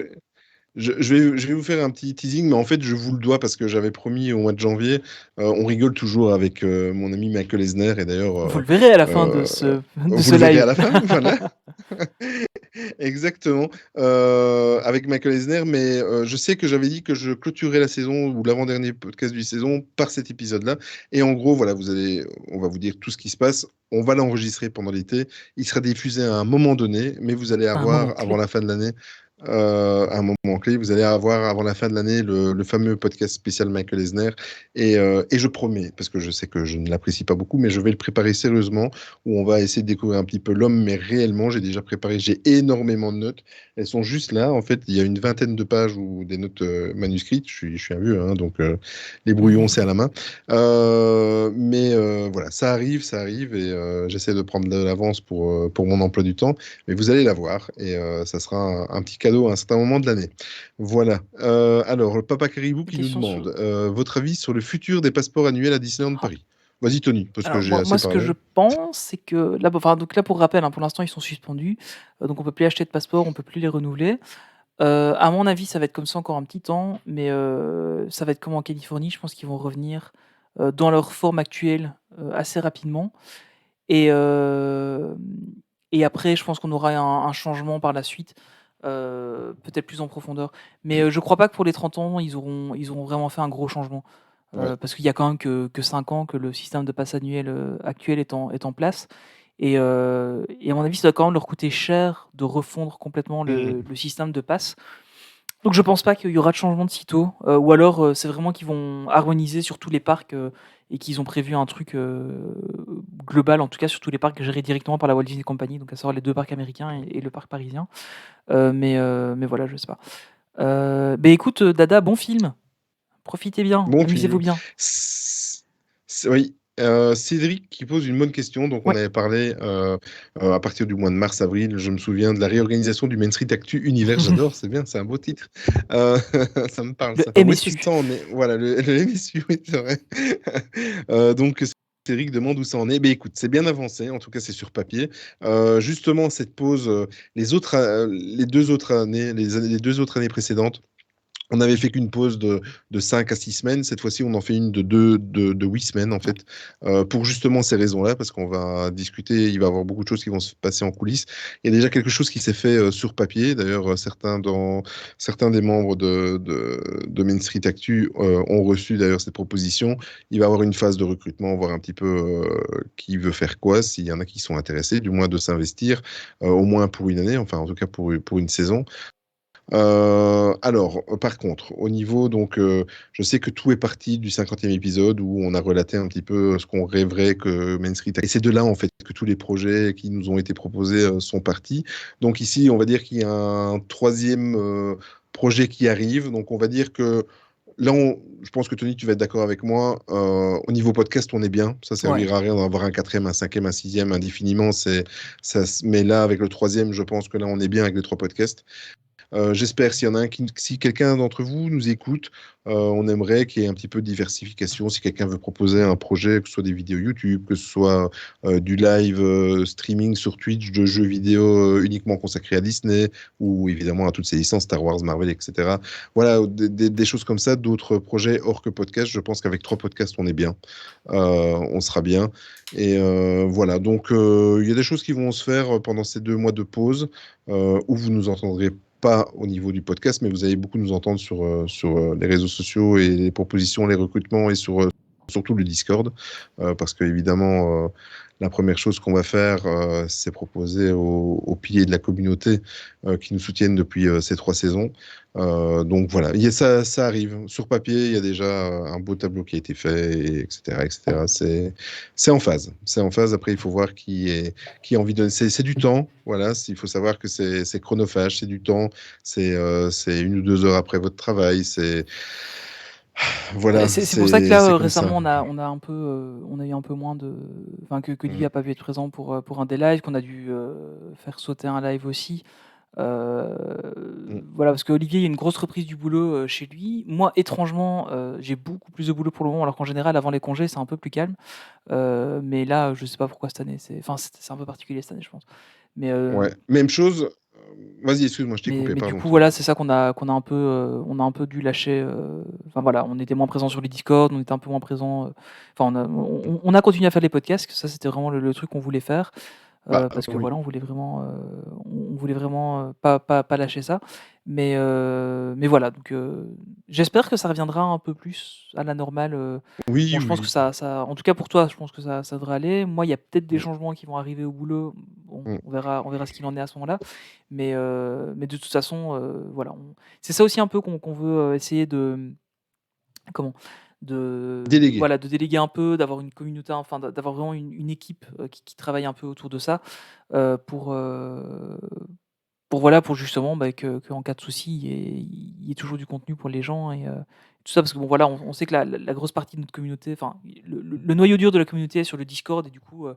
vais vous faire un petit teasing, mais en fait, je vous le dois parce que j'avais promis au mois de janvier. On rigole toujours avec mon ami Michael Eisner, et d'ailleurs, Vous le verrez à la fin de ce vous le verrez live. à la fin, voilà. Exactement. Avec Michael Eisner, mais je sais que j'avais dit que je clôturerais la saison ou l'avant-dernier podcast du saison par cet épisode-là. Et en gros, voilà, on va vous dire tout ce qui se passe. On va l'enregistrer pendant l'été. Il sera diffusé à un moment donné, mais vous allez avoir avant la fin de l'année. Un moment clé, vous allez avoir avant la fin de l'année le fameux podcast spécial Michael Eisner et je promets, parce que je sais que je ne l'apprécie pas beaucoup, mais je vais le préparer sérieusement où on va essayer de découvrir un petit peu l'homme, mais réellement j'ai déjà préparé, j'ai énormément de notes, elles sont juste là, en fait il y a une vingtaine de pages ou des notes manuscrites, je suis un vieux, hein, donc les brouillons c'est à la main, mais voilà, ça arrive et j'essaie de prendre de l'avance pour mon emploi du temps, mais vous allez la voir et ça sera un petit cadeau à un certain moment de l'année. Voilà. Alors, le Papa Caribou qui nous demande votre avis sur le futur des passeports annuels à Disneyland Paris. Vas-y, Tony, parce que j'ai assez moi, ce parlé. que je pense, c'est que là, donc là, pour rappel, hein, pour l'instant, ils sont suspendus, donc on peut plus acheter de passeports, on peut plus les renouveler. À mon avis, ça va être comme ça encore un petit temps, mais ça va être comme en Californie. Je pense qu'ils vont revenir dans leur forme actuelle assez rapidement. Et après, je pense qu'on aura un changement par la suite, peut-être plus en profondeur. Mais je crois pas que pour les 30 ans, ils auront vraiment fait un gros changement. Ouais. Parce qu'il y a quand même que 5 ans que le système de pass annuel actuel est en place. Et à mon avis, ça va quand même leur coûter cher de refondre complètement le système de pass. Donc je pense pas qu'il y aura de changement de sitôt. Ou alors c'est vraiment qu'ils vont harmoniser sur tous les parcs et qu'ils ont prévu un truc global, en tout cas sur tous les parcs gérés directement par la Walt Disney Company, donc à savoir les 2 parcs américains et le parc parisien. Mais voilà, je sais pas. Écoute, Dada, bon film. Profitez bien, Bon amusez-vous film. bien. Oui. Cédric qui pose une bonne question. Donc, on Ouais. avait parlé à partir du mois de mars-avril, je me souviens de la réorganisation du Main Street Actu Univers. J'adore, c'est bien, c'est un beau titre. Euh, ça me parle, Le ça. Enfin, où est-ce que MSU. ça en est? Voilà, le MSU, oui, c'est vrai. Donc, Cédric demande où ça en est. Mais écoute, c'est bien avancé, en tout cas, c'est sur papier. Justement, cette pause, les deux autres années, les 2 autres années précédentes, on n'avait fait qu'une pause de 5 à 6 semaines. Cette fois-ci, on en fait une de 8 semaines, en fait, pour justement ces raisons-là, parce qu'on va discuter, il va y avoir beaucoup de choses qui vont se passer en coulisses. Il y a déjà quelque chose qui s'est fait sur papier. D'ailleurs, certains des membres de Main Street Actu ont reçu d'ailleurs cette proposition. Il va y avoir une phase de recrutement, voir un petit peu qui veut faire quoi, s'il y en a qui sont intéressés, du moins de s'investir, au moins pour une année, enfin en tout cas pour une saison. Alors, par contre, au niveau, donc, je sais que tout est parti du 50e épisode où on a relaté un petit peu ce qu'on rêverait que Main Street. Et c'est de là, en fait, que tous les projets qui nous ont été proposés sont partis. Donc, ici, on va dire qu'il y a un troisième projet qui arrive. Donc, on va dire que là, je pense que Tony, tu vas être d'accord avec moi. Au niveau podcast, on est bien. Ça Ouais. servira à rien d'en avoir un quatrième, un cinquième, un sixième indéfiniment. Mais là, avec le troisième, je pense que là, on est bien avec les 3 podcasts. J'espère s'il y en a si quelqu'un d'entre vous nous écoute, on aimerait qu'il y ait un petit peu de diversification. Si quelqu'un veut proposer un projet, que ce soit des vidéos YouTube, que ce soit du live streaming sur Twitch de jeux vidéo uniquement consacrés à Disney ou évidemment à toutes ces licences Star Wars, Marvel, etc. Voilà, des choses comme ça, d'autres projets hors que podcast. Je pense qu'avec 3 podcasts, on est bien. On sera bien. Et voilà, donc il y a des choses qui vont se faire pendant ces 2 mois de pause où vous nous entendrez pas au niveau du podcast, mais vous allez beaucoup nous entendre sur les réseaux sociaux et les propositions, les recrutements et surtout le Discord, parce que évidemment, la première chose qu'on va faire, c'est proposer aux piliers de la communauté qui nous soutiennent depuis ces 3 saisons. Donc voilà, ça arrive. Sur papier, il y a déjà un beau tableau qui a été fait, etc., etc. C'est en phase. C'est en phase. Après, il faut voir qui a envie de. C'est du temps. Voilà, il faut savoir que c'est chronophage, c'est du temps. C'est 1 ou 2 heures après votre travail. Voilà, C'est pour ça que là, c'est comme récemment, ça. on a un peu, on a eu un peu moins de, enfin que Livy Mm. a pas pu être présent pour un des lives, qu'on a dû faire sauter un live aussi. Voilà, parce qu'Olivier, il y a une grosse reprise du boulot chez lui. Moi, étrangement, j'ai beaucoup plus de boulot pour le moment, alors qu'en général, avant les congés, c'est un peu plus calme. Mais là, je sais pas pourquoi cette année, c'est un peu particulier cette année, je pense. Mais, Ouais, même chose. Vas-y, excuse-moi, je t'ai mais, coupé, mais du pardon, coup, Tony. voilà, c'est ça qu'on a un peu, on a un peu dû lâcher. Enfin voilà, on était moins présent sur les Discord, on était un peu moins présent. Enfin, on a continué à faire les podcasts, que ça, c'était vraiment le truc qu'on voulait faire. Bah Parce que oui. voilà, on voulait vraiment pas lâcher ça. Mais voilà, donc j'espère que ça reviendra un peu plus à la normale. Oui, Bon, je pense que oui. en tout cas pour toi, je pense que ça devrait aller. Moi, il y a peut-être des Mm, changements qui vont arriver au boulot. Bon, mm. on verra ce qu'il en est à ce moment-là. Mais de toute façon, voilà, c'est ça aussi un peu qu'on veut essayer de, comment? Délégué. Voilà, de déléguer un peu, d'avoir une communauté, enfin d'avoir vraiment une équipe qui travaille un peu autour de ça, heu, pour, heu, voilà, pour justement, bah, qu'en cas de souci, il y ait toujours du contenu pour les gens et tout ça. Parce que bon, voilà, on sait que la grosse partie de notre communauté, enfin, le noyau dur de la communauté est sur le Discord et du coup,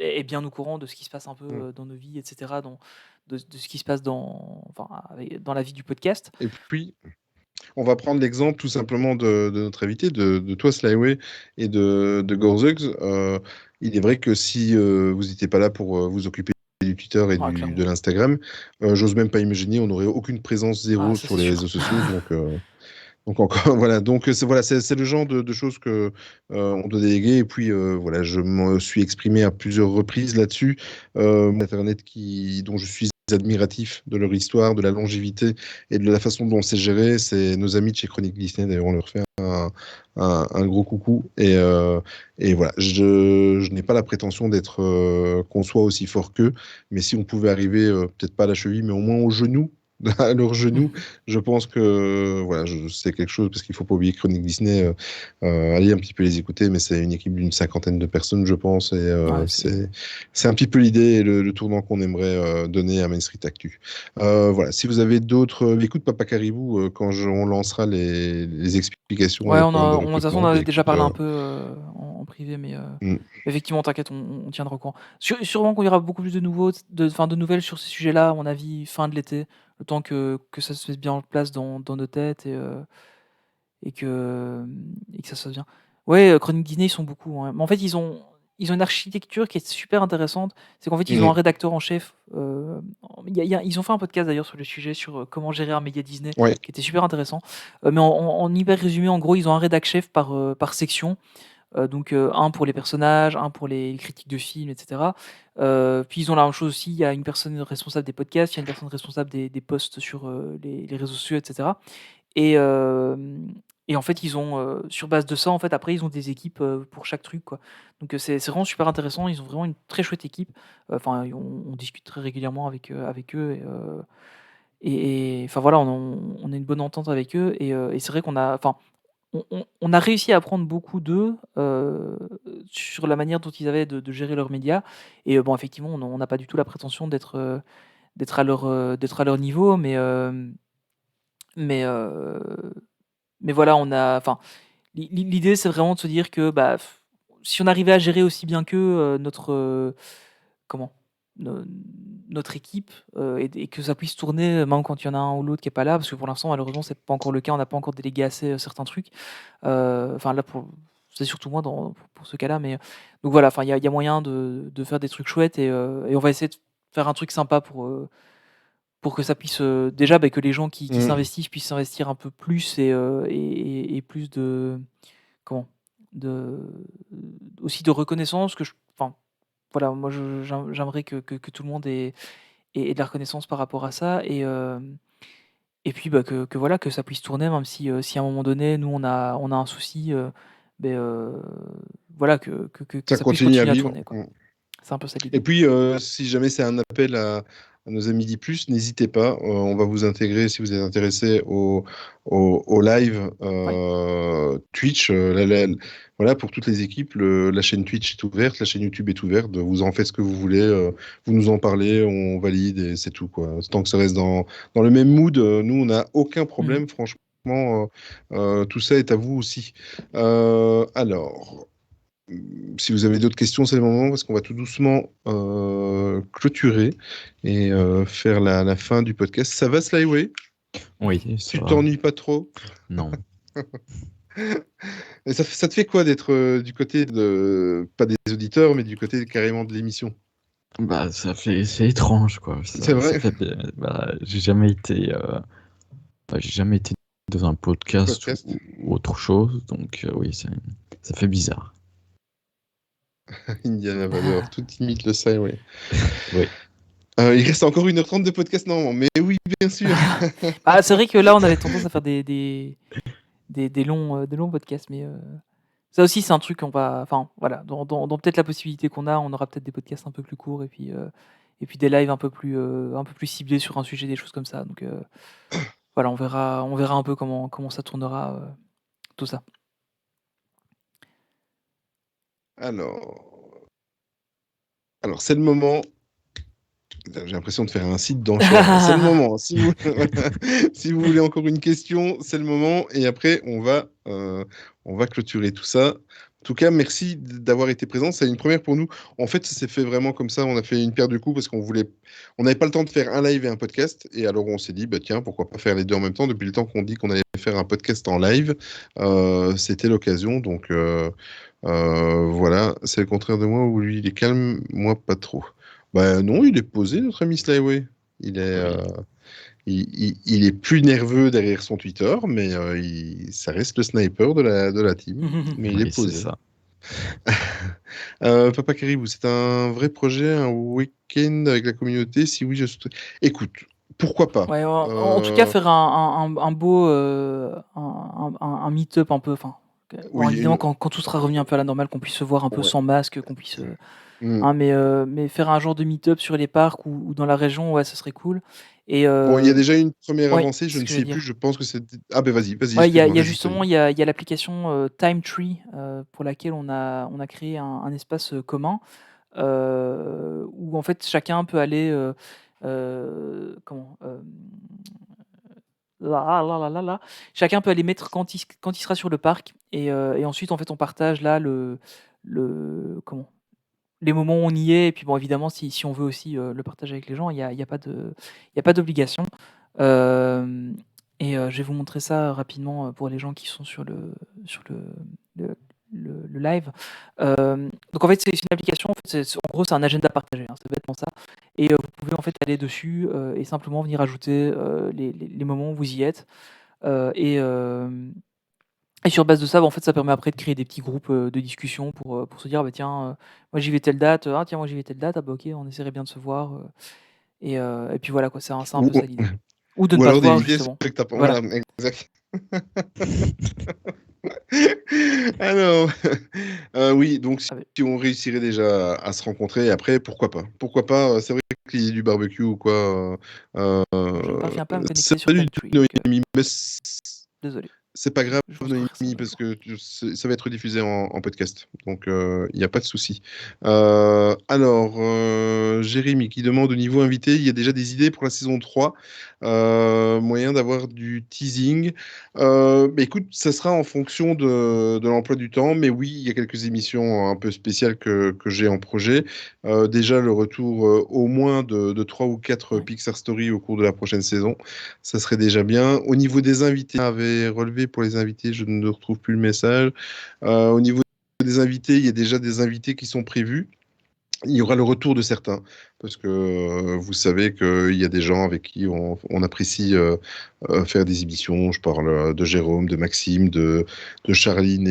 est bien au courant de ce qui se passe un peu, Mm. dans nos vies et cetera, de ce qui se passe dans la vie du podcast. Et puis, on va prendre l'exemple tout simplement de notre invité, de toi, Slyway, et de Gorzugs. Il est vrai que si vous n'étiez pas là pour vous occuper du Twitter et Ouais, de clairement. l'Instagram, j'ose même pas imaginer, on n'aurait aucune présence Ah, zéro ça sur c'est les sûr. réseaux sociaux. Donc encore voilà, donc c'est le genre de choses que on doit déléguer. Et puis voilà, je me suis exprimé à plusieurs reprises là-dessus. Internet dont je suis admiratif de leur histoire, de la longévité et de la façon dont c'est géré. C'est nos amis de chez Chronique Disney. D'ailleurs, on leur fait un gros coucou. Et voilà, je n'ai pas la prétention d'être qu'on soit aussi fort qu'eux, mais si on pouvait arriver peut-être pas à la cheville, mais au moins au genou à leurs genoux. Je pense que voilà, c'est quelque chose, parce qu'il ne faut pas oublier Chronique Disney, allez un petit peu les écouter, mais c'est une équipe d'une 50aine de personnes, je pense, et Ouais, c'est un petit peu l'idée et le tournant qu'on aimerait donner à Main Street Actu. Voilà, si vous avez d'autres. Écoute, Papa Caribou, quand on lancera les explications ouais, et les on programmes a de on de toute façon, on recrutement, en ben avait déjà écoute, parlé un peu, en privé, mais Mm. effectivement, t'inquiète, on tiendra au courant. Sûrement qu'il y aura beaucoup plus de de nouvelles sur ces sujets-là, à mon avis, fin de l'été, le temps que ça se mette bien en place dans nos têtes et que ça se fasse bien. Ouais, Chronique Disney, ils sont beaucoup, hein. Mais en fait, ils ont une architecture qui est super intéressante. C'est qu'en fait, ils ont un Mm. rédacteur en chef. Ils ont fait un podcast d'ailleurs sur le sujet, sur comment gérer un média Disney, Ouais. qui était super intéressant. Mais en hyper résumé, en gros, ils ont un rédac chef par section. Donc, un pour les personnages, un pour les critiques de films, etc. Puis ils ont la même chose aussi, il y a une personne responsable des podcasts, il y a une personne responsable des posts sur les réseaux sociaux, etc. Et, et en fait, ils ont, sur base de ça, en fait, après, ils ont des équipes pour chaque truc, quoi. Donc, c'est vraiment super intéressant. Ils ont vraiment une très chouette équipe. Enfin, on discute très régulièrement avec eux. Enfin voilà, on a une bonne entente avec eux. Et c'est vrai qu'on a, enfin, on a réussi à apprendre beaucoup d'eux sur la manière dont ils avaient de gérer leurs médias. Et bon, effectivement, on n'a pas du tout la prétention d'être à leur niveau, mais, mais voilà, enfin, l'idée, c'est vraiment de se dire que bah, si on arrivait à gérer aussi bien qu'eux comment no- notre équipe et que ça puisse tourner même quand il y en a un ou l'autre qui est pas là, parce que pour l'instant, malheureusement, c'est pas encore le cas, on n'a pas encore délégué assez certains trucs. Enfin, là, c'est surtout moi pour ce cas-là, mais donc voilà, enfin, il y a moyen de faire des trucs chouettes et on va essayer de faire un truc sympa pour que ça puisse déjà que les gens qui Mm. s'investissent puissent s'investir un peu plus et plus de comment de aussi de reconnaissance enfin voilà, moi j'aimerais que tout le monde ait de la reconnaissance par rapport à ça et puis que voilà que ça puisse tourner même si à un moment donné nous on a un souci ben, voilà que Ça ça puisse continue à continuer à vivre. tourner quoi. Mm. C'est un peu ça Et l'idée. puis, si jamais c'est un appel à nos amis d'I+, n'hésitez pas. On va vous intégrer si vous êtes intéressé au live Ouais. Twitch. Voilà, pour toutes les équipes, la chaîne Twitch est ouverte, la chaîne YouTube est ouverte. Vous en faites ce que vous voulez. Vous nous en parlez, on valide et c'est tout, quoi. Tant que ça reste dans le même mood, nous, on n'a aucun Mhm. problème, franchement. Tout ça est à vous aussi. Alors, si vous avez d'autres questions, c'est le moment parce qu'on va tout doucement clôturer et faire la fin du podcast. Ça va, Slyway? Oui, ça Tu va. t'ennuies pas trop? Non. Et ça te fait quoi d'être du côté pas des auditeurs, mais du côté carrément de l'émission? Bah, c'est étrange, quoi. C'est Ça vrai? fait, bah, j'ai jamais été dans un podcast Podcast? ou autre chose, donc oui, ça fait bizarre. Indiana Vador, tout imite le Slyway. Oui. Il reste encore 1h30 de podcast normalement, mais oui, bien sûr. Ah, c'est vrai que là on avait tendance à faire des longs podcasts, mais ça aussi c'est un truc qu'on va, enfin voilà, dans peut-être la possibilité qu'on a, on aura peut-être des podcasts un peu plus courts et puis des lives un peu plus ciblés sur un sujet, des choses comme ça. Donc voilà, on verra un peu comment ça tournera tout ça. Alors, c'est le moment. J'ai l'impression de faire un site d'enchères. C'est le moment. Si vous voulez encore une question, c'est le moment. Et après, on va clôturer tout ça. En tout cas, merci d'avoir été présent. C'est une première pour nous. En fait, ça s'est fait vraiment comme ça. On a fait une paire de coups parce on n'avait pas le temps de faire un live et un podcast. Et alors, on s'est dit, bah tiens, pourquoi pas faire les deux en même temps. Depuis le temps qu'on dit qu'on allait faire un podcast en live, c'était l'occasion. Donc, voilà, c'est le contraire de moi où lui, il est calme, moi, pas trop. Bah non, il est posé, notre ami Slyway. Il est, il est plus nerveux derrière son Twitter, mais ça reste le sniper de la team. Mais il est Oui, c'est posé. ça. Papa Caribou, c'est un vrai projet, un week-end avec la communauté? Si oui, écoute, pourquoi pas? Ouais, en tout cas, faire un beau un meet-up un peu, enfin, bon, Oui, évidemment, quand tout sera revenu un peu à la normale, qu'on puisse se voir un peu ouais. sans masque, qu'on puisse, Mm. hein, mais faire un genre de meet-up sur les parcs ou dans la région, ouais, ça serait cool. Et Bon, il y a déjà une première ouais, avancée, je c'est ce ne que j'allais sais plus, dire. je pense que c'est... Ah ben vas-y, Ouais, excuse-moi, il y a vas-y, justement, Sony. il y a l'application Time Tree pour laquelle on a créé un espace commun où en fait chacun peut aller comment là. Chacun peut aller mettre quand il sera sur le parc et ensuite en fait on partage là comment? Les moments où on y est et puis bon évidemment si on veut aussi, le partager avec les gens, il y a pas d'obligation. Hem je vais vous montrer ça rapidement, pour les gens qui sont le le live. Donc en fait, c'est une application, en fait, en gros, c'est un agenda partagé, hein, c'est bêtement ça et vous pouvez en fait aller dessus, et simplement venir ajouter, les moments où vous y êtes, heu et hem et sur base de ça, bah, en fait, ça permet après de créer des petits groupes, de discussion pour se dire: «Ah bah tiens, moi j'y vais telle date, ah tiens moi j'y vais telle date, ah bah OK, on essaierait bien de se voir», et puis voilà quoi, c'est un Ou, peu ça l'idée. Ou de ne ou pas se alors voir d'éviter ceux justement. que t'as pas. Voilà. Voilà, exact. Alors, oui, donc Ah beh, si on réussirait déjà à se rencontrer, après, pourquoi pas? Pourquoi pas? C'est vrai qu'il y ait du barbecue ou quoi. je ne parviens pas à me connecter sur Salut Linktree donc Noémie, mais désolé. c'est pas grave, Je vous ferai ça Noémie, un parce jour. que ça va être diffusé en podcast. Donc, il n'y a pas de souci. Alors, Jérémy qui demande au niveau invité, il y a déjà des idées pour la saison 3, moyen d'avoir du teasing. Bah, écoute, ça sera en fonction de l'emploi du temps, mais oui, il y a quelques émissions un peu spéciales que j'ai en projet. Déjà, le retour au moins de 3 ou 4 Ouais. Pixar Story au cours de la prochaine saison. Ça serait déjà bien. Au niveau des invités, j'avais relevé pour les invités, je ne retrouve plus le message. Au niveau des invités, il y a déjà des invités qui sont prévus. Il y aura le retour de certains, parce que vous savez qu'il y a des gens avec qui on apprécie faire des émissions. Je parle de Jérôme, de Maxime, de Charline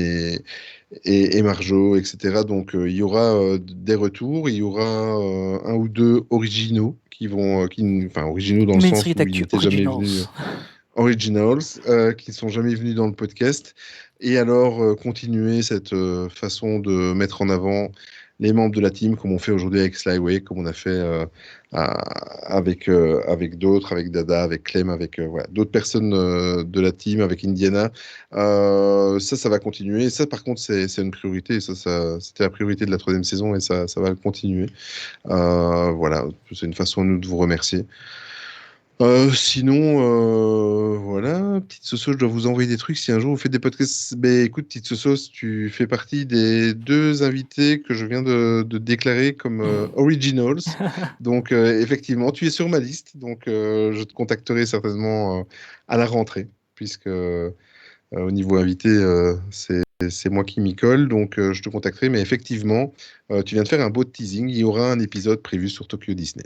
et Marjo, etc. Donc il y aura des retours, il y aura un ou deux originaux enfin originaux dans le Main sens Street où ils Actu n'étaient jamais venus. Originals. Originals, qui ne sont jamais venus dans le podcast. Et alors, continuer cette façon de mettre en avant les membres de la team, comme on fait aujourd'hui avec Slyway, comme on a fait avec d'autres, avec Dada, avec Clem, avec voilà, d'autres personnes de la team, avec Indiana. Ça va continuer. Et ça, par contre, c'est une priorité. C'était la priorité de la 3e saison et ça va continuer. Voilà, c'est une façon, nous, de vous remercier. Sinon, voilà, Petite Soso, je dois vous envoyer des trucs. Si un jour vous faites des podcasts, ben écoute, Petite Soso, tu fais partie des 2 invités que je viens de déclarer comme originals. Donc, effectivement, tu es sur ma liste. Donc, je te contacterai certainement à la rentrée, puisque au niveau invité, c'est moi qui m'y colle. Donc, je te contacterai. Mais effectivement, tu viens de faire un beau teasing. Il y aura un épisode prévu sur Tokyo Disney.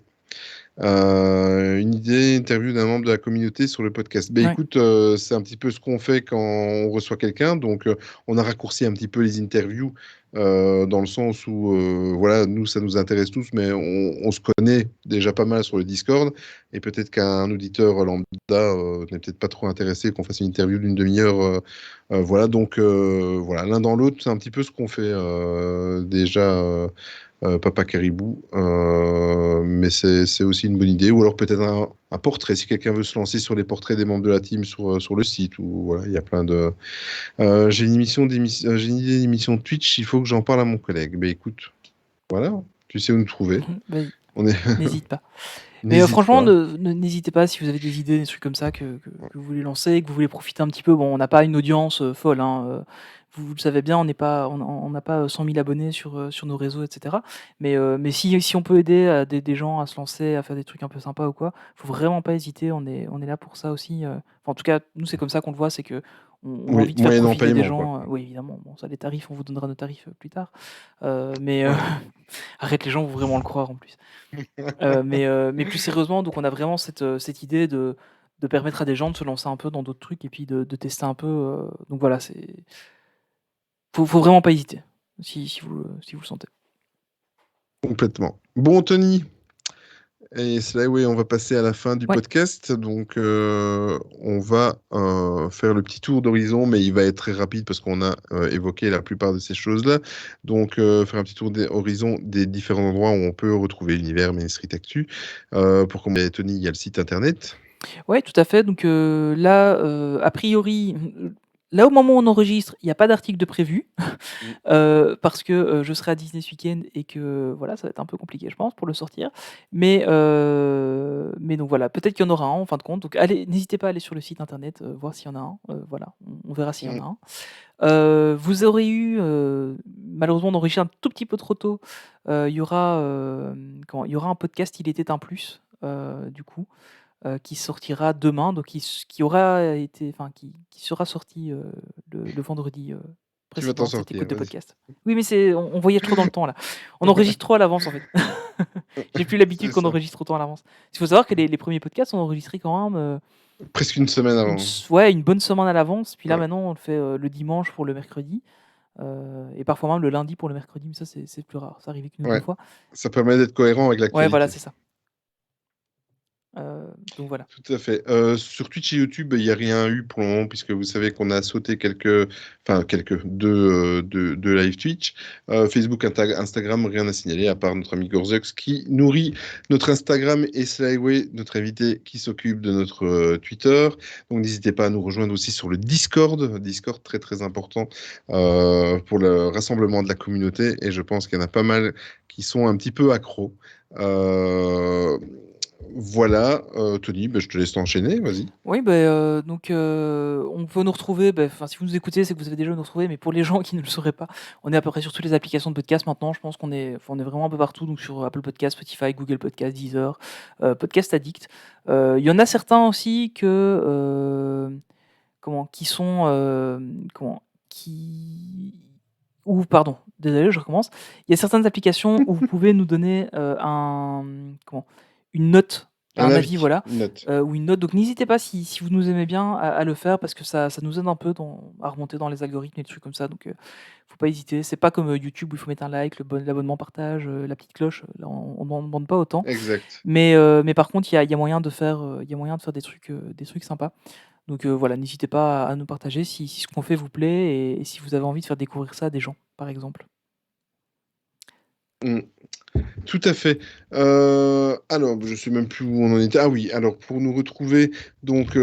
Une idée, interview d'un membre de la communauté sur le podcast. Ben Ouais. écoute, c'est un petit peu ce qu'on fait quand on reçoit quelqu'un. Donc, on a raccourci un petit peu les interviews dans le sens où, voilà, nous, ça nous intéresse tous, mais on se connaît déjà pas mal sur le Discord. Et peut-être qu'un auditeur lambda n'est peut-être pas trop intéressé qu'on fasse une interview d'une demi-heure. Voilà, donc, voilà, l'un dans l'autre, c'est un petit peu ce qu'on fait déjà. Papa Caribou, mais c'est aussi une bonne idée. Ou alors peut-être un portrait, si quelqu'un veut se lancer sur les portraits des membres de la team sur le site. Ou voilà, il y a plein de. J'ai une idée d'émission Twitch, il faut que j'en parle à mon collègue. Ben écoute, voilà, tu sais où nous trouver. Vas-y, On est. n'hésite pas. Mais N'hésite franchement, pas. n'hésitez pas si vous avez des idées, des trucs comme ça que vous voulez lancer, que vous voulez profiter un petit peu. Bon, on n'a pas une audience folle, hein, vous le savez bien, on n'a pas 100 000 abonnés sur nos réseaux, etc. Mais si on peut aider des gens à se lancer, à faire des trucs un peu sympas ou quoi, faut vraiment pas hésiter. On est là pour ça aussi. Enfin, en tout cas, nous, c'est comme ça qu'on le voit, c'est que on a Oui, envie de faire moyennant profiter des paiement, quoi. gens. Oui, évidemment. Bon, ça, les tarifs, on vous donnera nos tarifs plus tard. Mais Ouais. arrête, les gens vont vraiment le croire en plus. Mais plus sérieusement, donc on a vraiment cette idée de permettre à des gens de se lancer un peu dans d'autres trucs et puis de tester un peu. Donc voilà, faut vraiment pas hésiter si vous le sentez. Complètement. Bon, Tony. Et c'est là où on va passer à la fin du Ouais. podcast. Donc, on va faire le petit tour d'horizon, mais il va être très rapide parce qu'on a évoqué la plupart de ces choses-là. Donc, faire un petit tour d'horizon des différents endroits où on peut retrouver l'univers Main Street Actu. Pour commencer, Tony, il y a le site internet. Ouais, tout à fait. Donc là, a priori, là, au moment où on enregistre, il y a pas d'article de prévu, Mmh. parce que, je serai à Disney ce week-end et que, voilà, ça va être un peu compliqué, je pense, pour le sortir. Mais donc voilà, peut-être qu'il y en aura un en fin de compte. Donc n'hésitez pas à aller sur le site internet, voir s'il y en a un. Voilà, on verra s'il y en Mmh. a un. Vous aurez eu, malheureusement, on enregistre un tout petit peu trop tôt. Il y aura, il y aura un podcast Il était un plus, du coup, qui sortira demain, donc qui aura été, enfin qui sera sorti le vendredi Tu vas t'en précédent, cette sortir, écoute de vas-y. podcast. Oui, mais on voyage trop dans le temps là. On enregistre trop à l'avance en fait. J'ai plus l'habitude C'est qu'on ça. enregistre autant à l'avance. Il faut savoir que les premiers podcasts, on enregistrait quand même Presque une semaine avant. ouais, une bonne semaine à l'avance. Puis là Ouais. maintenant, on le fait le dimanche pour le mercredi. Et parfois même le lundi pour le mercredi, mais ça c'est plus rare. Ça arrive qu'une ou deux Ouais. fois. Ça permet d'être cohérent avec Ouais, voilà, l'actualité. c'est ça. Donc voilà. Tout à fait. Sur Twitch et YouTube, il n'y a rien eu pour le moment, puisque vous savez qu'on a sauté deux live Twitch. Facebook, Instagram, rien à signaler, à part notre ami Gorzux qui nourrit notre Instagram et Slyway, notre invité qui s'occupe de notre Twitter. Donc n'hésitez pas à nous rejoindre aussi sur le Discord. Discord très très important pour le rassemblement de la communauté, et je pense qu'il y en a pas mal qui sont un petit peu accros. Voilà, Tony, je te laisse enchaîner, vas-y. Oui, donc on peut nous retrouver, si vous nous écoutez, c'est que vous avez déjà nous retrouver, mais pour les gens qui ne le sauraient pas, on est à peu près sur toutes les applications de podcast maintenant. Je pense qu'on est vraiment un peu partout, donc sur Apple Podcast, Spotify, Google Podcast, Deezer, Podcast Addict. Il y en a certains aussi qui sont, pardon, désolé, je recommence. Il y a certaines applications où vous pouvez nous donner, une note, Un un avis, avis, voilà, une note. ou une note. Donc n'hésitez pas si vous nous aimez bien à le faire parce que ça nous aide un peu à remonter dans les algorithmes et des trucs comme ça. Donc faut pas hésiter. C'est pas comme YouTube où il faut mettre un like, l'abonnement, partage, la petite cloche. Là, on n'en demande pas autant. Exact. Mais par contre, il y a moyen de faire, des trucs sympas. Donc voilà, n'hésitez pas à nous partager si ce qu'on fait vous plaît et si vous avez envie de faire découvrir ça à des gens, par exemple. Tout à fait. Alors, je sais même plus où on en était. Ah oui, alors pour nous retrouver, donc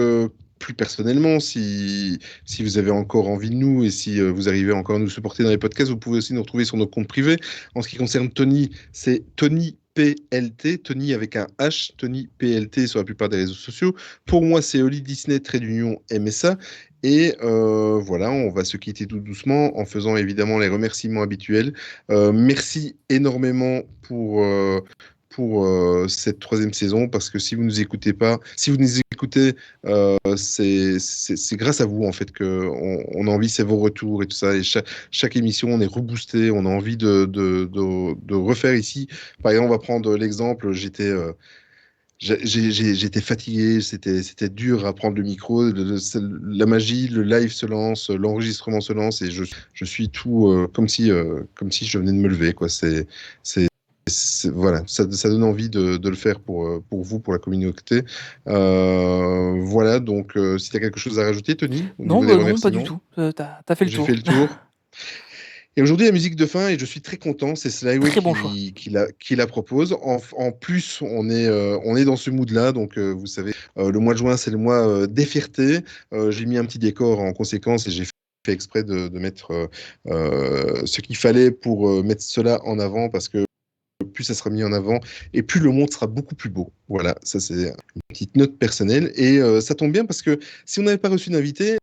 plus personnellement, si vous avez encore envie de nous et si vous arrivez encore à nous supporter dans les podcasts, vous pouvez aussi nous retrouver sur nos comptes privés. En ce qui concerne Tony, c'est Tony PLT, Tony avec un H, Tony PLT sur la plupart des réseaux sociaux. Pour moi, c'est Oli Disney, _MSA. Et voilà, on va se quitter tout doucement en faisant évidemment les remerciements habituels. Merci énormément pour cette 3e saison, parce que si vous nous écoutez, c'est grâce à vous en fait qu'on a envie, c'est vos retours et tout ça. Et chaque émission, on est reboosté, on a envie de refaire ici. Par exemple, on va prendre l'exemple, j'étais fatigué, c'était dur à prendre le micro, la magie, le live se lance, l'enregistrement se lance, et je suis tout comme si je venais de me lever, quoi. Voilà, ça donne envie de le faire pour vous, pour la communauté. Voilà, donc si tu as quelque chose à rajouter, Tony, au Non, niveau des non, pas du remerciements. tout. T'as fait le J'ai tour. fait le tour. Et aujourd'hui, la musique de fin, et je suis très content, c'est Slyway Très bon choix. qui la propose. En plus, on est dans ce mood-là, donc vous savez, le mois de juin, c'est le mois des fiertés. J'ai mis un petit décor en conséquence et j'ai fait exprès de mettre ce qu'il fallait pour mettre cela en avant, parce que plus ça sera mis en avant et plus le monde sera beaucoup plus beau. Voilà, ça c'est une petite note personnelle, et ça tombe bien parce que si on n'avait pas reçu d'invité,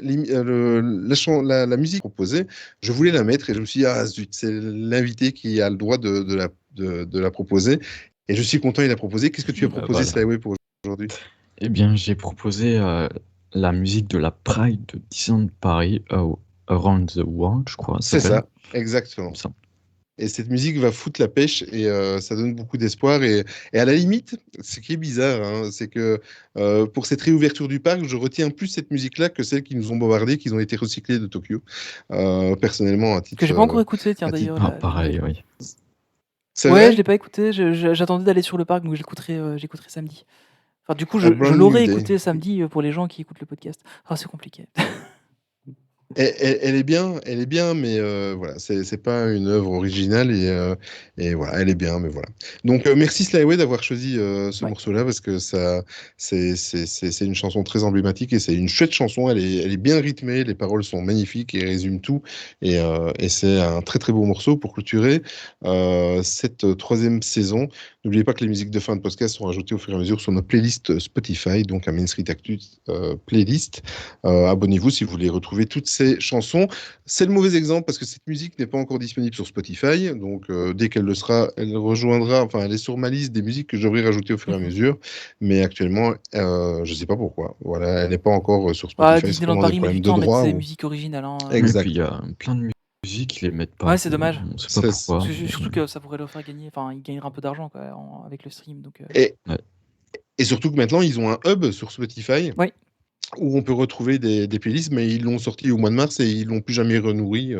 la musique proposée, je voulais la mettre et je me suis dit, ah zut, c'est l'invité qui a le droit de la proposer, et je suis content, il a proposé. Qu'est-ce que tu as proposé, Voilà. Slyway, pour aujourd'hui? Eh bien, j'ai proposé la musique de la Pride de Disneyland Paris, Around the World, je crois. C'est s'appelle. ça, exactement. Comme ça. Et cette musique va foutre la pêche, et ça donne beaucoup d'espoir. Et à la limite, ce qui est bizarre, hein, c'est que pour cette réouverture du parc, je retiens plus cette musique-là que celles qui nous ont bombardées, qui ont été recyclées de Tokyo. Personnellement, à titre. Que j'ai pas encore écouté, tiens, à titre- d'ailleurs. Ah, pareil, oui. C'est Ouais, vrai. je l'ai pas écouté. J'attendais d'aller sur le parc, donc j'écouterai samedi. Enfin, du coup, A je brand l'aurais new day. écouté samedi pour les gens qui écoutent le podcast. Ah, c'est compliqué. Elle est bien, mais voilà, c'est pas une œuvre originale et voilà, elle est bien, mais voilà. Donc merci Slyway d'avoir choisi ce Ouais. morceau-là parce que c'est une chanson très emblématique et c'est une chouette chanson. Elle est bien rythmée, les paroles sont magnifiques et résument tout et c'est un très très beau morceau pour clôturer cette troisième saison. N'oubliez pas que les musiques de fin de podcast sont rajoutées au fur et à mesure sur notre playlist Spotify, donc un Main Street Actu playlist. Abonnez-vous si vous voulez retrouver toutes ces chansons. C'est le mauvais exemple parce que cette musique n'est pas encore disponible sur Spotify. Donc, dès qu'elle le sera, elle rejoindra, enfin, elle est sur ma liste des musiques que je devrais rajouter au fur et à mesure. Mais actuellement, je ne sais pas pourquoi. Voilà, elle n'est pas encore sur Ah, Spotify. C'est Disneyland probablement des Paris met problèmes du de temps à mettre droit. ses Ou... musiques originales. Hein. Et Exact. puis il y a plein de musiques qui les mettent pas. Ouais, c'est dommage. On sait pas C'est- pourquoi. Surtout que ça pourrait leur faire gagner. Enfin, ils gagneraient un peu d'argent quoi, avec le stream. Donc, Et, Ouais. et surtout que maintenant, ils ont un hub sur Spotify. Oui. Où on peut retrouver des playlists, mais ils l'ont sorti au mois de mars et ils l'ont plus jamais renourri.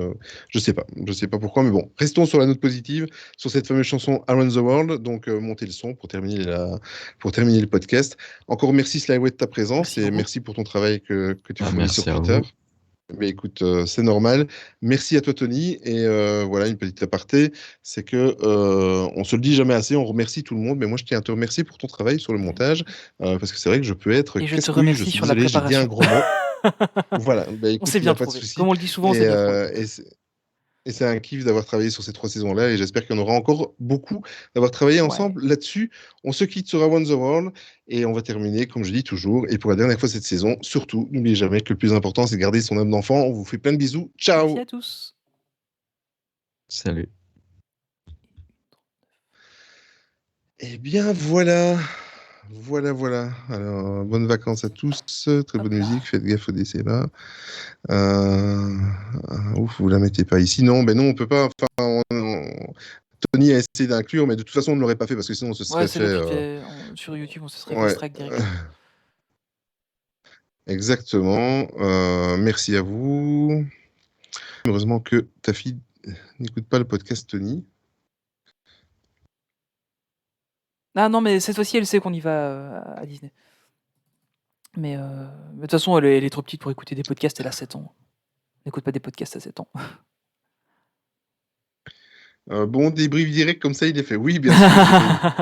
Je sais pas pourquoi, mais bon, restons sur la note positive, sur cette fameuse chanson Around the World. Donc, montez le son pour terminer le podcast. Encore merci Slyway de ta présence Merci et beaucoup. merci pour ton travail que tu fournis Merci sur à Twitter. vous. Mais écoute, c'est normal. Merci à toi Tony et voilà une petite aparté, c'est que on se le dit jamais assez, on remercie tout le monde, mais moi je tiens à te remercier pour ton travail sur le montage parce que c'est vrai que je peux être Et je te casse-couille. remercie Je suis sur la désolé, j'ai dit un préparation. gros mot. Voilà, bah, On écoute, s'est il n'y bien a pas de trouvé. souci. Comme on le dit souvent, on Et, s'est bien trouvé. et c'est un kiff d'avoir travaillé sur ces 3 saisons-là et j'espère qu'il y en aura encore beaucoup d'avoir travaillé ensemble là-dessus. On se quitte sur Around the World et on va terminer, comme je dis toujours, et pour la dernière fois cette saison, surtout, n'oubliez jamais que le plus important, c'est de garder son âme d'enfant. On vous fait plein de bisous. Ciao! Merci à tous. Salut. Eh bien, voilà. Alors, bonnes vacances à tous. Très bonne musique. Faites gaffe au décès là. Ouf, vous la mettez pas ici. Non, ben non, on peut pas. Enfin, Tony a essayé d'inclure, mais de toute façon, on ne l'aurait pas fait parce que sinon, on se serait Ouais, c'est le fait. clip sur YouTube, on se serait fait Ouais. strike direct. Exactement. Merci à vous. Heureusement que ta fille n'écoute pas le podcast, Tony. Ah non, mais cette fois-ci, elle sait qu'on y va à Disney. Mais de toute façon, elle est trop petite pour écouter des podcasts, elle a 7 ans. Elle n'écoute pas des podcasts à 7 ans. Bon, débrief direct comme ça, il est fait. Oui, bien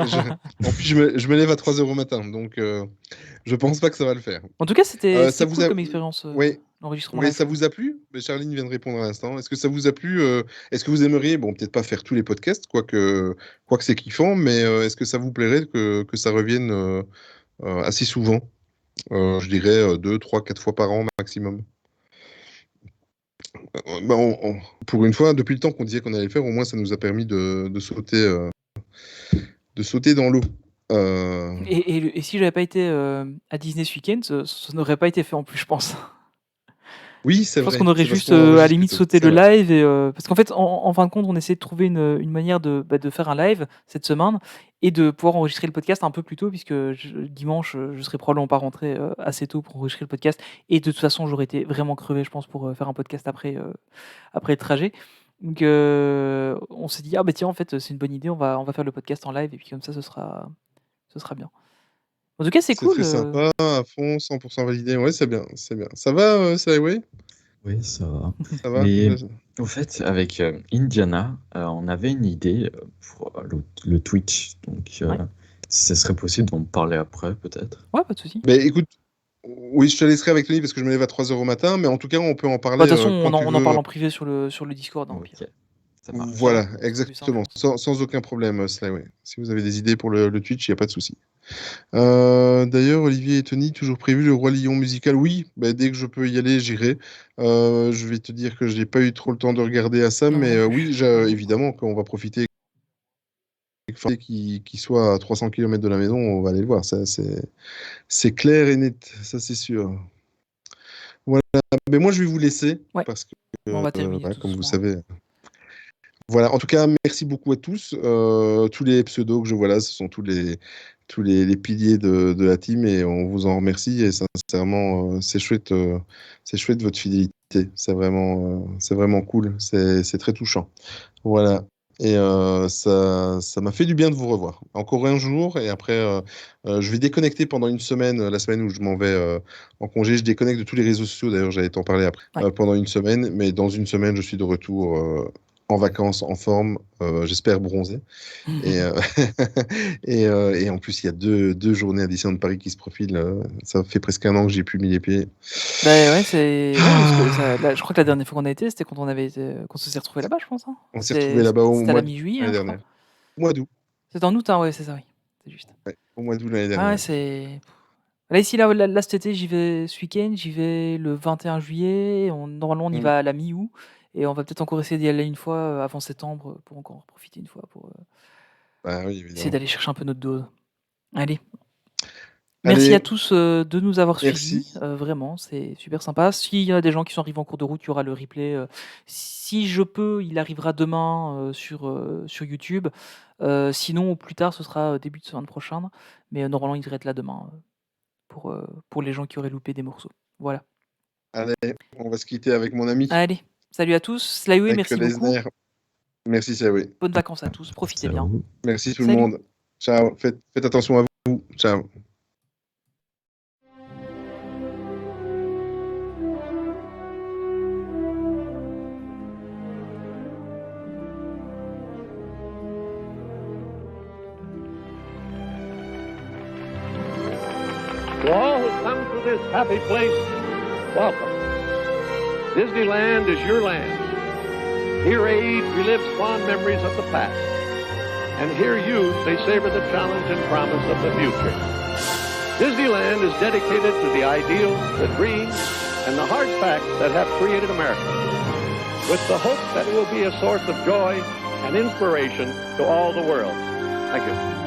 sûr. En plus, je me lève à 3h au matin, donc je pense pas que ça va le faire. En tout cas, c'était ça vous cool a- comme expérience, Oui, l'enregistrement oui, live. ça vous a plu? Mais Charline vient de répondre à l'instant. Est-ce que ça vous a plu? Est-ce que vous aimeriez, bon, peut-être pas faire tous les podcasts, quoique c'est kiffant, mais est-ce que ça vous plairait que ça revienne assez souvent? Je dirais 2, 3, 4 fois par an maximum. Bah, pour une fois, depuis le temps qu'on disait qu'on allait le faire, au moins ça nous a permis de sauter dans l'eau. Et si j'avais pas été à Disney ce week-end, ça n'aurait pas été fait en plus, je pense. Oui, c'est Je pense vrai. qu'on aurait C'est parce juste, qu'on à la enregistre limite, plutôt. sauté C'est le vrai. live. Parce qu'en fait, en fin de compte, on essayait de trouver une manière de faire un live cette semaine et de pouvoir enregistrer le podcast un peu plus tôt, puisque dimanche, je serais probablement pas rentré assez tôt pour enregistrer le podcast. Et de toute façon, j'aurais été vraiment crevé, je pense, pour faire un podcast après le trajet. Donc, on s'est dit, ah bah tiens, en fait, c'est une bonne idée, on va faire le podcast en live, et puis comme ça, ce sera bien. En tout cas, c'est C'est cool. très sympa, à fond, 100% validé. Ouais, c'est bien, c'est bien. Ça va, Slyway? Oui, ça va. Ça va? Mais au fait, avec Indiana, on avait une idée pour le Twitch. Donc, Ouais. si ça serait possible d'en parler après, peut-être. Ouais, pas de souci. Ben, écoute, oui, je te laisserai avec Tony parce que je me lève à 3h au matin, mais en tout cas, on peut en parler Bah, de toute façon, quand tu on en veux. parle en privé sur le Discord. Hein, au pire. Ok, ça marche. Voilà, Ce sera plus exactement, simple, sans aucun problème, Slyway. Si vous avez des idées pour le Twitch, il n'y a pas de souci. D'ailleurs, Olivier et Tony, toujours prévu le Roi Lion musical? Oui, bah, dès que je peux y aller, j'irai. Je vais te dire que je n'ai pas eu trop le temps de regarder à ça, Non, mais non plus. oui, évidemment, quand on va profiter qu'il soit à 300 km de la maison, on va aller le voir. Ça, c'est clair et net, ça c'est sûr. Voilà, mais moi je vais vous laisser Ouais. parce que, On va terminer voilà, tout comme vous doucement. savez. Voilà, en tout cas, merci beaucoup à tous. Tous les pseudos que je vois là, ce sont tous les piliers de la team et on vous en remercie. Et sincèrement, c'est chouette votre fidélité. C'est vraiment cool. C'est très touchant. Voilà. Et ça m'a fait du bien de vous revoir. Encore un jour, et après, je vais déconnecter pendant une semaine, la semaine où je m'en vais en congé. Je déconnecte de tous les réseaux sociaux, d'ailleurs, j'allais t'en parler après, Ouais. pendant une semaine. Mais dans une semaine, je suis de retour en vacances, en forme, j'espère bronzé. Et, et en plus, il y a deux journées à Disneyland Paris qui se profilent. Ça fait presque un an que j'ai plus mis les pieds. Bah ouais, c'est. Ouais, parce que là, je crois que la dernière fois qu'on a été, c'était quand qu'on se s'est retrouvés là-bas, je pense. Hein. On s'est retrouvés là-bas au C'était à mois la d'août mi-juillet, l'année hein, je crois. dernière. Au mois d'août. C'était en août, hein, ouais, c'est ça, oui. C'est juste. Ouais, au mois d'août l'année Ah dernière. ouais, c'est. Là, ici, là, cet été, j'y vais ce week-end, j'y vais le 21 juillet. Normalement, on y va à la mi-août. Et on va peut-être encore essayer d'y aller une fois avant septembre pour encore profiter une fois pour Bah oui, essayer évidemment. d'aller chercher un peu notre dose. Allez. Merci Allez, à tous de nous avoir merci. suivis. Vraiment, c'est super sympa. S'il y a des gens qui sont arrivés en cours de route, il y aura le replay. Si je peux, il arrivera demain sur YouTube. Sinon, au plus tard, ce sera début de semaine prochaine. Mais normalement, il devrait être là demain pour les gens qui auraient loupé des morceaux. Voilà. Allez, on va se quitter avec mon ami, Allez, salut à tous. Slayoui, avec merci beaucoup. Lesner. Merci, c'est oui. Bonnes vacances à tous. Profitez bien. Merci tout Salut. le monde. Ciao. Faites attention à vous. Ciao. To all who come to this happy place, welcome. Disneyland is your land. Here age relives fond memories of the past. And here youth may savor the challenge and promise of the future. Disneyland is dedicated to the ideals, the dreams, and the hard facts that have created America, with the hope that it will be a source of joy and inspiration to all the world. Thank you.